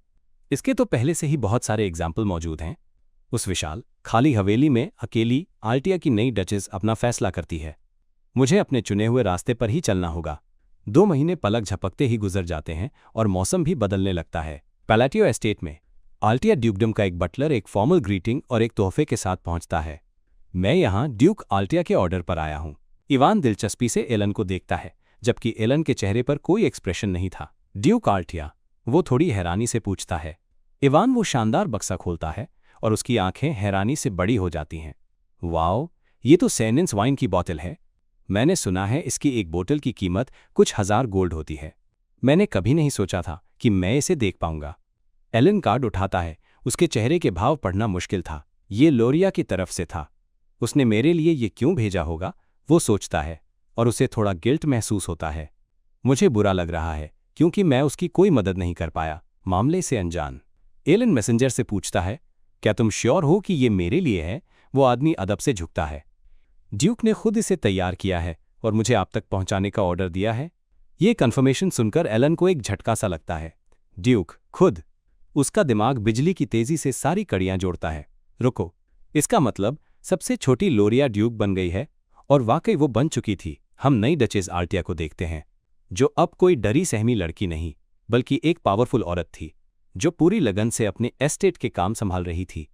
इसके तो पहले से ही बहुत सारे एग्जाम्पल मौजूद हैं। उस विशाल खाली हवेली में अकेली आल्टिया की नई डचेस अपना फैसला करती है, मुझे अपने चुने हुए रास्ते पर ही चलना होगा। 2 महीने पलक झपकते ही गुजर जाते हैं और मौसम भी बदलने लगता है। पैलेटियो एस्टेट में आल्टिया ड्यूकडम का एक बटलर एक फॉर्मल ग्रीटिंग और एक तोहफे के साथ पहुंचता है। मैं यहाँ ड्यूक आल्टिया के ऑर्डर पर आया हूँ। इवान दिलचस्पी से एलन को देखता है, जबकि एलन के चेहरे पर कोई एक्सप्रेशन नहीं था। ड्यूक आल्टिया, वो थोड़ी हैरानी से पूछता है। इवान वो शानदार बक्सा खोलता है और उसकी आंखें हैरानी से बड़ी हो जाती हैं। वाओ, ये तो सेनेंस वाइन की बोतल है। मैंने सुना है इसकी एक बोतल की कीमत कुछ हजार गोल्ड होती है। मैंने कभी नहीं सोचा था कि मैं इसे देख पाऊंगा। एलन कार्ड उठाता है। उसके चेहरे के भाव पढ़ना मुश्किल था। ये लोरिया की तरफ से था। उसने मेरे लिए ये क्यों भेजा होगा, वो सोचता है, और उसे थोड़ा गिल्ट महसूस होता है। मुझे बुरा लग रहा है क्योंकि मैं उसकी कोई मदद नहीं कर पाया, मामले से अनजान। एलन मैसेंजर से पूछता है, क्या तुम श्योर हो कि ये मेरे लिए है? वो आदमी अदब से झुकता है। ड्यूक ने खुद इसे तैयार किया है और मुझे आप तक पहुंचाने का ऑर्डर दिया है। ये कन्फर्मेशन सुनकर एलन को एक झटका सा लगता है। ड्यूक खुद। उसका दिमाग बिजली की तेजी से सारी कड़ियां जोड़ता है। रुको, इसका मतलब सबसे छोटी लोरिया ड्यूक बन गई है, और वाकई वो बन चुकी थी। हम नई डचेस आर्टिया को देखते हैं, जो अब कोई डरी सहमी लड़की नहीं, बल्कि एक पावरफुल औरत थी, जो पूरी लगन से अपने एस्टेट के काम संभाल रही थी।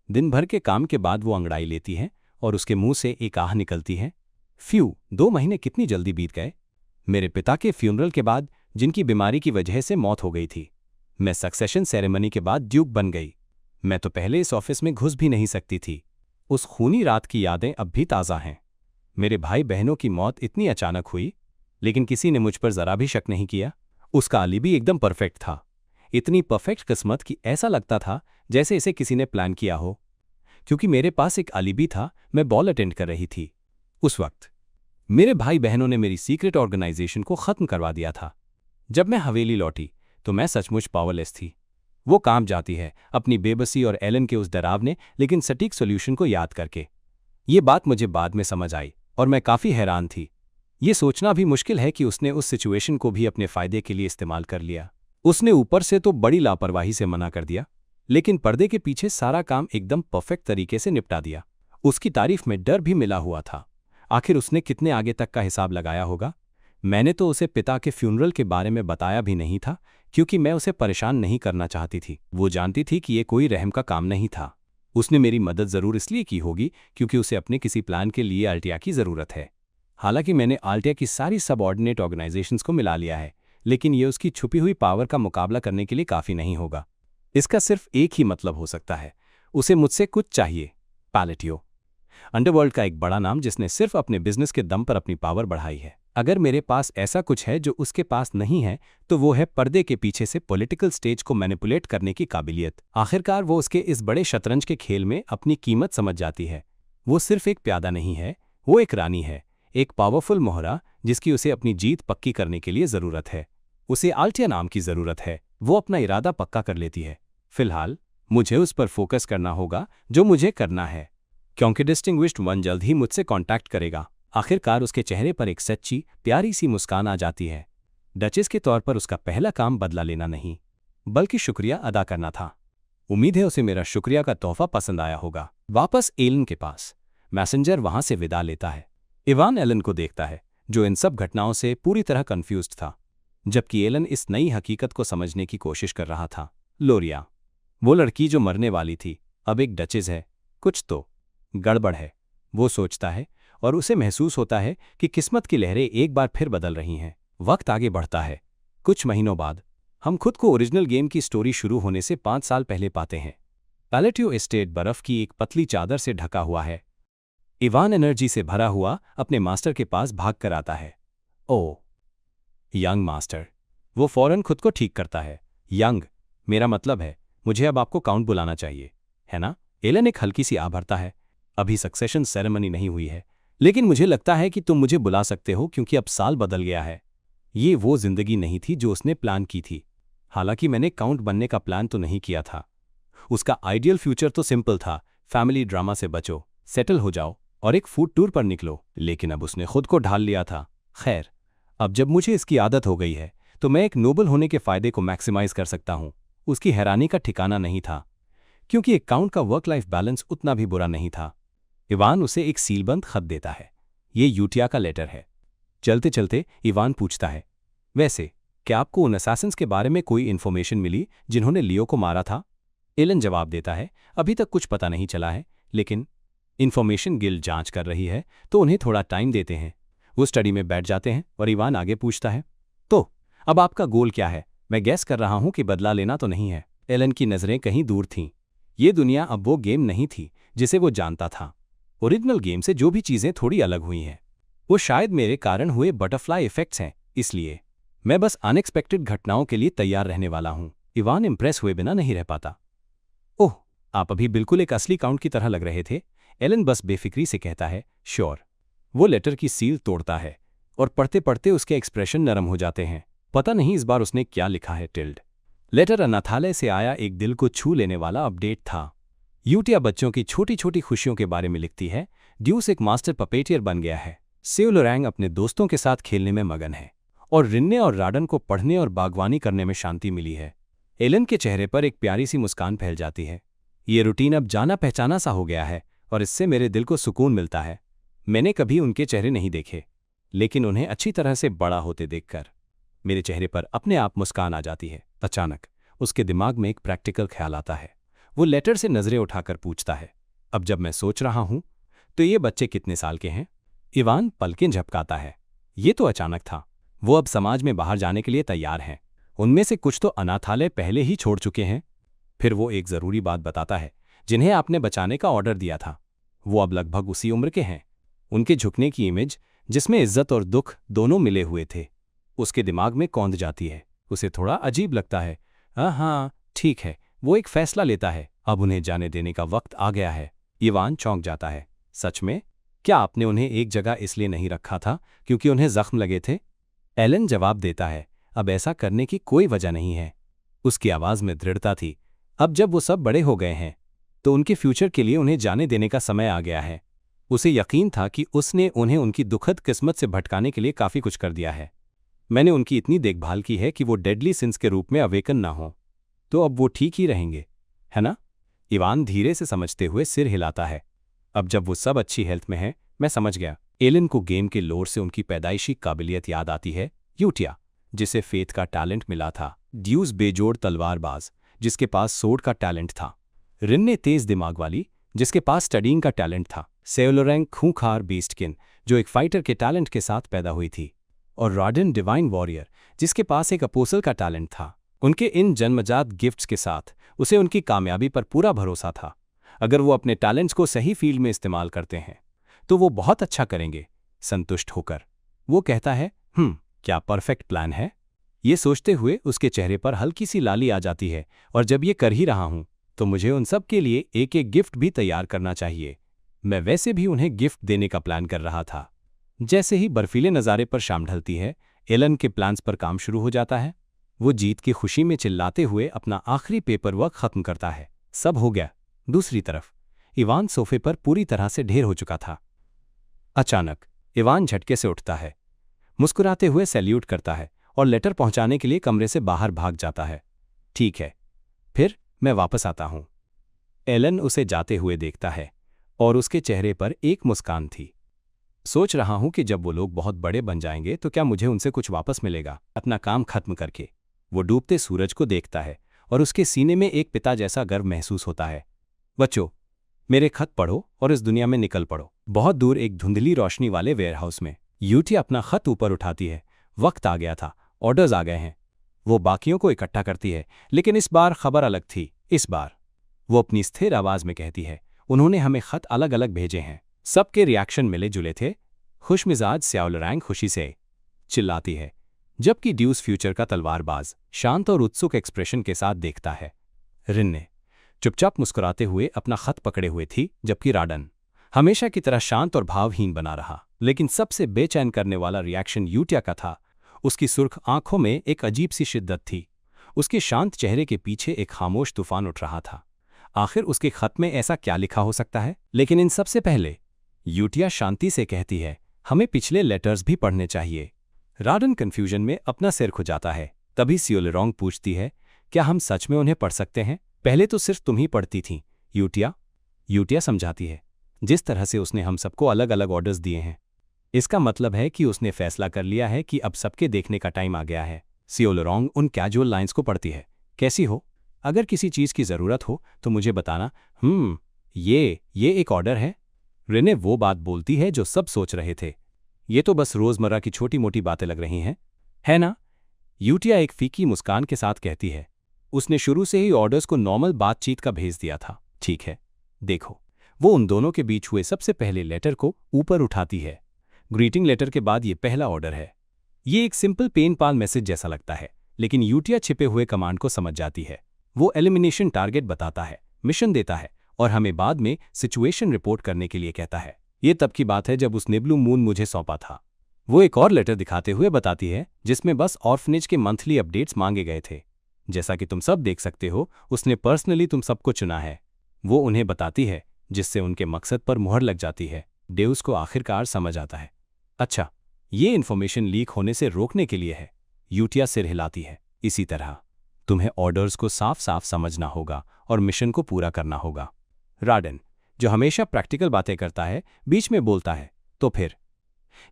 दिन भर के काम के बाद वो अंगड़ाई लेती है और उसके मुंह से एक आह निकलती है। 2 महीने कितनी जल्दी बीत गए। मेरे पिता के फ्यूनरल के बाद, जिनकी बीमारी की वजह से मौत हो गई थी, मैं सक्सेशन सेरेमनी के बाद ड्यूक बन गई। मैं तो पहले इस ऑफिस में घुस भी नहीं सकती थी। उस खूनी रात की यादें अब भी ताज़ा हैं। मेरे भाई बहनों की मौत इतनी अचानक हुई, लेकिन किसी ने मुझ पर जरा भी शक नहीं किया। उसका अलीबी एकदम परफेक्ट था। इतनी परफेक्ट किस्मत कि ऐसा लगता था जैसे इसे किसी ने प्लान किया हो। क्योंकि मेरे पास एक अलीबी था, मैं बॉल अटेंड कर रही थी। उस वक्त मेरे भाई बहनों ने मेरी सीक्रेट ऑर्गेनाइजेशन को खत्म करवा दिया था। जब मैं हवेली लौटी तो मैं सचमुच पावरलेस थी। वो काम जाती है अपनी बेबसी और एलन के उस डरावने लेकिन सटीक सॉल्यूशन को याद करके। ये बात मुझे बाद में समझ आई और मैं काफ़ी हैरान थी। ये सोचना भी मुश्किल है कि उसने उस सिचुएशन को भी अपने फायदे के लिए इस्तेमाल कर लिया। उसने ऊपर से तो बड़ी लापरवाही से मना कर दिया, लेकिन पर्दे के पीछे सारा काम एकदम परफेक्ट तरीके से निपटा दिया। उसकी तारीफ में डर भी मिला हुआ था। आखिर उसने कितने आगे तक का हिसाब लगाया होगा। मैंने तो उसे पिता के फ्यूनरल के बारे में बताया भी नहीं था, क्योंकि मैं उसे परेशान नहीं करना चाहती थी। वो जानती थी कि ये कोई रहम का काम नहीं था। उसने मेरी मदद ज़रूर इसलिए की होगी क्योंकि उसे अपने किसी प्लान के लिए आल्टिया की ज़रूरत है। हालांकि मैंने आल्टिया की सारी सबऑर्डिनेट ऑर्गेनाइजेशंस को मिला लिया है, लेकिन ये उसकी छुपी हुई पावर का मुकाबला करने के लिए काफ़ी नहीं होगा। इसका सिर्फ एक ही मतलब हो सकता है, उसे मुझसे कुछ चाहिए। पैलेटियो, अंडरवर्ल्ड का एक बड़ा नाम जिसने सिर्फ अपने बिजनेस के दम पर अपनी पावर बढ़ाई है। अगर मेरे पास ऐसा कुछ है जो उसके पास नहीं है, तो वो है पर्दे के पीछे से पॉलिटिकल स्टेज को मैनिपुलेट करने की काबिलियत। आखिरकार वो उसके इस बड़े शतरंज के खेल में अपनी कीमत समझ जाती है। वो सिर्फ एक प्यादा नहीं है, वो एक रानी है, एक पावरफुल मोहरा जिसकी उसे अपनी जीत पक्की करने के लिए ज़रूरत है। उसे आल्टिया नाम की ज़रूरत है। वो अपना इरादा पक्का कर लेती है। फिलहाल मुझे उस पर फोकस करना होगा जो मुझे करना है, क्योंकि डिस्टिंग्विश्ड वन जल्द ही मुझसे कांटेक्ट करेगा। आखिरकार उसके चेहरे पर एक सच्ची प्यारी सी मुस्कान आ जाती है। डचेस के तौर पर उसका पहला काम बदला लेना नहीं, बल्कि शुक्रिया अदा करना था। उम्मीद है उसे मेरा शुक्रिया का तोहफा पसंद आया होगा। वापस एलन के पास मैसेंजर वहां से विदा लेता है। इवान एलन को देखता है, जो इन सब घटनाओं से पूरी तरह कंफ्यूज्ड था, जबकि एलन इस नई हकीकत को समझने की कोशिश कर रहा था। लोरिया, वो लड़की जो मरने वाली थी, अब एक डचेस है। कुछ तो गड़बड़ है, वो सोचता है, और उसे महसूस होता है कि किस्मत की लहरें एक बार फिर बदल रही हैं। वक्त आगे बढ़ता है। कुछ महीनों बाद हम खुद को ओरिजिनल गेम की स्टोरी शुरू होने से 5 साल पहले पाते हैं। पैलेटियो एस्टेट बर्फ की एक पतली चादर से ढका हुआ है। इवान एनर्जी से भरा हुआ अपने मास्टर के पास भाग कर आता है। ओह, यंग मास्टर। वो फौरन खुद को ठीक करता है। यंग, मेरा मतलब है, मुझे अब आपको काउंट बुलाना चाहिए, है ना? एलन एक हल्की सी आ भरता है। अभी सक्सेशन सेरेमनी नहीं हुई है, लेकिन मुझे लगता है कि तुम मुझे बुला सकते हो क्योंकि अब साल बदल गया है। ये वो जिंदगी नहीं थी जो उसने प्लान की थी। हालांकि मैंने काउंट बनने का प्लान तो नहीं किया था। उसका आइडियल फ्यूचर तो सिंपल था, फैमिली ड्रामा से बचो, सेटल हो जाओ और एक फूड टूर पर निकलो। लेकिन अब उसने खुद को ढाल लिया था। खैर, अब जब मुझे इसकी आदत हो गई है, तो मैं एक नोबल होने के फायदे को मैक्सिमाइज कर सकता हूं। उसकी हैरानी का ठिकाना नहीं था, क्योंकि एक काउंट का वर्क लाइफ बैलेंस उतना भी बुरा नहीं था। इवान उसे एक सीलबंद खत देता है। ये यूटिया का लेटर है। चलते चलते इवान पूछता है, वैसे क्या आपको उन असैसिन्स के बारे में कोई इन्फॉर्मेशन मिली जिन्होंने लियो को मारा था? एलन जवाब देता है, अभी तक कुछ पता नहीं चला है, लेकिन इन्फॉर्मेशन गिल्ड जांच कर रही है, तो उन्हें थोड़ा टाइम देते हैं। वो स्टडी में बैठ जाते हैं और इवान आगे पूछता है, तो अब आपका गोल क्या है? मैं गैस कर रहा हूं कि बदला लेना तो नहीं है। एलन की नज़रें कहीं दूर थीं। ये दुनिया अब वो गेम नहीं थी जिसे वो जानता था। ओरिजिनल गेम से जो भी चीज़ें थोड़ी अलग हुई हैं। वो शायद मेरे कारण हुए बटरफ्लाई इफेक्ट्स हैं, इसलिए मैं बस अनएक्सपेक्टेड घटनाओं के लिए तैयार रहने वाला हूं। इवान इम्प्रेस हुए बिना नहीं रह पाता। ओह, आप अभी बिल्कुल एक असली काउंट की तरह लग रहे थे। एलन बस बेफिक्री से कहता है, श्योर। वो लेटर की सील तोड़ता है और पढ़ते पढ़ते उसके एक्सप्रेशन नरम हो जाते हैं। पता नहीं इस बार उसने क्या लिखा है। टिल्ड। लेटर अनाथालय से आया एक दिल को छू लेने वाला अपडेट था। यूटिया बच्चों की छोटी छोटी खुशियों के बारे में लिखती है। ड्यूस एक मास्टर पपेटियर बन गया है। सेओलोरैंग अपने दोस्तों के साथ खेलने में मगन है और रिन्ने और राडन को पढ़ने और बागवानी करने में शांति मिली है। एलन के चेहरे पर एक प्यारी सी मुस्कान फैल जाती है। ये रूटीन अब जाना पहचाना सा हो गया है और इससे मेरे दिल को सुकून मिलता है। मैंने कभी उनके चेहरे नहीं देखे, लेकिन उन्हें अच्छी तरह से बड़ा होते देखकर मेरे चेहरे पर अपने आप मुस्कान आ जाती है। अचानक उसके दिमाग में एक प्रैक्टिकल ख्याल आता है। वो लेटर से नजरें उठाकर पूछता है, अब जब मैं सोच रहा हूं तो ये बच्चे कितने साल के हैं? इवान पलकें झपकाता है। ये तो अचानक था। वो अब समाज में बाहर जाने के लिए तैयार हैं। उनमें से कुछ तो अनाथालय पहले ही छोड़ चुके हैं। फिर वो एक जरूरी बात बताता है, जिन्हें आपने बचाने का ऑर्डर दिया था वो अब लगभग उसी उम्र के हैं। उनके झुकने की इमेज, जिसमें इज्जत और दुख दोनों मिले हुए थे, उसके दिमाग में कौंध जाती है। उसे थोड़ा अजीब लगता है। हाँ, ठीक है। वो एक फैसला लेता है, अब उन्हें जाने देने का वक्त आ गया है। इवान चौंक जाता है। सच में? क्या आपने उन्हें एक जगह इसलिए नहीं रखा था क्योंकि उन्हें जख्म लगे थे? एलन जवाब देता है, अब ऐसा करने की कोई वजह नहीं है। उसकी आवाज में दृढ़ता थी। अब जब वो सब बड़े हो गए हैं तो उनके फ्यूचर के लिए उन्हें जाने देने का समय आ गया है। उसे यकीन था कि उसने उन्हें उनकी दुखद किस्मत से भटकाने के लिए काफी कुछ कर दिया है। मैंने उनकी इतनी देखभाल की है कि वो डेडली सिंस के रूप में अवेकन ना हो, तो अब वो ठीक ही रहेंगे, है ना? इवान धीरे से समझते हुए सिर हिलाता है। अब जब वो सब अच्छी हेल्थ में है, मैं समझ गया। एलन को गेम के लोर से उनकी पैदाइशी काबिलियत याद आती है। यूटिया, जिसे फेथ का टैलेंट मिला था। ड्यूस बेजोड़ तलवारबाज, जिसके पास सोड का टैलेंट था। रिन्ने तेज दिमाग वाली, जिसके पास स्टडीइंग का टैलेंट था। सेओलोरैंग खूंखार बीस्टकिन, जो एक फाइटर के टैलेंट के साथ पैदा हुई थी। और राडन डिवाइन वॉरियर, जिसके पास एक अपोसल का टैलेंट था। उनके इन जन्मजात गिफ्ट्स के साथ उसे उनकी कामयाबी पर पूरा भरोसा था। अगर वो अपने टैलेंट्स को सही फील्ड में इस्तेमाल करते हैं तो वो बहुत अच्छा करेंगे। संतुष्ट होकर वो कहता है, क्या परफेक्ट प्लान है? ये सोचते हुए उसके चेहरे पर हल्की सी लाली आ जाती है। और जब ये कर ही रहा हूं तो मुझे उन सब के लिए एक एक गिफ्ट भी तैयार करना चाहिए। मैं वैसे भी उन्हें गिफ्ट देने का प्लान कर रहा था। जैसे ही बर्फीले नज़ारे पर शाम ढलती है, एलन के प्लान्स पर काम शुरू हो जाता है। वो जीत की खुशी में चिल्लाते हुए अपना आखिरी पेपर वर्क खत्म करता है। सब हो गया। दूसरी तरफ इवान सोफे पर पूरी तरह से ढेर हो चुका था। अचानक इवान झटके से उठता है, मुस्कुराते हुए सैल्यूट करता है और लेटर पहुंचाने के लिए कमरे से बाहर भाग जाता है। ठीक है, फिर मैं वापस आता हूं। एलन उसे जाते हुए देखता है और उसके चेहरे पर एक मुस्कान थी। सोच रहा हूं कि जब वो लोग बहुत बड़े बन जाएंगे तो क्या मुझे उनसे कुछ वापस मिलेगा। अपना काम खत्म करके वो डूबते सूरज को देखता है और उसके सीने में एक पिता जैसा गर्व महसूस होता है। बच्चों, मेरे खत पढ़ो और इस दुनिया में निकल पड़ो। बहुत दूर एक धुंधली रोशनी वाले वेयरहाउस में यूटी अपना खत ऊपर उठाती है। वक्त आ गया था, ऑर्डर्स आ गए हैं। वो बाकियों को इकट्ठा करती है, लेकिन इस बार खबर अलग थी। इस बार वो अपनी स्थिर आवाज में कहती है, उन्होंने हमें खत अलग अलग भेजे हैं। सबके रिएक्शन मिले जुले थे। खुशमिजाज सेओलोरैंग खुशी से चिल्लाती है, जबकि ड्यूस फ्यूचर का तलवारबाज शांत और उत्सुक एक्सप्रेशन के साथ देखता है। रिन्ने चुपचाप मुस्कुराते हुए अपना खत पकड़े हुए थी, जबकि राडन हमेशा की तरह शांत और भावहीन बना रहा। लेकिन सबसे बेचैन करने वाला रिएक्शन यूटिया का था। उसकी सुर्ख आंखों में एक अजीब सी शिद्दत थी। उसके शांत चेहरे के पीछे एक खामोश तूफान उठ रहा था। आखिर उसके खत में ऐसा क्या लिखा हो सकता है? लेकिन इन सबसे पहले यूटिया शांति से कहती है, हमें पिछले लेटर्स भी पढ़ने चाहिए। राडन कंफ्यूजन में अपना सिर खुजाता है। तभी सेओलोरैंग पूछती है, क्या हम सच में उन्हें पढ़ सकते हैं? पहले तो सिर्फ तुम ही पढ़ती थी यूटिया समझाती है। जिस तरह से उसने हम सबको अलग अलग ऑर्डर्स दिए हैं, इसका मतलब है कि उसने फैसला कर लिया है कि अब सबके देखने का टाइम आ गया है। सेओलोरैंग उन कैजुअल लाइंस को पढ़ती है। कैसी हो? अगर किसी चीज की जरूरत हो तो मुझे बताना। ये एक ऑर्डर है। रिने वो बात बोलती है जो सब सोच रहे थे। ये तो बस रोजमर्रा की छोटी मोटी बातें लग रही हैं, है ना? यूटिया एक फीकी मुस्कान के साथ कहती है, उसने शुरू से ही ऑर्डर्स को नॉर्मल बातचीत का भेज दिया था। ठीक है, देखो। वो उन दोनों के बीच हुए सबसे पहले लेटर को ऊपर उठाती है। ग्रीटिंग लेटर के बाद ये पहला ऑर्डर है। ये एक सिंपल पेन पाल मैसेज जैसा लगता है, लेकिन यूटिया छिपे हुए कमांड को समझ जाती है। वो एलिमिनेशन टारगेट बताता है, मिशन देता है और हमें बाद में सिचुएशन रिपोर्ट करने के लिए कहता है। ये तब की बात है जब उसने ब्लू मून मुझे सौंपा था। वो एक और लेटर दिखाते हुए बताती है जिसमें बस ऑर्फनेज के मंथली अपडेट्स मांगे गए थे। जैसा कि तुम सब देख सकते हो, उसने पर्सनली तुम सबको चुना है। वो उन्हें बताती है, जिससे उनके मकसद पर मुहर लग जाती है। डेउस को आखिरकार समझ आता है। अच्छा, ये इन्फॉर्मेशन लीक होने से रोकने के लिए है। यूटिया सिर हिलाती है। इसी तरह तुम्हें ऑर्डर्स को साफ साफ समझना होगा और मिशन को पूरा करना होगा। राडन, जो हमेशा प्रैक्टिकल बातें करता है, बीच में बोलता है, तो फिर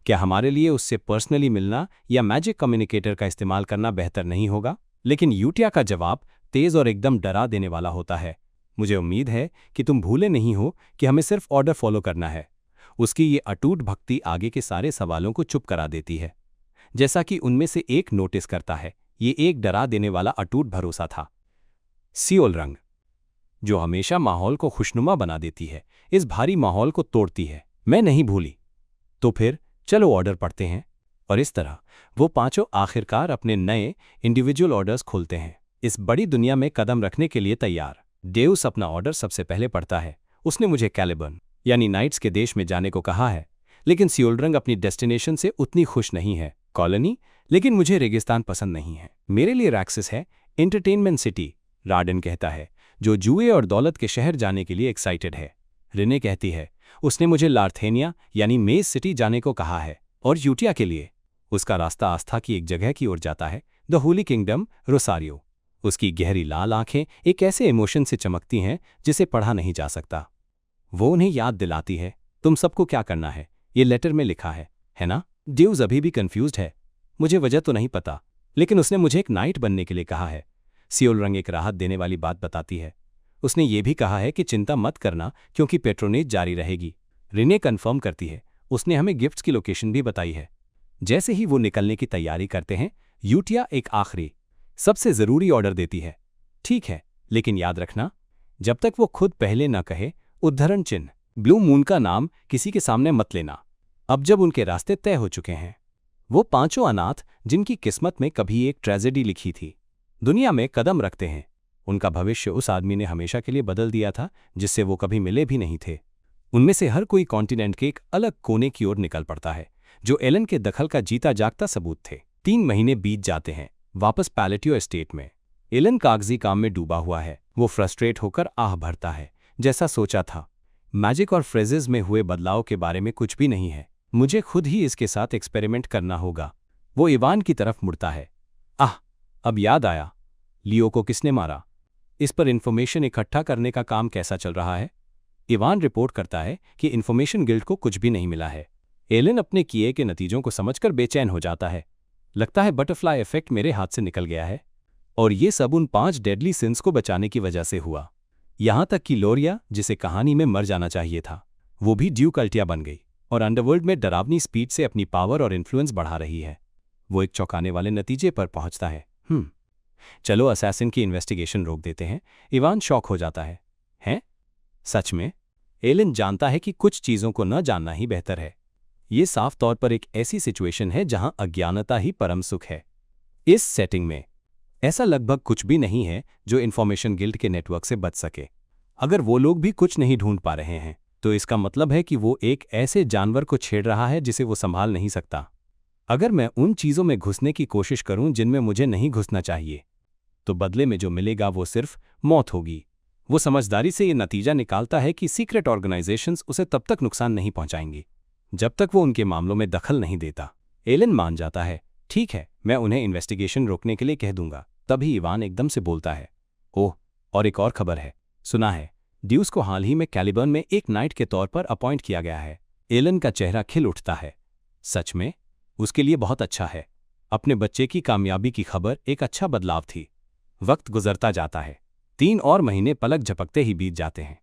क्या हमारे लिए उससे पर्सनली मिलना या मैजिक कम्युनिकेटर का इस्तेमाल करना बेहतर नहीं होगा? लेकिन यूटिया का जवाब तेज और एकदम डरा देने वाला होता है। मुझे उम्मीद है कि तुम भूले नहीं हो कि हमें सिर्फ ऑर्डर फॉलो करना है। उसकी ये अटूट भक्ति आगे के सारे सवालों को चुप करा देती है। जैसा कि उनमें से एक नोटिस करता है, ये एक डरा देने वाला अटूट भरोसा था। सियोल रंग, जो हमेशा माहौल को खुशनुमा बना देती है, इस भारी माहौल को तोड़ती है। मैं नहीं भूली। तो फिर चलो ऑर्डर पढ़ते हैं। और इस तरह वो पांचों आखिरकार अपने नए इंडिविजुअल ऑर्डर्स खोलते हैं, इस बड़ी दुनिया में कदम रखने के लिए तैयार। डेउस अपना ऑर्डर सबसे पहले पढ़ता है। उसने मुझे कैलिबर्न यानी नाइट्स के देश में जाने को कहा है, लेकिन सियोलरंग अपनी डेस्टिनेशन से उतनी खुश नहीं है। कॉलोनी, लेकिन मुझे रेगिस्तान पसंद नहीं है। मेरे लिए रैक्सिस है एंटरटेनमेंट सिटी, राडन कहता है, जो जुए और दौलत के शहर जाने के लिए एक्साइटेड है। रिने कहती है, उसने मुझे लार्थेनिया यानी मेज सिटी जाने को कहा है। और यूटिया के लिए उसका रास्ता आस्था की एक जगह की ओर जाता है, द होली किंगडम, रोसारियो। उसकी गहरी लाल आंखें एक ऐसे इमोशन से चमकती हैं जिसे पढ़ा नहीं जा सकता। वो उन्हें याद दिलाती है, तुम सबको क्या करना है, ये लेटर में लिखा है ना? ड्यूज अभी भी कंफ्यूज्ड है। मुझे वजह तो नहीं पता, लेकिन उसने मुझे एक नाइट बनने के लिए कहा है। सियोलरंग एक राहत देने वाली बात बताती है। उसने ये भी कहा है कि चिंता मत करना क्योंकि पेट्रोनेज जारी रहेगी। रिने कंफर्म करती है, उसने हमें गिफ्ट्स की लोकेशन भी बताई है। जैसे ही वो निकलने की तैयारी करते हैं, यूटिया एक आखिरी सबसे जरूरी ऑर्डर देती है। ठीक है, लेकिन याद रखना, जब तक वो खुद पहले न कहे, उद्धरण चिन्ह ब्लू मून का नाम किसी के सामने मत लेना। अब जब उनके रास्ते तय हो चुके हैं, वो पांचों अनाथ जिनकी किस्मत में कभी एक ट्रेजेडी लिखी थी, दुनिया में कदम रखते हैं। उनका भविष्य उस आदमी ने हमेशा के लिए बदल दिया था जिससे वो कभी मिले भी नहीं थे। उनमें से हर कोई कॉन्टिनेंट के एक अलग कोने की ओर निकल पड़ता है, जो एलन के दखल का जीता जागता सबूत थे। 3 महीने बीत जाते हैं। वापस पैलेटियो एस्टेट में एलन कागजी काम में डूबा हुआ है। वो फ्रस्ट्रेट होकर आह भरता है, जैसा सोचा था। मैजिक और फ्रेजेस में हुए बदलाव के बारे में कुछ भी नहीं है। मुझे खुद ही इसके साथ एक्सपेरिमेंट करना होगा। वो इवान की तरफ मुड़ता है। अब याद आया, लियो को किसने मारा? इस पर इन्फॉर्मेशन इकट्ठा करने का काम कैसा चल रहा है? इवान रिपोर्ट करता है कि इन्फॉर्मेशन गिल्ड को कुछ भी नहीं मिला है। एलन अपने किए के नतीजों को समझकर बेचैन हो जाता है। लगता है बटरफ्लाई इफेक्ट मेरे हाथ से निकल गया है। और ये सब उन 5 डेडली सिंस को बचाने की वजह से हुआ। यहां तक कि लोरिया, जिसे कहानी में मर जाना चाहिए था, वो भी ड्यूक अल्टिया बन गई और अंडरवर्ल्ड में डरावनी स्पीड से अपनी पावर और इन्फ्लुएंस बढ़ा रही है। वो एक चौंकाने वाले नतीजे पर पहुंचता है। चलो असैसिन की इन्वेस्टिगेशन रोक देते हैं। इवान शॉक हो जाता है। हैं? सच में? एलन जानता है कि कुछ चीजों को न जानना ही बेहतर है। ये साफ तौर पर एक ऐसी सिचुएशन है जहां अज्ञानता ही परम सुख है। इस सेटिंग में ऐसा लगभग कुछ भी नहीं है जो इन्फॉर्मेशन गिल्ड के नेटवर्क से बच सके। अगर वो लोग भी कुछ नहीं ढूंढ पा रहे हैं, तो इसका मतलब है कि वो एक ऐसे जानवर को छेड़ रहा है जिसे वो संभाल नहीं सकता। अगर मैं उन चीजों में घुसने की कोशिश करूं जिनमें मुझे नहीं घुसना चाहिए, तो बदले में जो मिलेगा वो सिर्फ मौत होगी। वो समझदारी से ये नतीजा निकालता है कि सीक्रेट ऑर्गेनाइजेशंस उसे तब तक नुकसान नहीं पहुंचाएंगी जब तक वो उनके मामलों में दखल नहीं देता। एलन मान जाता है। ठीक है, मैं उन्हें इन्वेस्टिगेशन रोकने के लिए कह दूंगा। तभी इवान एकदम से बोलता है, ओह, और एक और खबर है। सुना है ड्यूस को हाल ही में कैलिबर्न में एक नाइट के तौर पर अपॉइंट किया गया है। एलन का चेहरा खिल उठता है। सच में? उसके लिए बहुत अच्छा है। अपने बच्चे की कामयाबी की खबर एक अच्छा बदलाव थी। वक्त गुजरता जाता है। 3 और महीने पलक झपकते ही बीत जाते हैं।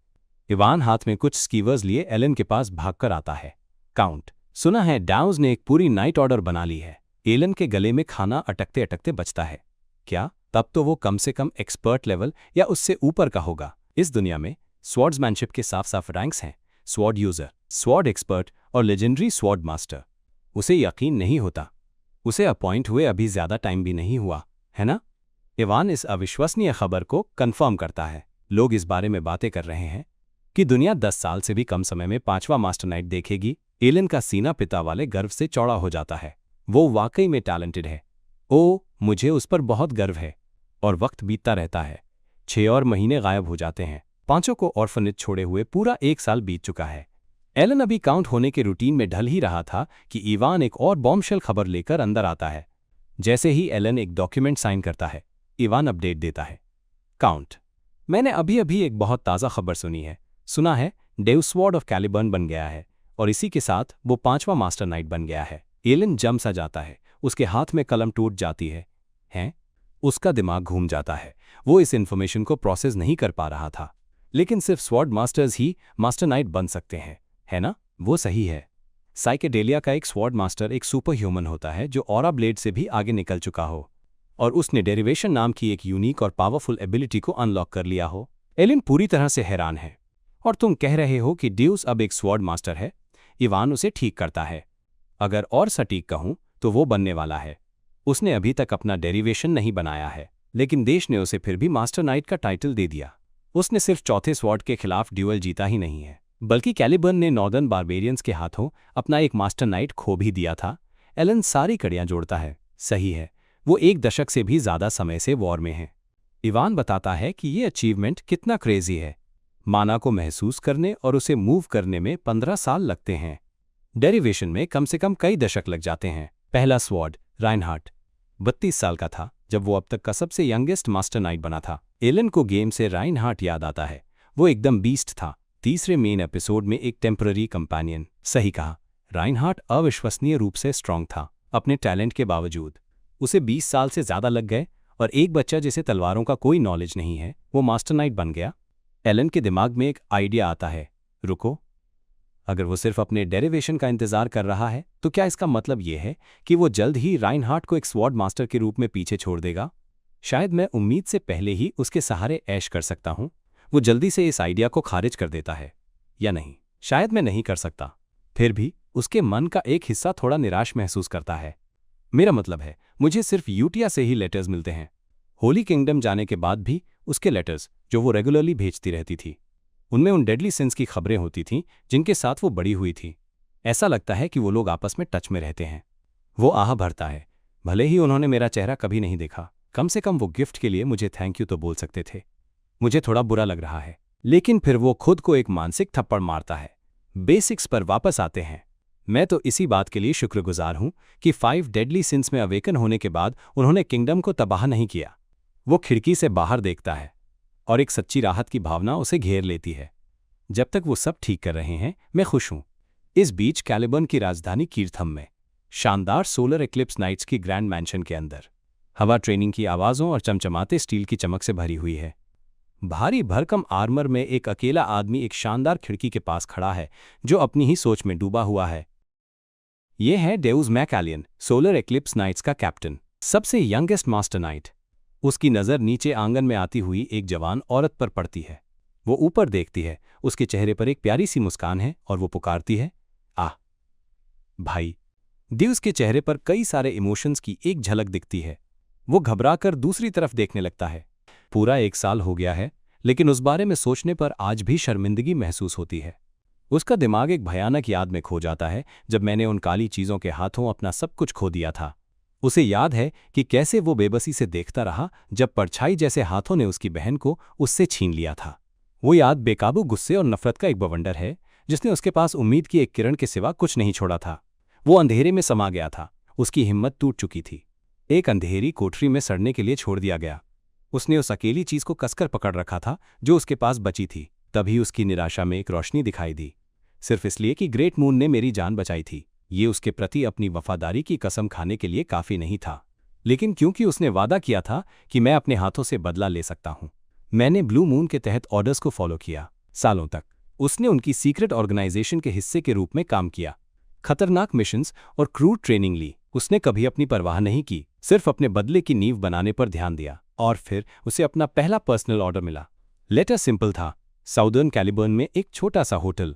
इवान हाथ में कुछ स्कीवर्स लिए एलन के पास भागकर आता है। काउंट, सुना है डाउज ने एक पूरी नाइट ऑर्डर बना ली है। एलन के गले में खाना अटकते अटकते बचता है। क्या? तब तो वो कम से कम एक्सपर्ट लेवल या उससे ऊपर का होगा। इस दुनिया में स्वॉर्ड्समैनशिप के साफ साफ रैंक्स हैं: स्वॉर्ड यूजर, स्वॉर्ड एक्सपर्ट और लेजेंडरी स्वॉर्ड मास्टर। उसे यकीन नहीं होता। उसे अपॉइंट हुए अभी ज्यादा टाइम भी नहीं हुआ, है ना? इवान इस अविश्वसनीय खबर को कंफर्म करता है। लोग इस बारे में बातें कर रहे हैं कि दुनिया 10 साल से भी कम समय में 5वां मास्टर नाइट देखेगी। एलन का सीना पिता वाले गर्व से चौड़ा हो जाता है। वो वाकई में टैलेंटेड है। ओ, मुझे उस पर बहुत गर्व है। और वक्त बीतता रहता है। 6 और महीने गायब हो जाते हैं। पांचों को ऑर्फनेज छोड़े हुए पूरा 1 साल बीत चुका है। एलन अभी काउंट होने के रूटीन में ढल ही रहा था कि इवान एक और बॉम्बशेल खबर लेकर अंदर आता है। जैसे ही एलन एक डॉक्यूमेंट साइन करता है, इवान अपडेट देता है। काउंट, मैंने अभी अभी एक बहुत ताज़ा खबर सुनी है। सुना है डेव स्वॉर्ड ऑफ कैलिबर्न बन गया है और इसी के साथ वो 5वां मास्टर नाइट बन गया है। एलन जम सा जाता है। उसके हाथ में कलम टूट जाती है। हैं? उसका दिमाग घूम जाता है। वो इस इन्फॉर्मेशन को प्रोसेस नहीं कर पा रहा था। लेकिन सिर्फ स्वॉर्ड मास्टर्स ही मास्टर नाइट बन सकते हैं, है ना? वो सही है। साइकेडेलिया का एक स्वॉर्ड मास्टर एक सुपर ह्यूमन होता है जो ऑरा ब्लेड से भी आगे निकल चुका हो और उसने डेरिवेशन नाम की एक यूनिक और पावरफुल एबिलिटी को अनलॉक कर लिया हो। एलिन पूरी तरह से हैरान है। और तुम कह रहे हो कि ड्यूस अब एक स्वॉर्ड मास्टर है? इवान उसे ठीक करता है। अगर और सटीक कहूं तो वो बनने वाला है। उसने अभी तक अपना डेरिवेशन नहीं बनाया है, लेकिन देश ने उसे फिर भी मास्टर नाइट का टाइटल दे दिया। उसने सिर्फ चौथे स्वॉर्ड के खिलाफ ड्यूअल जीता ही नहीं है, बल्कि कैलिबर्न ने नॉर्दर्न बारबेरियंस के हाथों अपना एक मास्टर नाइट खो भी दिया था। एलन सारी कड़ियां जोड़ता है। सही है, वो 1 दशक से भी ज्यादा समय से वॉर में है। इवान बताता है कि ये अचीवमेंट कितना क्रेजी है। माना को महसूस करने और उसे मूव करने में 15 साल लगते हैं। डेरिवेशन में कम से कम कई दशक लग जाते हैं। पहला स्वॉर्ड राइनहार्ट 32 साल का था जब वो अब तक का सबसे यंगेस्ट मास्टर नाइट बना था। एलन को गेम से राइनहार्ट याद आता है। वो एकदम बीस्ट था। तीसरे मेन एपिसोड में एक टेम्पररी कंपेनियन। सही कहा, राइनहार्ट अविश्वसनीय रूप से स्ट्रांग था अपने टैलेंट के बावजूद। उसे 20 साल से ज्यादा लग गए और एक बच्चा जिसे तलवारों का कोई नॉलेज नहीं है वो मास्टर नाइट बन गया। एलन के दिमाग में एक आइडिया आता है। रुको, अगर वो सिर्फ अपने डेरिवेशन का इंतजार कर रहा है तो क्या इसका मतलब ये है कि वो जल्द ही राइनहार्ट को एक स्वॉर्ड मास्टर के रूप में पीछे छोड़ देगा? शायद मैं उम्मीद से पहले ही उसके सहारे ऐश कर सकता हूं। वो जल्दी से इस आइडिया को खारिज कर देता है। या नहीं, शायद मैं नहीं कर सकता। फिर भी उसके मन का एक हिस्सा थोड़ा निराश महसूस करता है। मेरा मतलब है, मुझे सिर्फ यूटिया से ही लेटर्स मिलते हैं। होली किंगडम जाने के बाद भी उसके लेटर्स जो वो रेगुलरली भेजती रहती थी, उनमें उन डेडली सिंस की खबरें होती थीं जिनके साथ वो बड़ी हुई थी। ऐसा लगता है कि वो लोग आपस में टच में रहते हैं। वो आह भरता है, भले ही उन्होंने मेरा चेहरा कभी नहीं देखा, कम से कम वो गिफ्ट के लिए मुझे थैंक यू तो बोल सकते थे। मुझे थोड़ा बुरा लग रहा है, लेकिन फिर वो खुद को एक मानसिक थप्पड़ मारता है। बेसिक्स पर वापस आते हैं। मैं तो इसी बात के लिए शुक्रगुजार हूं कि 5 डेडली सिंस में अवेकन होने के बाद उन्होंने किंगडम को तबाह नहीं किया। वो खिड़की से बाहर देखता है और एक सच्ची राहत की भावना उसे घेर लेती है। जब तक वो सब ठीक कर रहे हैं, मैं खुश हूं। इस बीच कैलिबर्न की राजधानी कीर्थम में शानदार सोलर एक्लिप्स नाइट्स की ग्रैंड मैंशन के अंदर हवा ट्रेनिंग की आवाज़ों और चमचमाते स्टील की चमक से भरी हुई है। भारी भरकम आर्मर में एक अकेला आदमी एक शानदार खिड़की के पास खड़ा है जो अपनी ही सोच में डूबा हुआ है। ये है डेउस मैकैलियन, सोलर एक्लिप्स नाइट्स का कैप्टन, सबसे यंगेस्ट मास्टर नाइट। उसकी नज़र नीचे आंगन में आती हुई एक जवान औरत पर पड़ती है। वो ऊपर देखती है। उसके चेहरे पर एक प्यारी सी मुस्कान है और वो पुकारती है, आह भाई। ड्यूस के चेहरे पर कई सारे इमोशंस की एक झलक दिखती है। वो घबराकर दूसरी तरफ देखने लगता है। पूरा 1 साल हो गया है, लेकिन उस बारे में सोचने पर आज भी शर्मिंदगी महसूस होती है। उसका दिमाग एक भयानक याद में खो जाता है जब मैंने उन काली चीज़ों के हाथों अपना सब कुछ खो दिया था। उसे याद है कि कैसे वो बेबसी से देखता रहा जब परछाई जैसे हाथों ने उसकी बहन को उससे छीन लिया था। वो याद बेकाबू गुस्से और नफरत का एक बवंडर है जिसने उसके पास उम्मीद की एक किरण के सिवा कुछ नहीं छोड़ा था। वो अंधेरे में समा गया था। उसकी हिम्मत टूट चुकी थी। एक अंधेरी कोठरी में सड़ने के लिए छोड़ दिया गया। उसने उस अकेली चीज को कसकर पकड़ रखा था जो उसके पास बची थी। तभी उसकी निराशा में एक रोशनी दिखाई दी, सिर्फ इसलिए कि ग्रेट मून ने मेरी जान बचाई थी। ये उसके प्रति अपनी वफादारी की कसम खाने के लिए काफी नहीं था, लेकिन क्योंकि उसने वादा किया था कि मैं अपने हाथों से बदला ले सकता हूं, मैंने ब्लू मून के तहत ऑर्डर्स को फॉलो किया। सालों तक उसने उनकी सीक्रेट ऑर्गेनाइजेशन के हिस्से के रूप में काम किया, खतरनाक मिशंस और क्रूड ट्रेनिंग ली। उसने कभी अपनी परवाह नहीं की, सिर्फ अपने बदले की नींव बनाने पर ध्यान दिया। और फिर उसे अपना पहला पर्सनल ऑर्डर मिला। लेटर सिंपल था, साउदर्न कैलिबर्न में एक छोटा सा होटल।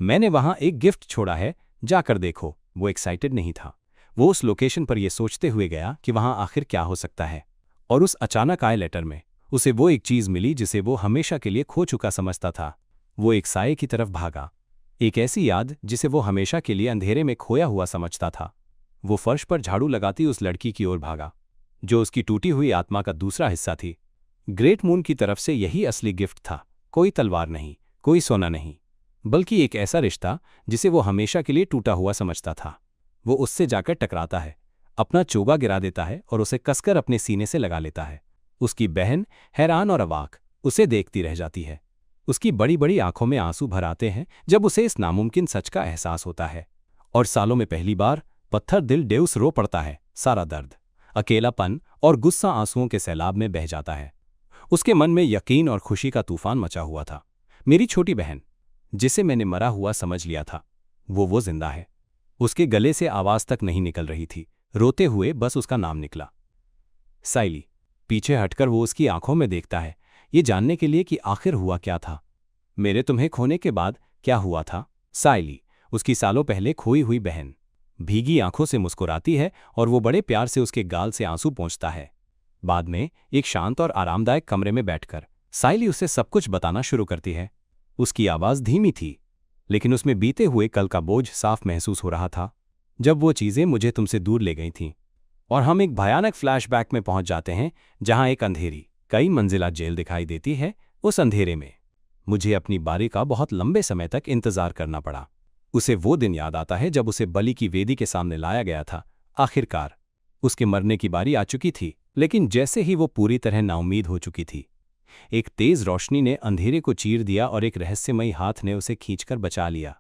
मैंने वहां एक गिफ्ट छोड़ा है, जाकर देखो। वो एक्साइटेड नहीं था। वो उस लोकेशन पर यह सोचते हुए गया कि वहां आखिर क्या हो सकता है। और उस अचानक आए लेटर में उसे वो एक चीज मिली जिसे वो हमेशा के लिए खो चुका समझता था। वो एक साये की तरफ भागा, एक ऐसी याद जिसे वो हमेशा के लिए अंधेरे में खोया हुआ समझता था। वो फर्श पर झाड़ू लगाती उस लड़की की ओर भागा जो उसकी टूटी हुई आत्मा का दूसरा हिस्सा थी। ग्रेट मून की तरफ से यही असली गिफ्ट था, कोई तलवार नहीं, कोई सोना नहीं, बल्कि एक ऐसा रिश्ता जिसे वो हमेशा के लिए टूटा हुआ समझता था। वो उससे जाकर टकराता है, अपना चोगा गिरा देता है और उसे कसकर अपने सीने से लगा लेता है। उसकी बहन हैरान और अवाक उसे देखती रह जाती है। उसकी बड़ी बड़ी आंखों में आंसू भर आते हैं जब उसे इस नामुमकिन सच का एहसास होता है। और सालों में पहली बार पत्थर दिल डेउस रो पड़ता है। सारा दर्द, अकेलापन और गुस्सा आंसुओं के सैलाब में बह जाता है। उसके मन में यकीन और खुशी का तूफान मचा हुआ था। मेरी छोटी बहन, जिसे मैंने मरा हुआ समझ लिया था, वो जिंदा है। उसके गले से आवाज तक नहीं निकल रही थी, रोते हुए बस उसका नाम निकला, साइली। पीछे हटकर वो उसकी आंखों में देखता है, ये जानने के लिए कि आखिर हुआ क्या था। मेरे तुम्हें खोने के बाद क्या हुआ था? साइली, उसकी सालों पहले खोई हुई बहन, भीगी आंखों से मुस्कुराती है और वो बड़े प्यार से उसके गाल से आंसू पोंछता है। बाद में एक शांत और आरामदायक कमरे में बैठकर साइली उसे सब कुछ बताना शुरू करती है। उसकी आवाज धीमी थी, लेकिन उसमें बीते हुए कल का बोझ साफ महसूस हो रहा था। जब वो चीजें मुझे तुमसे दूर ले गई थीं। और हम एक भयानक फ्लैशबैक में पहुंच जाते हैं जहां एक अंधेरी, कई मंजिला जेल दिखाई देती है। उस अंधेरे में मुझे अपनी बारी का बहुत लंबे समय तक इंतजार करना पड़ा। उसे वो दिन याद आता है जब उसे बलि की वेदी के सामने लाया गया था। आखिरकार उसके मरने की बारी आ चुकी थी, लेकिन जैसे ही वो पूरी तरह नाउम्मीद हो चुकी थी, एक तेज रोशनी ने अंधेरे को चीर दिया और एक रहस्यमयी हाथ ने उसे खींचकर बचा लिया।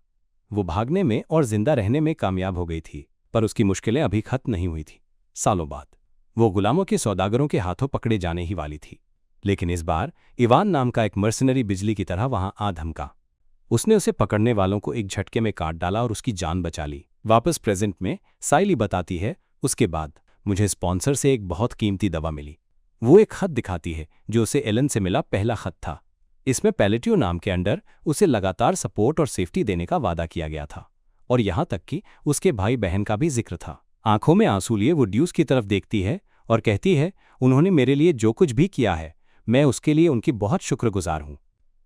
वो भागने में और जिंदा रहने में कामयाब हो गई थी, पर उसकी मुश्किलें अभी खत्म नहीं हुई थी। सालों बाद वो गुलामों के सौदागरों के हाथों पकड़े जाने ही वाली थी, लेकिन इस बार इवान नाम का एक मर्सनरी बिजली की तरह वहां आ धमका। उसने उसे पकड़ने वालों को एक झटके में काट डाला और उसकी जान बचा ली। वापस प्रेजेंट में साइली बताती है, उसके बाद मुझे स्पॉन्सर से एक बहुत कीमती दवा मिली। वो एक खत दिखाती है जो उसे एलन से मिला पहला खत था। इसमें पैलेटियो नाम के अंडर उसे लगातार सपोर्ट और सेफ्टी देने का वादा किया गया था, और यहां तक कि उसके भाई बहन का भी जिक्र था। आंखों में आंसू लिए वो ड्यूस की तरफ देखती है और कहती है, उन्होंने मेरे लिए जो कुछ भी किया है, मैं उसके लिए उनकी बहुत शुक्रगुजार हूं।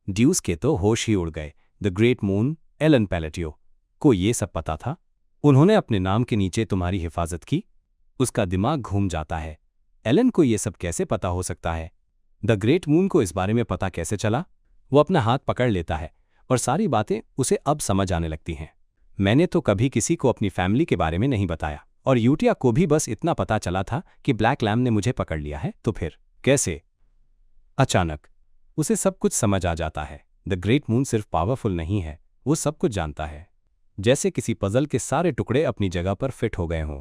ड्यूस के तो होश ही उड़ गए। द ग्रेट मून, एलन पैलेटियो को ये सब पता था? उन्होंने अपने नाम के नीचे तुम्हारी हिफाजत की? उसका दिमाग घूम जाता है। एलन को ये सब कैसे पता हो सकता है? द ग्रेट मून को इस बारे में पता कैसे चला? वो अपना हाथ पकड़ लेता है और सारी बातें उसे अब समझ आने लगती हैं। मैंने तो कभी किसी को अपनी फैमिली के बारे में नहीं बताया, और यूटिया को भी बस इतना पता चला था कि ब्लैक लैम ने मुझे पकड़ लिया है। तो फिर कैसे? अचानक उसे सब कुछ समझ आ जाता है। द ग्रेट मून सिर्फ पावरफुल नहीं है, वो सब कुछ जानता है। जैसे किसी पजल के सारे टुकड़े अपनी जगह पर फिट हो गए हों।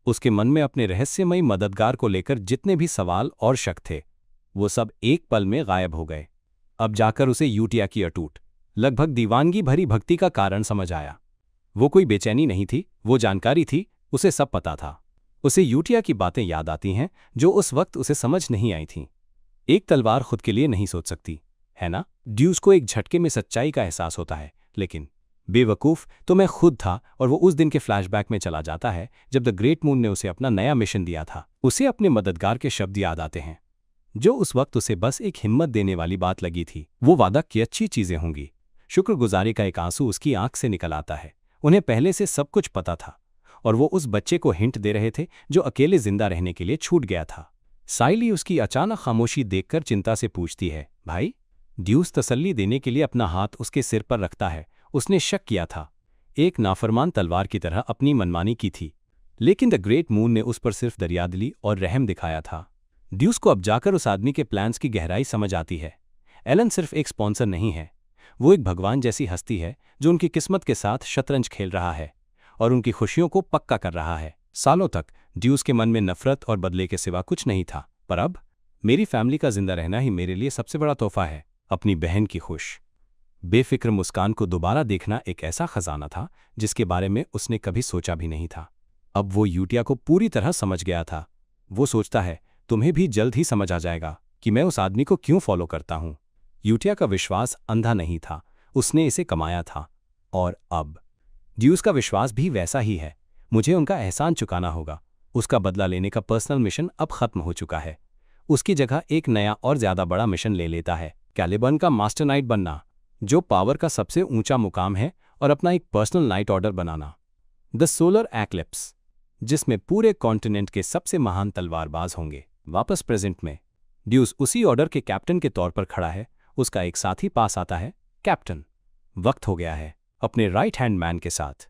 उसके मन में अपने रहस्यमयी मददगार को लेकर जितने भी सवाल और शक थे, वो सब एक पल में गायब हो गए। अब जाकर उसे यूटिया की अटूट, लगभग दीवानगी भरी भक्ति का कारण समझ आया। वो कोई बेचैनी नहीं थी, वो जानकारी थी। उसे सब पता था। उसे यूटिया की बातें याद आती हैं जो उस वक्त उसे समझ नहीं आई थीं। एक तलवार खुद के लिए नहीं सोच सकती, है ना? ड्यूस को एक झटके में सच्चाई का एहसास होता है, लेकिन बेवकूफ तो मैं खुद था। और वो उस दिन के फ्लैशबैक में चला जाता है जब द ग्रेट मून ने उसे अपना नया मिशन दिया था। उसे अपने मददगार के शब्द याद आते हैं, जो उस वक्त उसे बस एक हिम्मत देने वाली बात लगी थी। वो वादा कि अच्छी चीजें होंगी। शुक्रगुजारी का एक आंसू उसकी आंख से निकल आता है। उन्हें पहले से सब कुछ पता था, और वो उस बच्चे को हिंट दे रहे थे जो अकेले जिंदा रहने के लिए छूट गया था। साइली उसकी अचानक खामोशी देखकर चिंता से पूछती है, भाई? ड्यूस तसल्ली देने के लिए अपना हाथ उसके सिर पर रखता है। उसने शक किया था, एक नाफरमान तलवार की तरह अपनी मनमानी की थी, लेकिन द ग्रेट मून ने उस पर सिर्फ दरियादिली और रहम दिखाया था। ड्यूस को अब जाकर उस आदमी के प्लान्स की गहराई समझ आती है। एलन सिर्फ एक स्पॉन्सर नहीं है, वो एक भगवान जैसी हस्ती है जो उनकी किस्मत के साथ शतरंज खेल रहा है और उनकी खुशियों को पक्का कर रहा है। सालों तक ड्यूस के मन में नफरत और बदले के सिवा कुछ नहीं था, पर अब मेरी फैमिली का जिंदा रहना ही मेरे लिए सबसे बड़ा तोहफा है। अपनी बहन की खुश, बेफिक्र मुस्कान को दोबारा देखना एक ऐसा खजाना था जिसके बारे में उसने कभी सोचा भी नहीं था। अब वो यूटिया को पूरी तरह समझ गया था। वो सोचता है, तुम्हें भी जल्द ही समझ आ जाएगा कि मैं उस आदमी को क्यों फॉलो करता हूं। यूटिया का विश्वास अंधा नहीं था, उसने इसे कमाया था। और अब ड्यूस का विश्वास भी वैसा ही है। मुझे उनका एहसान चुकाना होगा। उसका बदला लेने का पर्सनल मिशन अब खत्म हो चुका है। उसकी जगह एक नया और ज्यादा बड़ा मिशन ले लेता है, कैलिबर्न का मास्टर नाइट बनना, जो पावर का सबसे ऊंचा मुकाम है, और अपना एक personal night order banana, the solar eclipse, जिसमें पूरे कॉन्टिनेंट के सबसे महान तलवारबाज होंगे। वापस प्रेजेंट में ड्यूस उसी ऑर्डर के कैप्टन के तौर पर खड़ा है। उसका एक साथी पास आता है। कैप्टन, वक्त हो गया है। अपने राइट हैंड मैन के साथ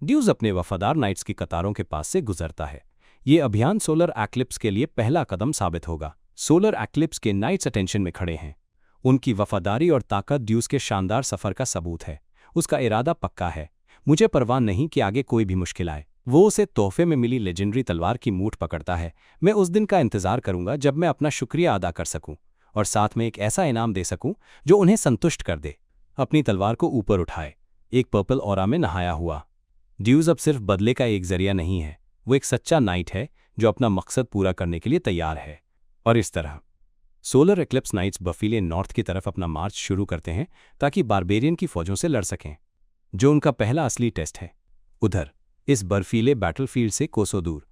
ड्यूस अपने वफादार नाइट्स की कतारों के पास से गुजरता है। ये अभियान सोलर एक्लिप्स के लिए पहला कदम साबित होगा। सोलर एक्लिप्स के नाइट्स अटेंशन में खड़े हैं। उनकी वफादारी और ताकत ड्यूस के शानदार सफर का सबूत है। उसका इरादा पक्का है। मुझे परवाह नहीं कि आगे कोई भी मुश्किल आए। वो उसे तोहफे में मिली लेजेंडरी तलवार की मूठ पकड़ता है। मैं उस दिन का इंतजार करूंगा जब मैं अपना शुक्रिया अदा कर सकूं और साथ में एक ऐसा इनाम दे सकूं जो उन्हें संतुष्ट कर दे। अपनी तलवार को ऊपर उठाए, एक पर्पल ऑरा में नहाया हुआ। ड्यूस अब सिर्फ बदले का एक जरिया नहीं है, वो एक सच्चा नाइट है जो अपना मकसद पूरा करने के लिए तैयार है। और इस तरह सोलर एक्लिप्स नाइट्स बर्फीले नॉर्थ की तरफ अपना मार्च शुरू करते हैं ताकि बारबेरियन की फौजों से लड़ सकें, जो उनका पहला असली टेस्ट है। उधर इस बर्फीले बैटलफील्ड से कोसों दूर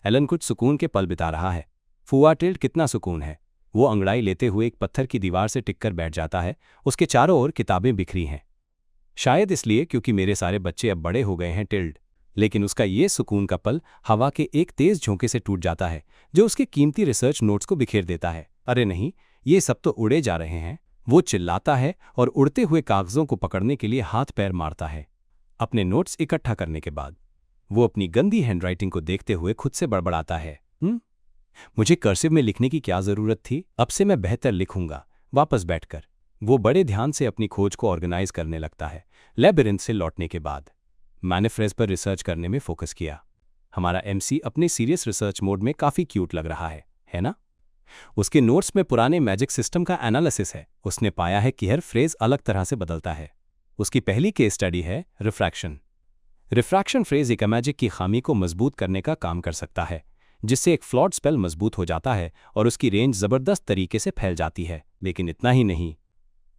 एलन कुछ सुकून के पल बिता रहा है। फुआ टिल्ड कितना सुकून है। वो अंगड़ाई लेते हुए एक पत्थर की दीवार से टिककर बैठ जाता है। उसके चारों ओर किताबें बिखरी हैं, शायद इसलिए क्योंकि मेरे सारे बच्चे अब बड़े हो गए हैं टिल्ड। लेकिन उसका ये सुकून का पल हवा के एक तेज झोंके से टूट जाता है जो उसके कीमती रिसर्च नोट्स को बिखेर देता है। अरे नहीं, ये सब तो उड़े जा रहे हैं। वो चिल्लाता है और उड़ते हुए कागजों को पकड़ने के लिए हाथ पैर मारता है। अपने नोट्स इकट्ठा करने के बाद वो अपनी गंदी हैंडराइटिंग को देखते हुए खुद से बड़बड़ाता है, मुझे कर्सिव में लिखने की क्या जरूरत थी? अब से मैं बेहतर लिखूंगा। वापस बैठकर वो बड़े ध्यान से अपनी खोज को ऑर्गेनाइज करने लगता है। लेबिरिंथ से लौटने के बाद मैंने फ्रेज पर रिसर्च करने में फोकस किया। हमारा एमसी अपने सीरियस रिसर्च मोड में काफी क्यूट लग रहा है ना? उसके नोट्स में पुराने मैजिक सिस्टम का एनालिसिस है। उसने पाया है कि हर फ्रेज अलग तरह से बदलता है। उसकी पहली केस स्टडी है रिफ्रैक्शन। रिफ्रैक्शन फ्रेज एक मैजिक की खामी को मजबूत करने का काम कर सकता है, जिससे एक फ्लॉड स्पेल मजबूत हो जाता है और उसकी रेंज जबरदस्त तरीके से फैल जाती है। लेकिन इतना ही नहीं,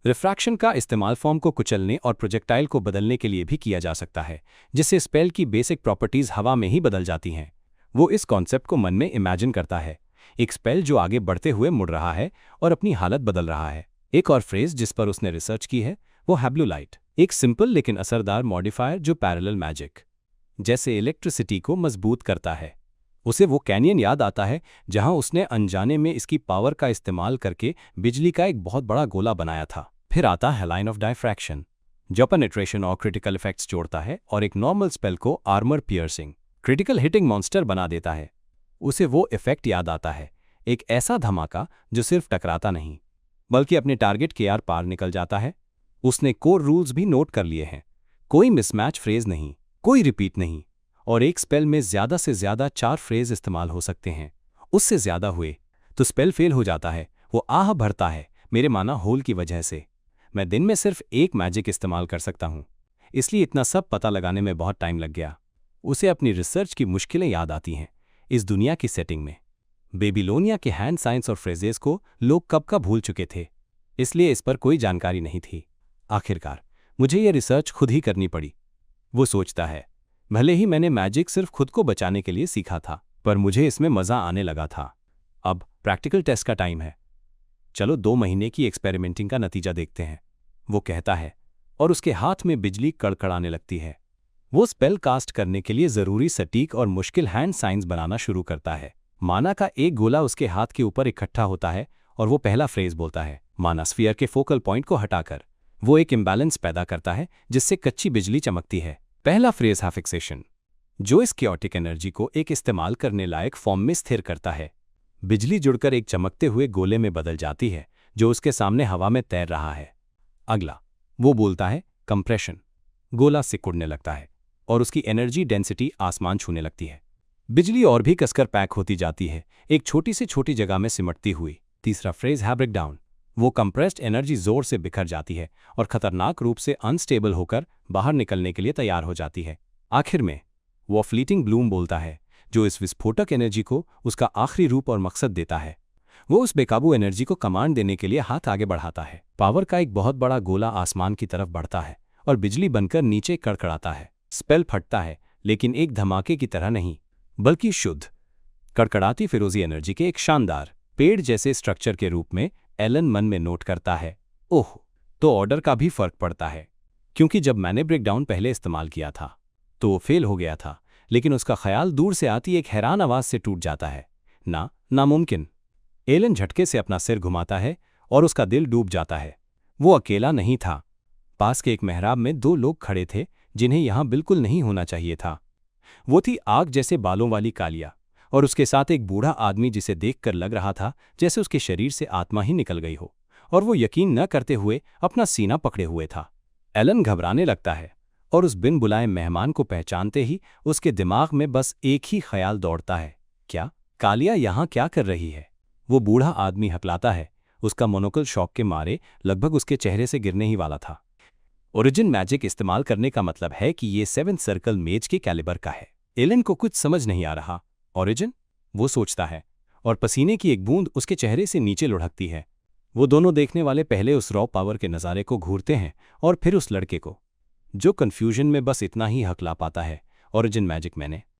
रिफ्रैक्शन का इस्तेमाल फॉर्म को कुचलने और प्रोजेक्टाइल को बदलने के लिए भी किया जा सकता है, जिससे स्पेल की बेसिक प्रॉपर्टीज हवा में ही बदल जाती हैं। वो इस कॉन्सेप्ट को मन में इमेजिन करता है, एक स्पेल जो आगे बढ़ते हुए मुड़ रहा है और अपनी हालत बदल रहा है। एक और फ्रेज जिस पर उसने रिसर्च की है वो है ब्लू लाइट, एक सिंपल लेकिन असरदार मॉडिफायर जो पैरेलल मैजिक जैसे इलेक्ट्रिसिटी को मजबूत करता है। उसे वो कैनियन याद आता है जहां उसने अनजाने में इसकी पावर का इस्तेमाल करके बिजली का एक बहुत बड़ा गोला बनाया था। फिर आता है लाइन ऑफ डायफ्रैक्शन, जो पेनिट्रेशन और क्रिटिकल इफेक्ट्स जोड़ता है और एक नॉर्मल स्पेल को armour piercing critical hitting monster बना देता है। उसे वो इफेक्ट याद आता है, एक ऐसा धमाका जो सिर्फ टकराता नहीं बल्कि अपने टारगेट के आर पार निकल जाता है। उसने कोर रूल्स भी नोट कर लिए हैं, कोई मिसमैच फ्रेज नहीं, कोई रिपीट नहीं, और एक स्पेल में ज्यादा से ज्यादा 4 फ्रेज इस्तेमाल हो सकते हैं। उससे ज्यादा हुए तो स्पेल फेल हो जाता है। वो आह भरता है, मेरे माना होल की वजह से मैं दिन में सिर्फ एक मैजिक इस्तेमाल कर सकता हूं, इसलिए इतना सब पता लगाने में बहुत टाइम लग गया। उसे अपनी रिसर्च की मुश्किलें याद आती हैं। इस दुनिया की सेटिंग में बेबीलोनिया के हैंड साइंस और फ्रेजेस को लोग कब का भूल चुके थे, इसलिए इस पर कोई जानकारी नहीं थी। आखिरकार मुझे यह रिसर्च खुद ही करनी पड़ी। वो सोचता है, भले ही मैंने मैजिक सिर्फ खुद को बचाने के लिए सीखा था, पर मुझे इसमें मजा आने लगा था। अब प्रैक्टिकल टेस्ट का टाइम है। चलो 2 महीने की एक्सपेरिमेंटिंग का नतीजा देखते हैं, वो कहता है, और उसके हाथ में बिजली कड़कड़ाने लगती है। वो स्पेल कास्ट करने के लिए जरूरी सटीक और मुश्किल हैंड साइंस बनाना शुरू करता है। माना का एक गोला उसके हाथ के ऊपर इकट्ठा होता है और वो पहला फ्रेज बोलता है। माना स्फीयर के फोकल पॉइंट को हटाकर वो एक इम्बैलेंस पैदा करता है जिससे कच्ची बिजली चमकती है। पहला फ्रेज है फिक्सेशन, जो इस क्योटिक एनर्जी को एक इस्तेमाल करने लायक फॉर्म में स्थिर करता है। बिजली जुड़कर एक चमकते हुए गोले में बदल जाती है जो उसके सामने हवा में तैर रहा है। अगला वो बोलता है कंप्रेशन, गोला सिकुड़ने लगता है और उसकी एनर्जी डेंसिटी आसमान छूने लगती है। बिजली और भी कसकर पैक होती जाती है, एक छोटी से छोटी जगह में सिमटती हुई। तीसरा फ्रेज है ब्रेकडाउन, वो कंप्रेस्ड एनर्जी जोर से बिखर जाती है और खतरनाक रूप से अनस्टेबल होकर बाहर निकलने के लिए तैयार हो जाती है। आखिर में वो फ्लीटिंग ब्लूम बोलता है, जो इस विस्फोटक एनर्जी को उसका आखिरी रूप और मकसद देता है। वो उस बेकाबू एनर्जी को कमांड देने के लिए हाथ आगे बढ़ाता है। पावर का एक बहुत बड़ा गोला आसमान की तरफ बढ़ता है और बिजली बनकर नीचे कड़कड़ाता है। स्पेल फटता है, लेकिन एक धमाके की तरह नहीं, बल्कि शुद्ध कड़कड़ाती फिरोजी एनर्जी के एक शानदार पेड़ जैसे स्ट्रक्चर के रूप में एलन मन में नोट करता है। ओह, तो ऑर्डर का भी फर्क पड़ता है, क्योंकि जब मैंने ब्रेकडाउन पहले इस्तेमाल किया था तो वो फेल हो गया था, लेकिन उसका ख्याल दूर से आती एक हैरान आवाज से टूट जाता है। नामुमकिन। एलन झटके से अपना सिर घुमाता है और उसका दिल डूब जाता है। वो अकेला नहीं था। पास के एक मेहराब में दो लोग खड़े थे जिन्हें यहां बिल्कुल नहीं होना चाहिए था। वो थी आग जैसे बालों वाली कालिया, और उसके साथ एक बूढ़ा आदमी जिसे देखकर लग रहा था जैसे उसके शरीर से आत्मा ही निकल गई हो, और वो यकीन न करते हुए अपना सीना पकड़े हुए था। एलन घबराने लगता है और उस बिन बुलाए मेहमान को पहचानते ही उसके दिमाग में बस एक ही ख्याल दौड़ता है, क्या कालिया यहाँ क्या कर रही है? वो बूढ़ा आदमी हकलाता है। उसका मोनोकल शॉक के मारे लगभग उसके चेहरे से गिरने ही वाला था। ओरिजिन मैजिक इस्तेमाल करने का मतलब है कि ये 7 सर्कल मेज के कैलिबर का है। एलन को कुछ समझ नहीं आ रहा। ओरिजिन? वो सोचता है, और पसीने की एक बूंद उसके चेहरे से नीचे लुढ़कती है। वो दोनों देखने वाले पहले उस रॉ पावर के नज़ारे को घूरते हैं और फिर उस लड़के को, जो कन्फ्यूजन में बस इतना ही हकला पाता है, ओरिजिन मैजिक मैंने